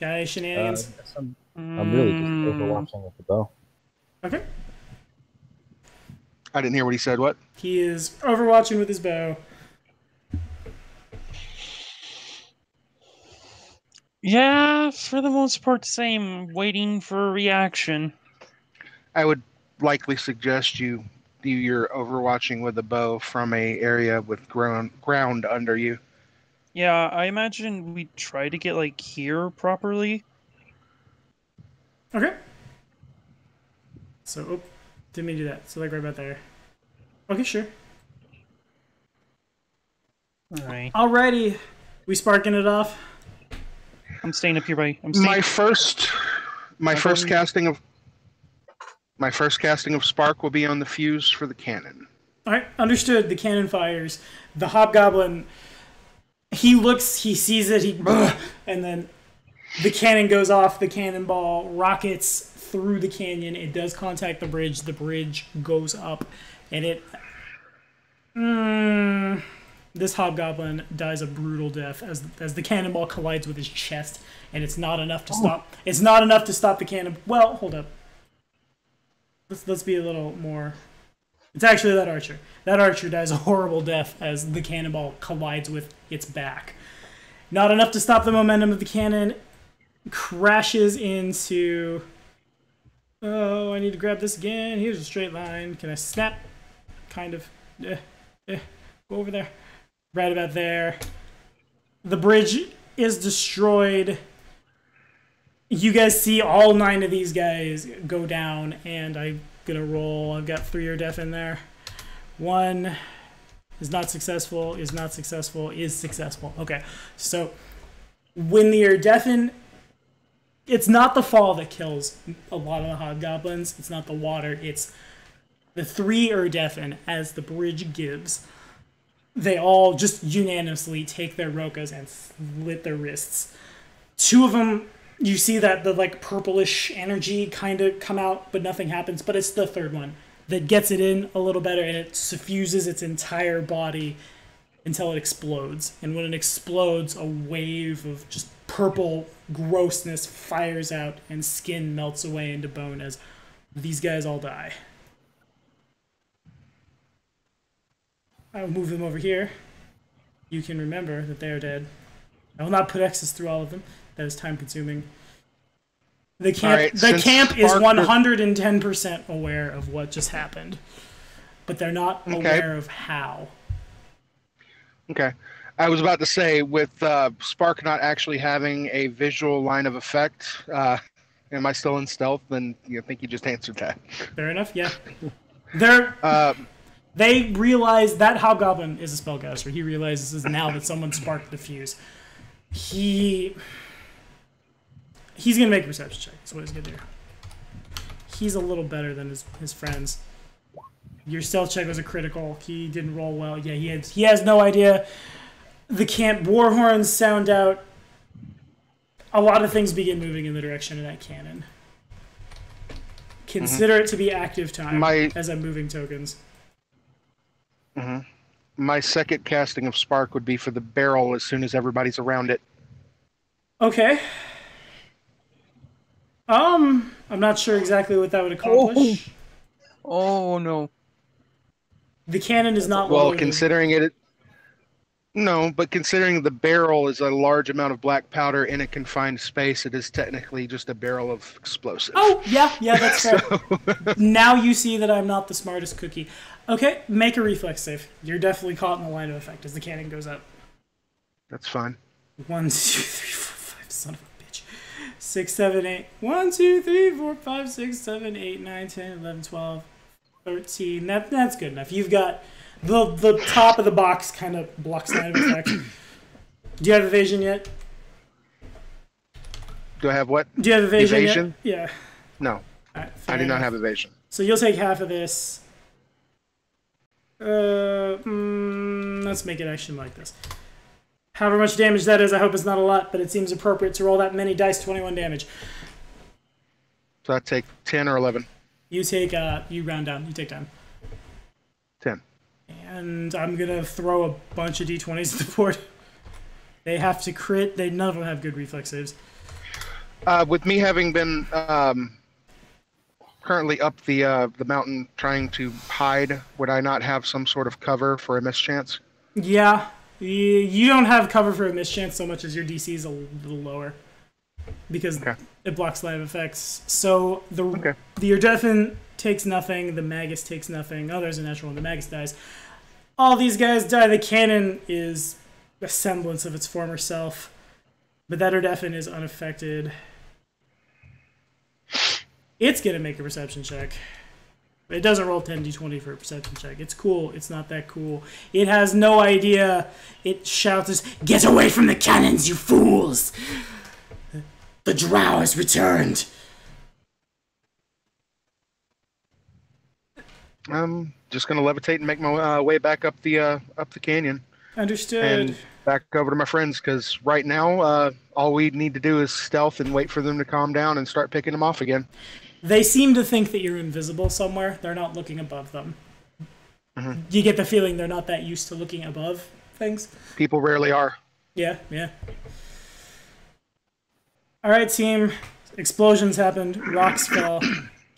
Guy shenanigans? I'm really just overwatching with the bow. Okay. I didn't hear what he said. What? He is overwatching with his bow. Yeah, for the most part, same. Waiting for a reaction. I would likely suggest you do your overwatching with a bow from a area with ground under you. Yeah, I imagine we try to get, like, here properly. Okay. So, didn't mean to do that. So, like, right about there. Okay, sure. Alright. Alrighty. We sparking it off? I'm staying up here by... My first casting of spark will be on the fuse for the cannon. Alright, understood. The cannon fires. The hobgoblin, he looks, he sees it, and then the cannon goes off. The cannonball rockets through the canyon. It does contact the bridge. The bridge goes up, and it... this hobgoblin dies a brutal death as the cannonball collides with his chest, and it's not enough to stop. It's not enough to stop the cannon. Well, hold up. Let's be a little more. It's actually that archer. That archer dies a horrible death as the cannonball collides with its back. Not enough to stop the momentum of the cannon. Crashes into. Oh, I need to grab this again. Here's a straight line. Can I snap? Kind of. Go over there. Right about there. The bridge is destroyed. You guys see all 9 of these guys go down, and I'm gonna roll. I've got 3 or death in there. 1 is not successful, is not successful, is successful. Okay, so when you're deafened, it's not the fall that kills a lot of the hobgoblins. It's not the water. It's the 3 are deafened as the bridge gives. They all just unanimously take their rokas and slit their wrists. 2 of them, you see that the like purplish energy kind of come out, but nothing happens. But it's the 3rd one that gets it in a little better, and it suffuses its entire body until it explodes. And when it explodes, a wave of just purple grossness fires out, and skin melts away into bone as these guys all die. I will move them over here. You can remember that they are dead. I will not put X's through all of them. That is time consuming. The camp, camp is 110% aware of what just happened, but they're not aware of how. Okay. I was about to say, with Spark not actually having a visual line of effect, am I still in stealth? Then I think you just answered that. Fair enough, yeah. They realize that hobgoblin is a spellcaster. He realizes now that someone sparked the fuse. He's going to make a perception check. That's what he's going to do. He's a little better than his friends. Your stealth check was a critical. He didn't roll well. Yeah, he has no idea. The camp war horns sound out. A lot of things begin moving in the direction of that cannon. Consider it to be active time as I'm moving tokens. My second casting of Spark would be for the barrel as soon as everybody's around it. Okay. I'm not sure exactly what that would accomplish. Oh no. The cannon is not well, loaded. considering it. No, but considering the barrel is a large amount of black powder in a confined space, it is technically just a barrel of explosive. Oh, yeah, that's fair. Now you see that I'm not the smartest cookie. Okay, make a reflex save. You're definitely caught in the line of effect as the cannon goes up. That's fine. 1, 2, 3, 4, 5, son of a bitch. 6, 7, 8. 1, 2, 3, 4, 5, 6, 7, 8, 9, 10, 11, 12, 13. That's good enough. You've got the top of the box kind of blocks line of effect. Do you have evasion yet? Do I have what? Do you have evasion Evasion? yet? Yeah. No. Right, I do not have evasion. So you'll take half of this. Let's make it action like this. However much damage that is, I hope it's not a lot, but it seems appropriate to roll that many dice, 21 damage. So I take 10 or 11. You take you round down. You take 10. 10. And I'm gonna throw a bunch of d20s at the board. They have to crit. None of them have good reflex saves. With me having been currently up the mountain trying to hide, would I not have some sort of cover for a mischance? Yeah, you don't have cover for a mischance so much as your DC is a little lower because it blocks live effects. So the Urdefin takes nothing. The Magus takes nothing. Oh, there's a natural one. The Magus dies. All these guys die. The cannon is a semblance of its former self, but that Urdefin is unaffected. It's gonna make a perception check. It doesn't roll 10d20 for a perception check. It's cool. It's not that cool. It has no idea. It shouts, "Get away from the cannons, you fools! The drow has returned." I'm just gonna levitate and make my way back up the canyon. Understood. And back over to my friends, because right now all we need to do is stealth and wait for them to calm down and start picking them off again. They seem to think that you're invisible somewhere. They're not looking above them. Mm-hmm. You get the feeling they're not that used to looking above things. People rarely are. Yeah. All right, team. Explosions happened. Rocks fell.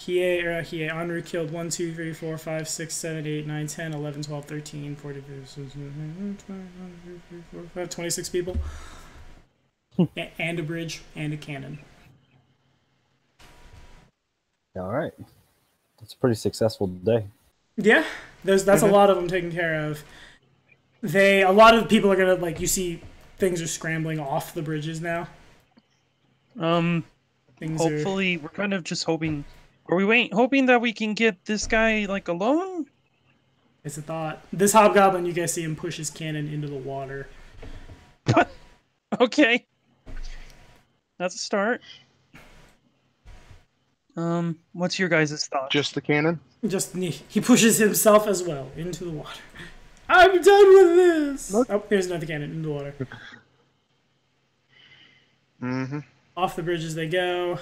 Henri killed 1, 2, 3, 4, 5, 6, 7, 8, 9, 10, 11, 12, 13, 14, 26 people. And a bridge and a cannon. All right. That's a pretty successful day. Yeah, that's a lot of them taken care of. A lot of people are gonna you see things are scrambling off the bridges now. Hopefully, we're kind of just hoping. Are we hoping that we can get this guy alone? It's a thought. This hobgoblin, you guys see him push his cannon into the water. Okay, that's a start. What's your guys' thought? Just the cannon? He pushes himself as well into the water. I'm done with this! Look. Oh, here's another cannon into the water. Mm-hmm. Off the bridges they go.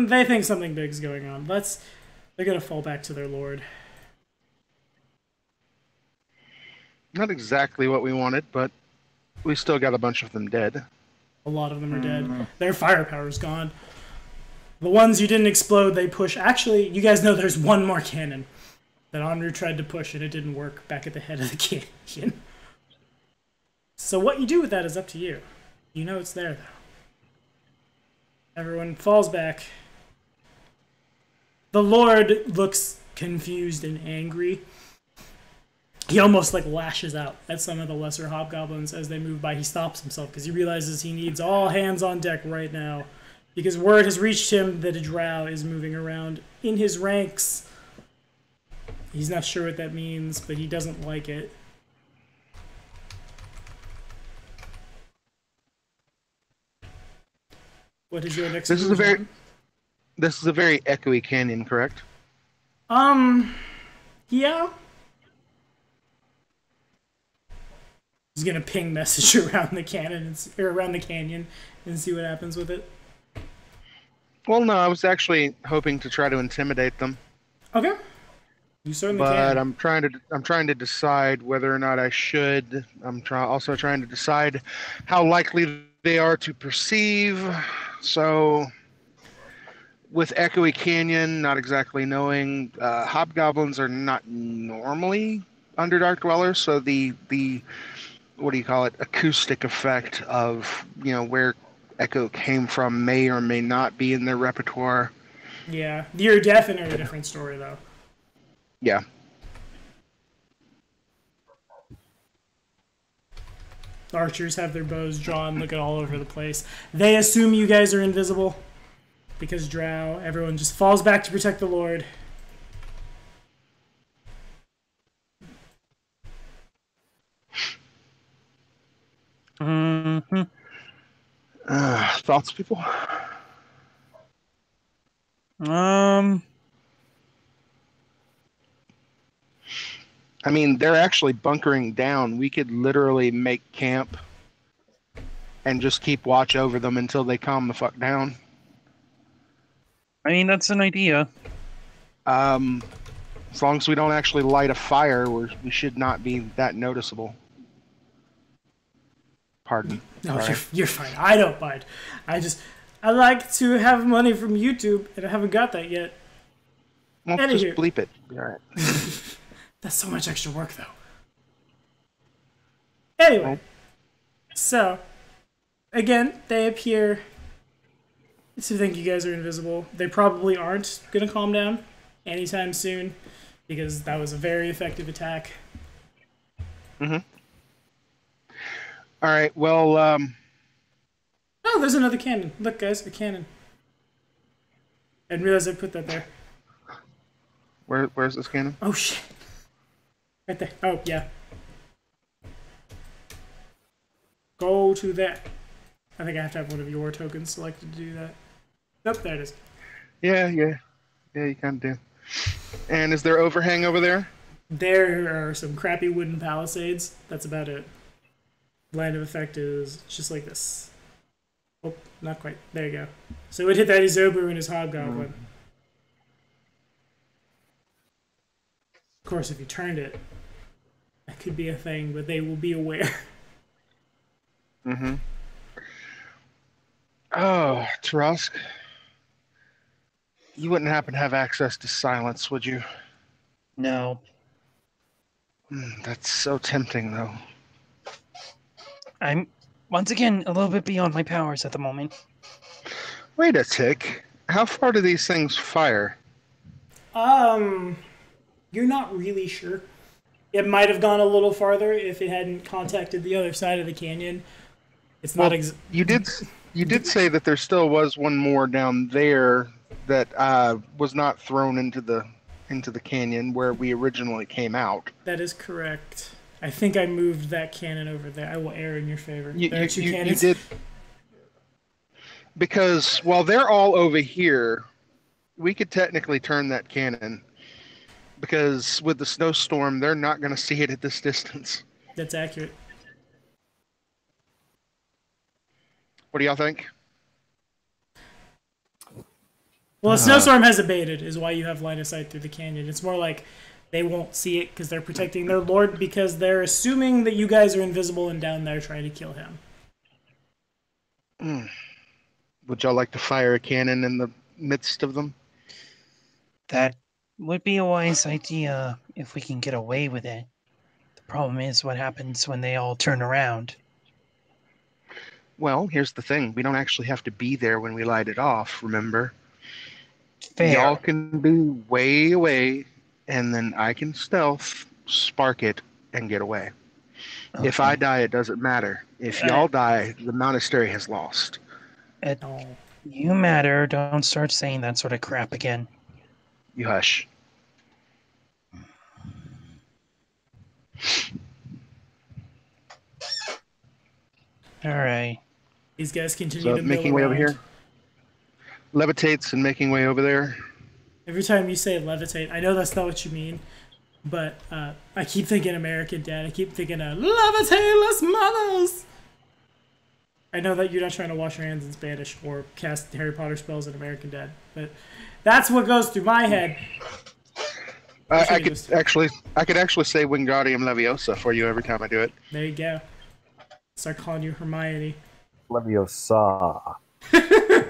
They think something big's going on. They're gonna fall back to their lord. Not exactly what we wanted, but we still got a bunch of them dead. A lot of them are dead. Their firepower's gone. The ones you didn't explode, they push. Actually, you guys know there's one more cannon that Henri tried to push and it didn't work back at the head of the canyon. So what you do with that is up to you. You know it's there, though. Everyone falls back. The Lord looks confused and angry. He almost lashes out at some of the lesser hobgoblins as they move by. He stops himself because he realizes he needs all hands on deck right now. Because word has reached him that a drow is moving around in his ranks. He's not sure what that means, but he doesn't like it. What is your next? This is a very echoey canyon, correct? Yeah. He's gonna ping message around the cannon or around the canyon and see what happens with it. Well, no, I was actually hoping to try to intimidate them. Okay. You certainly can. But I'm trying to decide whether or not I should. I'm also trying to decide how likely they are to perceive. So, with Echoey Canyon, not exactly knowing, hobgoblins are not normally Underdark dwellers. So the what do you call it? Acoustic effect of where echo came from may or may not be in their repertoire. Yeah, you're definitely a different story though. Yeah. Archers have their bows drawn, looking all over the place. They assume you guys are invisible because drow. Everyone just falls back to protect the Lord. Mm-hmm. Thoughts, people? I mean, they're actually bunkering down. We could literally make camp and just keep watch over them until they calm the fuck down. I mean, that's an idea. As long as we don't actually light a fire, we should not be that noticeable. Pardon. No, Sorry. you're fine. I don't mind. I like to have money from YouTube, and I haven't got that yet. Well, Anywho. just bleep it. All right. That's so much extra work, though. Anyway, so again, they appear to think you guys are invisible. They probably aren't gonna calm down anytime soon because that was a very effective attack. Mm-hmm. All right. Well, Oh, there's another cannon. Look, guys, a cannon. I didn't realize I put that there. where's this cannon? Oh shit! Right there. Oh yeah. Go to that. I think I have to have one of your tokens selected to do that. Nope, there it is. Yeah, you kind of do. And is there overhang over there? There are some crappy wooden palisades. That's about it. Line of effect is just like this. Oh, not quite. There you go. So it would hit that Izobu and his hobgoblin. Of course, if you turned it, that could be a thing, but they will be aware. Mm-hmm. Oh, Trask. You wouldn't happen to have access to silence, would you? No. That's so tempting, though. I'm, once again, a little bit beyond my powers at the moment. Wait a tick. How far do these things fire? You're not really sure. It might have gone a little farther if it hadn't contacted the other side of the canyon. It's not You did say that there still was one more down there that was not thrown into the canyon where we originally came out. That is correct. I think I moved that cannon over there. I will err in your favor. You There are two cannons. did. Because while they're all over here, we could technically turn that cannon. Because with the snowstorm, they're not going to see it at this distance. That's accurate. What do y'all think? Well, a snowstorm has abated, is why you have line of sight through the canyon. It's more like they won't see it because they're protecting their lord because they're assuming that you guys are invisible and down there trying to kill him. Would y'all like to fire a cannon in the midst of them? That would be a wise idea if we can get away with it. The problem is what happens when they all turn around. Well, here's the thing. We don't actually have to be there when we light it off, remember? Fair. Y'all can be way away, and then I can stealth, spark it, and get away. Okay. If I die, it doesn't matter. If y'all die, the monastery has lost. You matter. Don't start saying that sort of crap again. You hush. All right. These guys continue So to making mill way over around. here. Levitates and making way over there. Every time you say levitate, I know that's not what you mean, but I keep thinking American Dad. I keep thinking levitatless mothers. I know that you're not trying to wash your hands in Spanish or cast Harry Potter spells in American Dad, but that's what goes through my head. I could actually say Wingardium Leviosa for you every time I do it. There you go. Start calling you Hermione. Leviosa.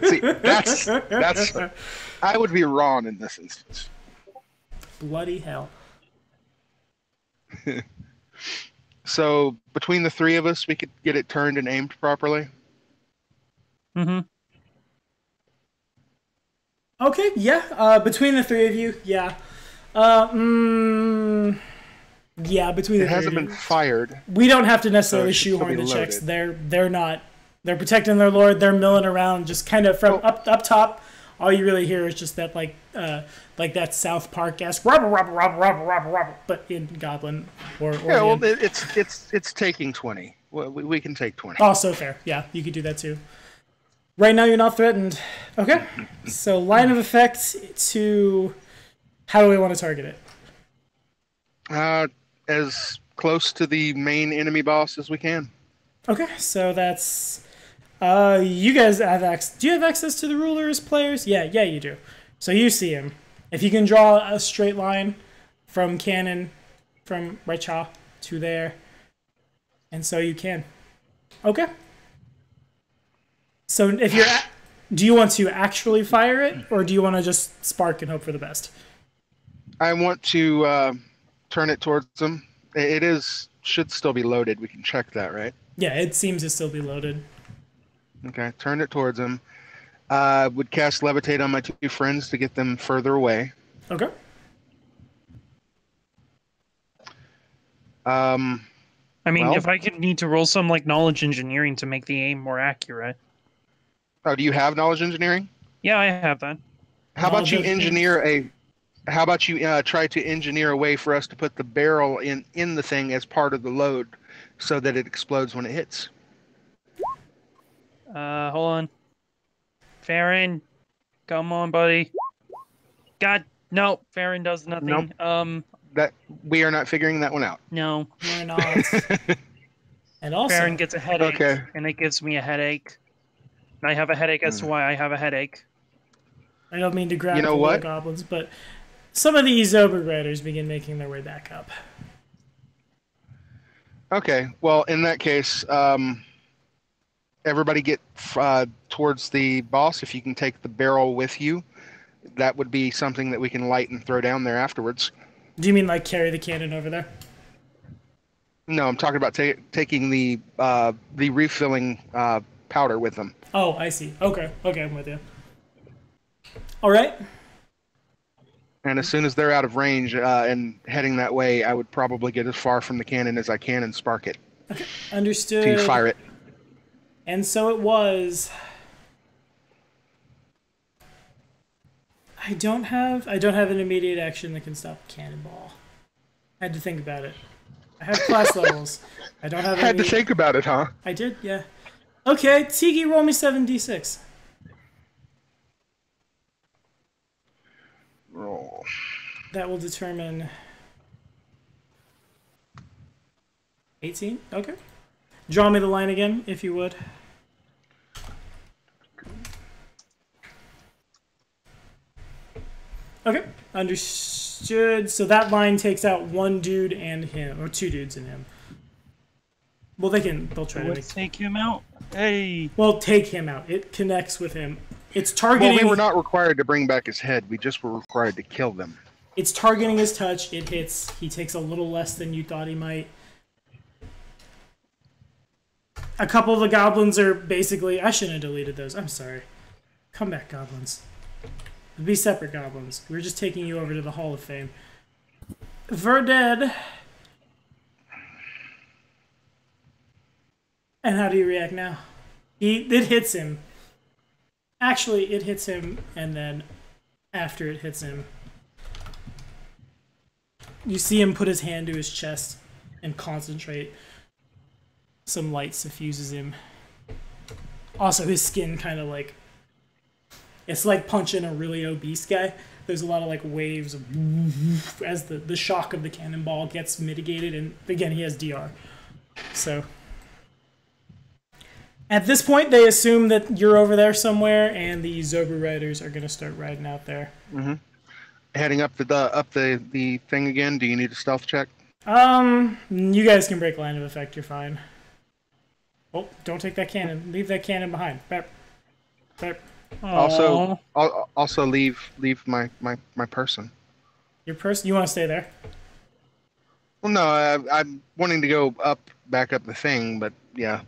See, that's I would be wrong in this instance. Bloody hell. So between the three of us, we could get it turned and aimed properly. Mm-hmm. Okay, yeah. Between the three of you, yeah. Yeah, between the It three hasn't of you. been fired. We don't have to necessarily So it should still shoehorn be the checks. loaded. They're not. They're protecting their lord. They're milling around, just kind of from up top. All you really hear is just that like that South Park-esque robber, robber, robber, robber, robber, robber, but in Goblin or Yeah, well, in... it's taking 20. Well, we can take 20. Also fair. Yeah, you could do that too. Right now you're not threatened. Okay. So line of effect to how do we want to target it? As close to the main enemy boss as we can. Okay, so that's You guys have access. Do you have access to the ruler as players? Yeah, you do. So you see him. If you can draw a straight line from cannon, from Raicha to there, and so you can. Okay. So if you're, do you want to actually fire it, or do you want to just spark and hope for the best? I want to turn it towards them. It should still be loaded. We can check that, right? Yeah, it seems to still be loaded. Okay, turn it towards them. Would cast Levitate on my two friends to get them further away. Okay. I mean, Well, if I could need to roll some like knowledge engineering to make the aim more accurate. oh, do you have knowledge engineering? Yeah, I have that. How about you Knowledge engineer a? How about you try to engineer a way for us to put the barrel in the thing as part of the load, so that it explodes when it hits? Hold on. Farron, come on, buddy. God, no, Farron does nothing. Nope. That we are not figuring that one out. No. We're not. And also, Farron gets a headache, Okay. and it gives me a headache. And I have a headache as to why I have a headache. I don't mean to grab You know the what? little goblins, but some of these Zober Riders begin making their way back up. Okay. Well, in that case, everybody get towards the boss. If you can take the barrel with you, that would be something that we can light and throw down there afterwards. Do you mean like carry the cannon over there? No, I'm talking about taking the refilling powder with them. Oh, I see. Okay, I'm with you. All right. And as soon as they're out of range and heading that way, I would probably get as far from the cannon as I can and spark it Understood. to fire it. And so it was. I don't have an immediate action that can stop a cannonball. I had to think about it. I have class levels. I don't have. Had to think about it, huh? I did, yeah. Okay, Tiki, roll me 7d6. Roll. That will determine 18. Okay. Draw me the line again, if you would. Okay, understood. So that line takes out one dude and him, or two dudes and him. Well, they'll try to Let's take him out. Hey. Well, take him out. It connects with him. It's Well, targeting. we were not required to bring back his head. We just were required to kill them. It's targeting his touch. It hits. He takes a little less than you thought he might. A couple of the goblins are basically... I shouldn't have deleted those. I'm sorry. Come back, goblins. Be separate goblins. We're just taking you over to the Hall of Fame. Verded. And how do you react now? It hits him. Actually, it hits him, and then after it hits him, you see him put his hand to his chest and concentrate. Some light suffuses him. Also, his skin kind of like... It's like punching a really obese guy. There's a lot of like waves of as the shock of the cannonball gets mitigated, and again, he has DR. So... At this point, they assume that you're over there somewhere, and the Zober riders are going to start riding out there. Mm-hmm. Heading up the thing again. Do you need a stealth check? You guys can break line of effect. You're fine. Oh, don't take that cannon. Leave that cannon behind. Bep. Bep. Also leave my person. Your person? You want to stay there? Well, no, I'm wanting to go back up the thing, but yeah.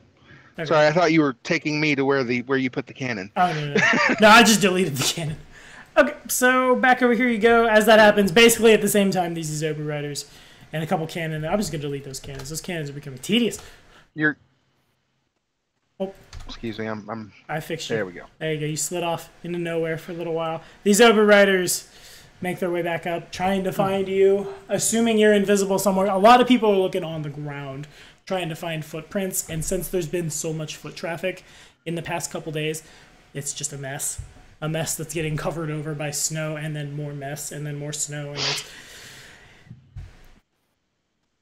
Okay. Sorry, I thought you were taking me to where you put the cannon. Oh, no. No, I just deleted the cannon. Okay, so back over here you go. As that happens, basically at the same time, these Zober riders and a couple cannon. I'm just going to delete those cannons. Those cannons are becoming tedious. Oh. Excuse me, I fixed you. There we go. There you go. You slid off into nowhere for a little while. These Zober riders make their way back up, trying to find you, assuming you're invisible somewhere. A lot of people are looking on the ground, trying to find footprints, and since there's been so much foot traffic in the past couple days, it's just a mess. A mess that's getting covered over by snow, and then more mess, and then more snow, and it's...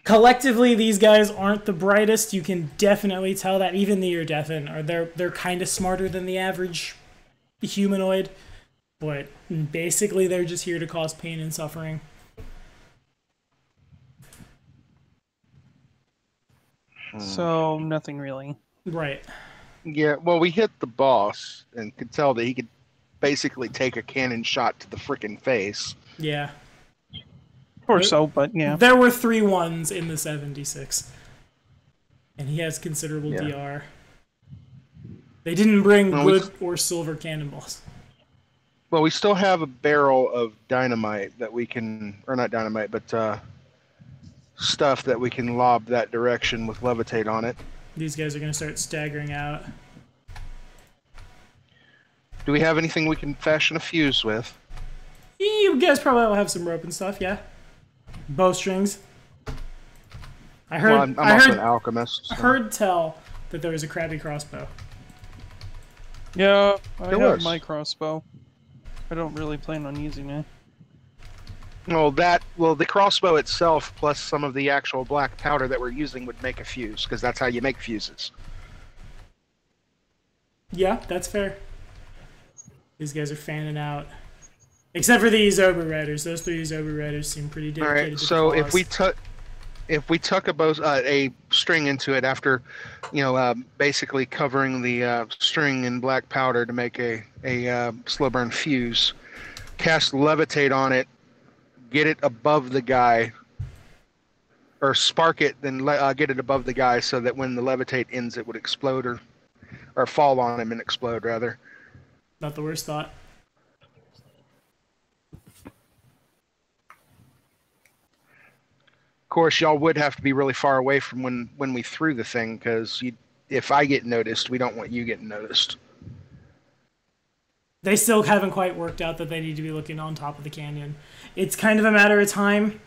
collectively, these guys aren't the brightest. You can definitely tell that. Even the Iridefin are they're kind of smarter than the average humanoid, but basically they're just here to cause pain and suffering. So nothing really. Right. Yeah, well, we hit the boss and could tell that he could basically take a cannon shot to the frickin' face. Yeah. Or so, but yeah. There were 3 ones in the 76. And he has considerable DR. They didn't bring good or silver cannonballs. Well, we still have a barrel of dynamite that we can, or not dynamite, but stuff that we can lob that direction with levitate on it. These guys are going to start staggering out. Do we have anything we can fashion a fuse with? You guys probably will have some rope and stuff, yeah. Bowstrings. I heard. Well, I'm also an alchemist. So. I heard tell that there was a crabby crossbow. Yeah, I have my crossbow. I don't really plan on using it. Well, the crossbow itself plus some of the actual black powder that we're using would make a fuse, because that's how you make fuses. Yeah, that's fair. These guys are fanning out. Except for the Izobu Riders. Those 3 Izobu Riders seem pretty dedicated. All right, so if we tuck a string into it after, basically covering the string in black powder to make a slow burn fuse, cast levitate on it, get it above the guy, or spark it, then get it above the guy so that when the levitate ends, it would explode or fall on him and explode rather. Not the worst thought. Of course, y'all would have to be really far away from when we threw the thing, because if I get noticed, we don't want you getting noticed. They still haven't quite worked out that they need to be looking on top of the canyon. It's kind of a matter of time.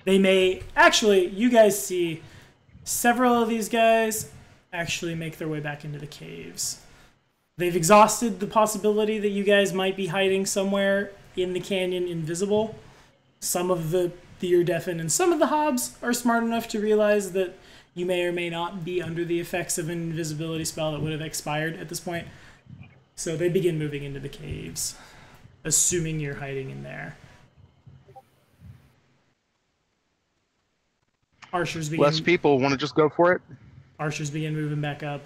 They may... Actually, you guys see several of these guys actually make their way back into the caves. They've exhausted the possibility that you guys might be hiding somewhere in the canyon invisible. Some of the Iridefin and some of the Hobbs are smart enough to realize that you may or may not be under the effects of an invisibility spell that would have expired at this point. So they begin moving into the caves, assuming you're hiding in there. Archers begin... Less people want to just go for it? Archers begin moving back up,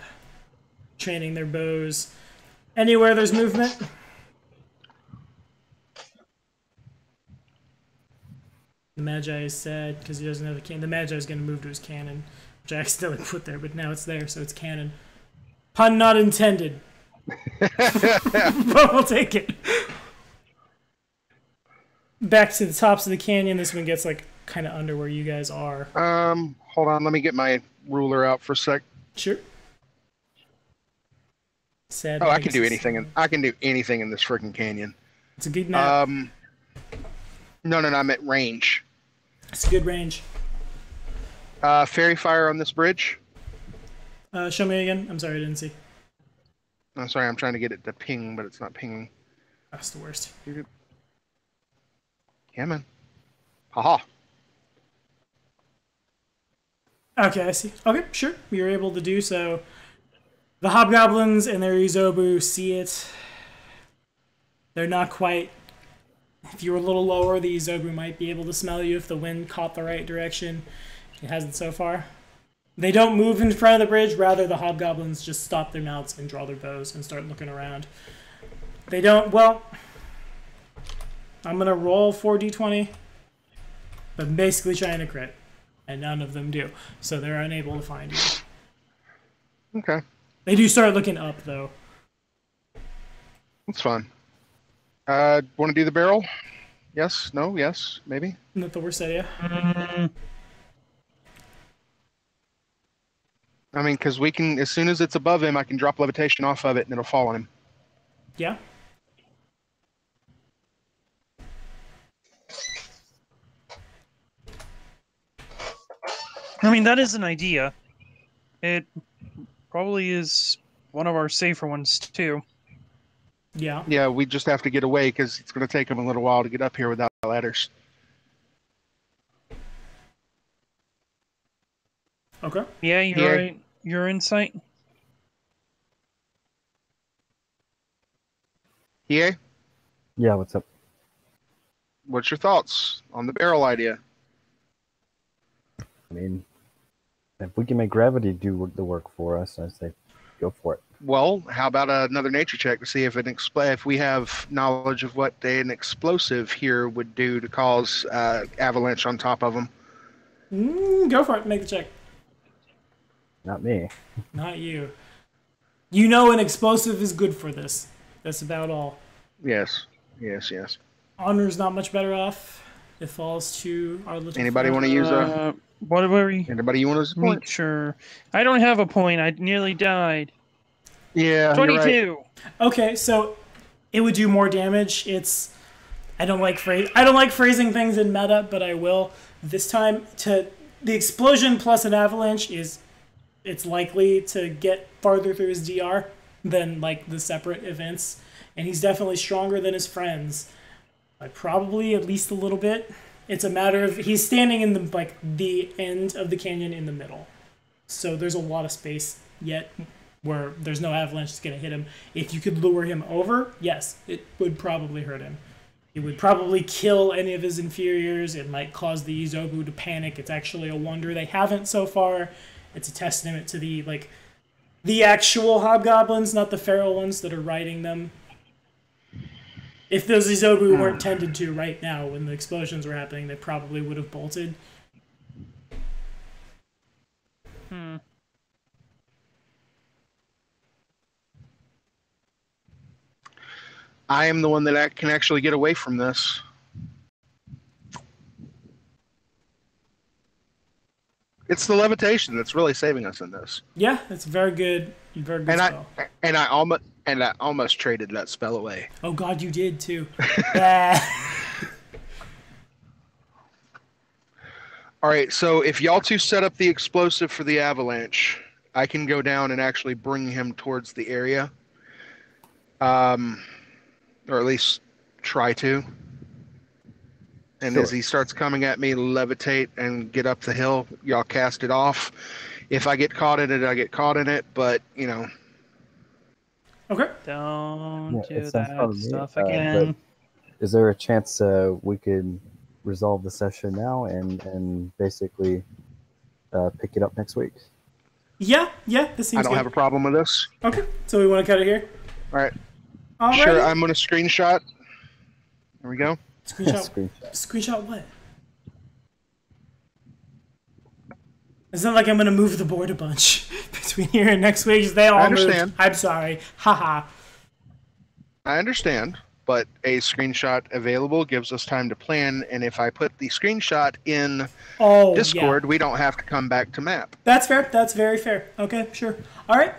training their bows. Anywhere there's movement... The Magi is sad because he doesn't have a cannon. The Magi is going to move to his cannon, which I accidentally put there, but now it's there, so it's cannon. Pun not intended. But we'll take it. Back to the tops of the canyon. This one gets like kind of under where you guys are. Hold on. Let me get my ruler out for a sec. Sure. Sad. Oh, I can do anything. I can do anything in this freaking canyon. It's a good map. No, I'm at range. It's a good range. Fairy fire on this bridge. Show me again. I'm sorry, I didn't see. I'm sorry, I'm trying to get it to ping, but it's not pinging. That's the worst. Yeah, man. Haha. Okay, I see. Okay, sure. You're able to do so. The Hobgoblins and their Izobu see it. They're not quite... If you were a little lower, the Izobu might be able to smell you if the wind caught the right direction. It hasn't so far. They don't move in front of the bridge. Rather, the Hobgoblins just stop their mouths and draw their bows and start looking around. They don't... Well, I'm going to roll 4d20. But I'm basically trying to crit. And none of them do. So they're unable to find you. Okay. They do start looking up, though. That's fine. Want to do the barrel? Yes? No? Yes? Maybe? Not the worst idea. I mean, because we can, as soon as it's above him, I can drop levitation off of it and it'll fall on him. Yeah. I mean, that is an idea. It probably is one of our safer ones, too. Yeah. Yeah, we just have to get away because it's going to take him a little while to get up here without ladders. Okay. Yeah, you're Yeah. right. Your insight. EA, Yeah, what's up? what's your thoughts on the barrel idea? I mean, if we can make gravity do the work for us, I say go for it. Well, how about another nature check to see if if we have knowledge of what an explosive here would do to cause avalanche on top of them? Go for it. Make the check. Not me. Not you. You know an explosive is good for this. That's about all. Yes, yes, yes. Honor's not much better off. It falls to our little Anybody friend. want to use a? What were we? Anybody you want to Make point? sure. I don't have a point. I nearly died. Yeah, 22. You're right. Okay, so it would do more damage. It's I don't like phrasing things in meta, but I will this time. To the explosion plus an avalanche it's likely to get farther through his DR than like the separate events, and he's definitely stronger than his friends. Like probably at least a little bit. It's a matter of he's standing in the end of the canyon in the middle, so there's a lot of space yet where there's no avalanche that's going to hit him. If you could lure him over, yes, it would probably hurt him. It would probably kill any of his inferiors. It might cause the Izobu to panic. It's actually a wonder they haven't so far. It's a testament to the actual hobgoblins, not the feral ones that are riding them. If those Izobu weren't tended to right now when the explosions were happening, they probably would have bolted. I am the one that can actually get away from this. It's the levitation that's really saving us in this. Yeah, it's a very good spell. And I almost traded that spell away. Oh god, you did too. Ah. All right, so if y'all two set up the explosive for the avalanche, I can go down and actually bring him towards the area. Or at least try to. And Sure. as he starts coming at me, levitate and get up the hill, y'all cast it off. If I get caught in it, I get caught in it, but, you know. Okay. Don't Yeah, do it sounds fun to that me, stuff but again. Is there a chance we could resolve the session now and basically pick it up next week? Yeah, this seems I don't good. have a problem with this. Okay, so we want to cut it here? All right. Alrighty. Sure, I'm going to screenshot. There we go. Screenshot. Screenshot. Screenshot what? It's not like I'm going to move the board a bunch between here and next week. They all I understand. moved. I'm sorry. Haha. I understand, but a screenshot available gives us time to plan, and if I put the screenshot in Oh, Discord, yeah. we don't have to come back to map. That's fair. That's very fair. Okay, sure. All right.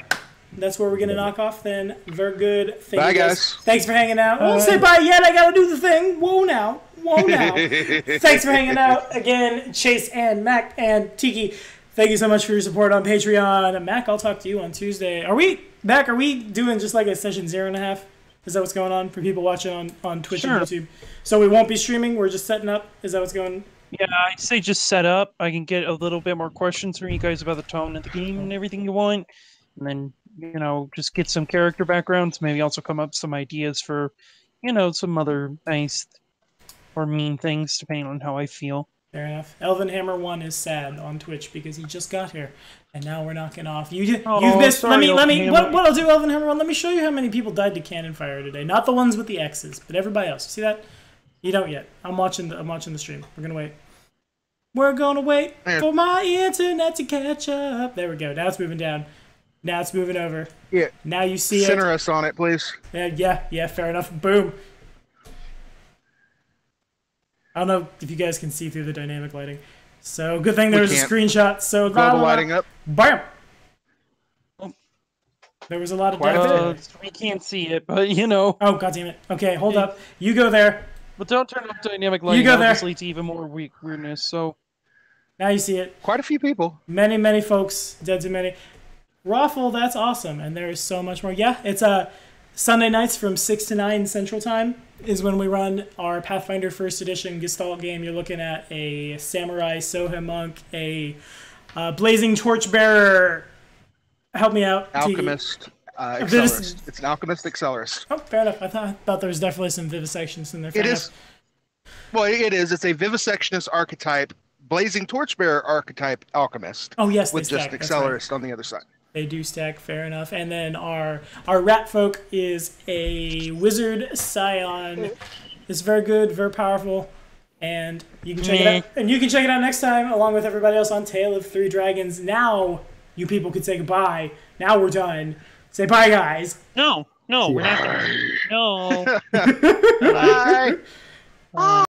That's where we're going to knock off then. Very good. Thank Bye, you guys. Thanks for hanging out. Don't say bye yet. I got to do the thing. Whoa now. Thanks for hanging out again, Chase and Mac and Tiki. Thank you so much for your support on Patreon. Mac, I'll talk to you on Tuesday. Are we doing just like a session 0.5? Is that what's going on for people watching on Twitch Sure. and YouTube? So we won't be streaming. We're just setting up. Is that what's going on? Yeah, I'd say just set up. I can get a little bit more questions from you guys about the tone of the game and everything you want. And then, just get some character backgrounds. Maybe also come up with some ideas for, some other nice or mean things, depending on how I feel. Fair enough. Elven Hammer 1 is sad on Twitch because he just got here, and now we're knocking off. You've missed. Sorry, Let me. Elven What Hammer. I'll do, Elven Hammer 1. Let me show you how many people died to cannon fire today. Not the ones with the X's, but everybody else. See that? You don't yet. I'm watching the stream. We're gonna wait. We're gonna wait for my internet to catch up. There we go. Now it's moving down. Now it's moving over. Yeah. Now you see Center it. us on it, please. Yeah. Fair enough. Boom. I don't know if you guys can see through the dynamic lighting. So good thing there's a can't. screenshot. So Global lighting up. Bam. There was a lot of Quite a death. We can't see it, but Oh god damn it. Okay, hold up. You go there. But don't turn off dynamic lighting. go there. Obviously, to even more weirdness. So Now you see it. Quite a few people. Many folks. Dead too many. Raffle, that's awesome. And there is so much more. Yeah, it's Sunday nights from 6 to 9 Central Time is when we run our Pathfinder First Edition Gestalt game. You're looking at a Samurai Soha Monk, a Blazing Torchbearer. Help me out. Alchemist. Accelerist. It's an alchemist accelerist. Oh, fair enough. I thought there was definitely some vivisections in there. Fair enough. Well, it is. It's a vivisectionist archetype, blazing torchbearer archetype alchemist. Oh yes, with just stack. accelerist on the other side. They do stack. Fair enough. And then our rat folk is a wizard scion. It's very good, very powerful, and you can check it out. And you can check it out next time, along with everybody else on Tale of Three Dragons. Now you people can say goodbye. Now we're done. Say bye, guys. No, we're not. No. Bye.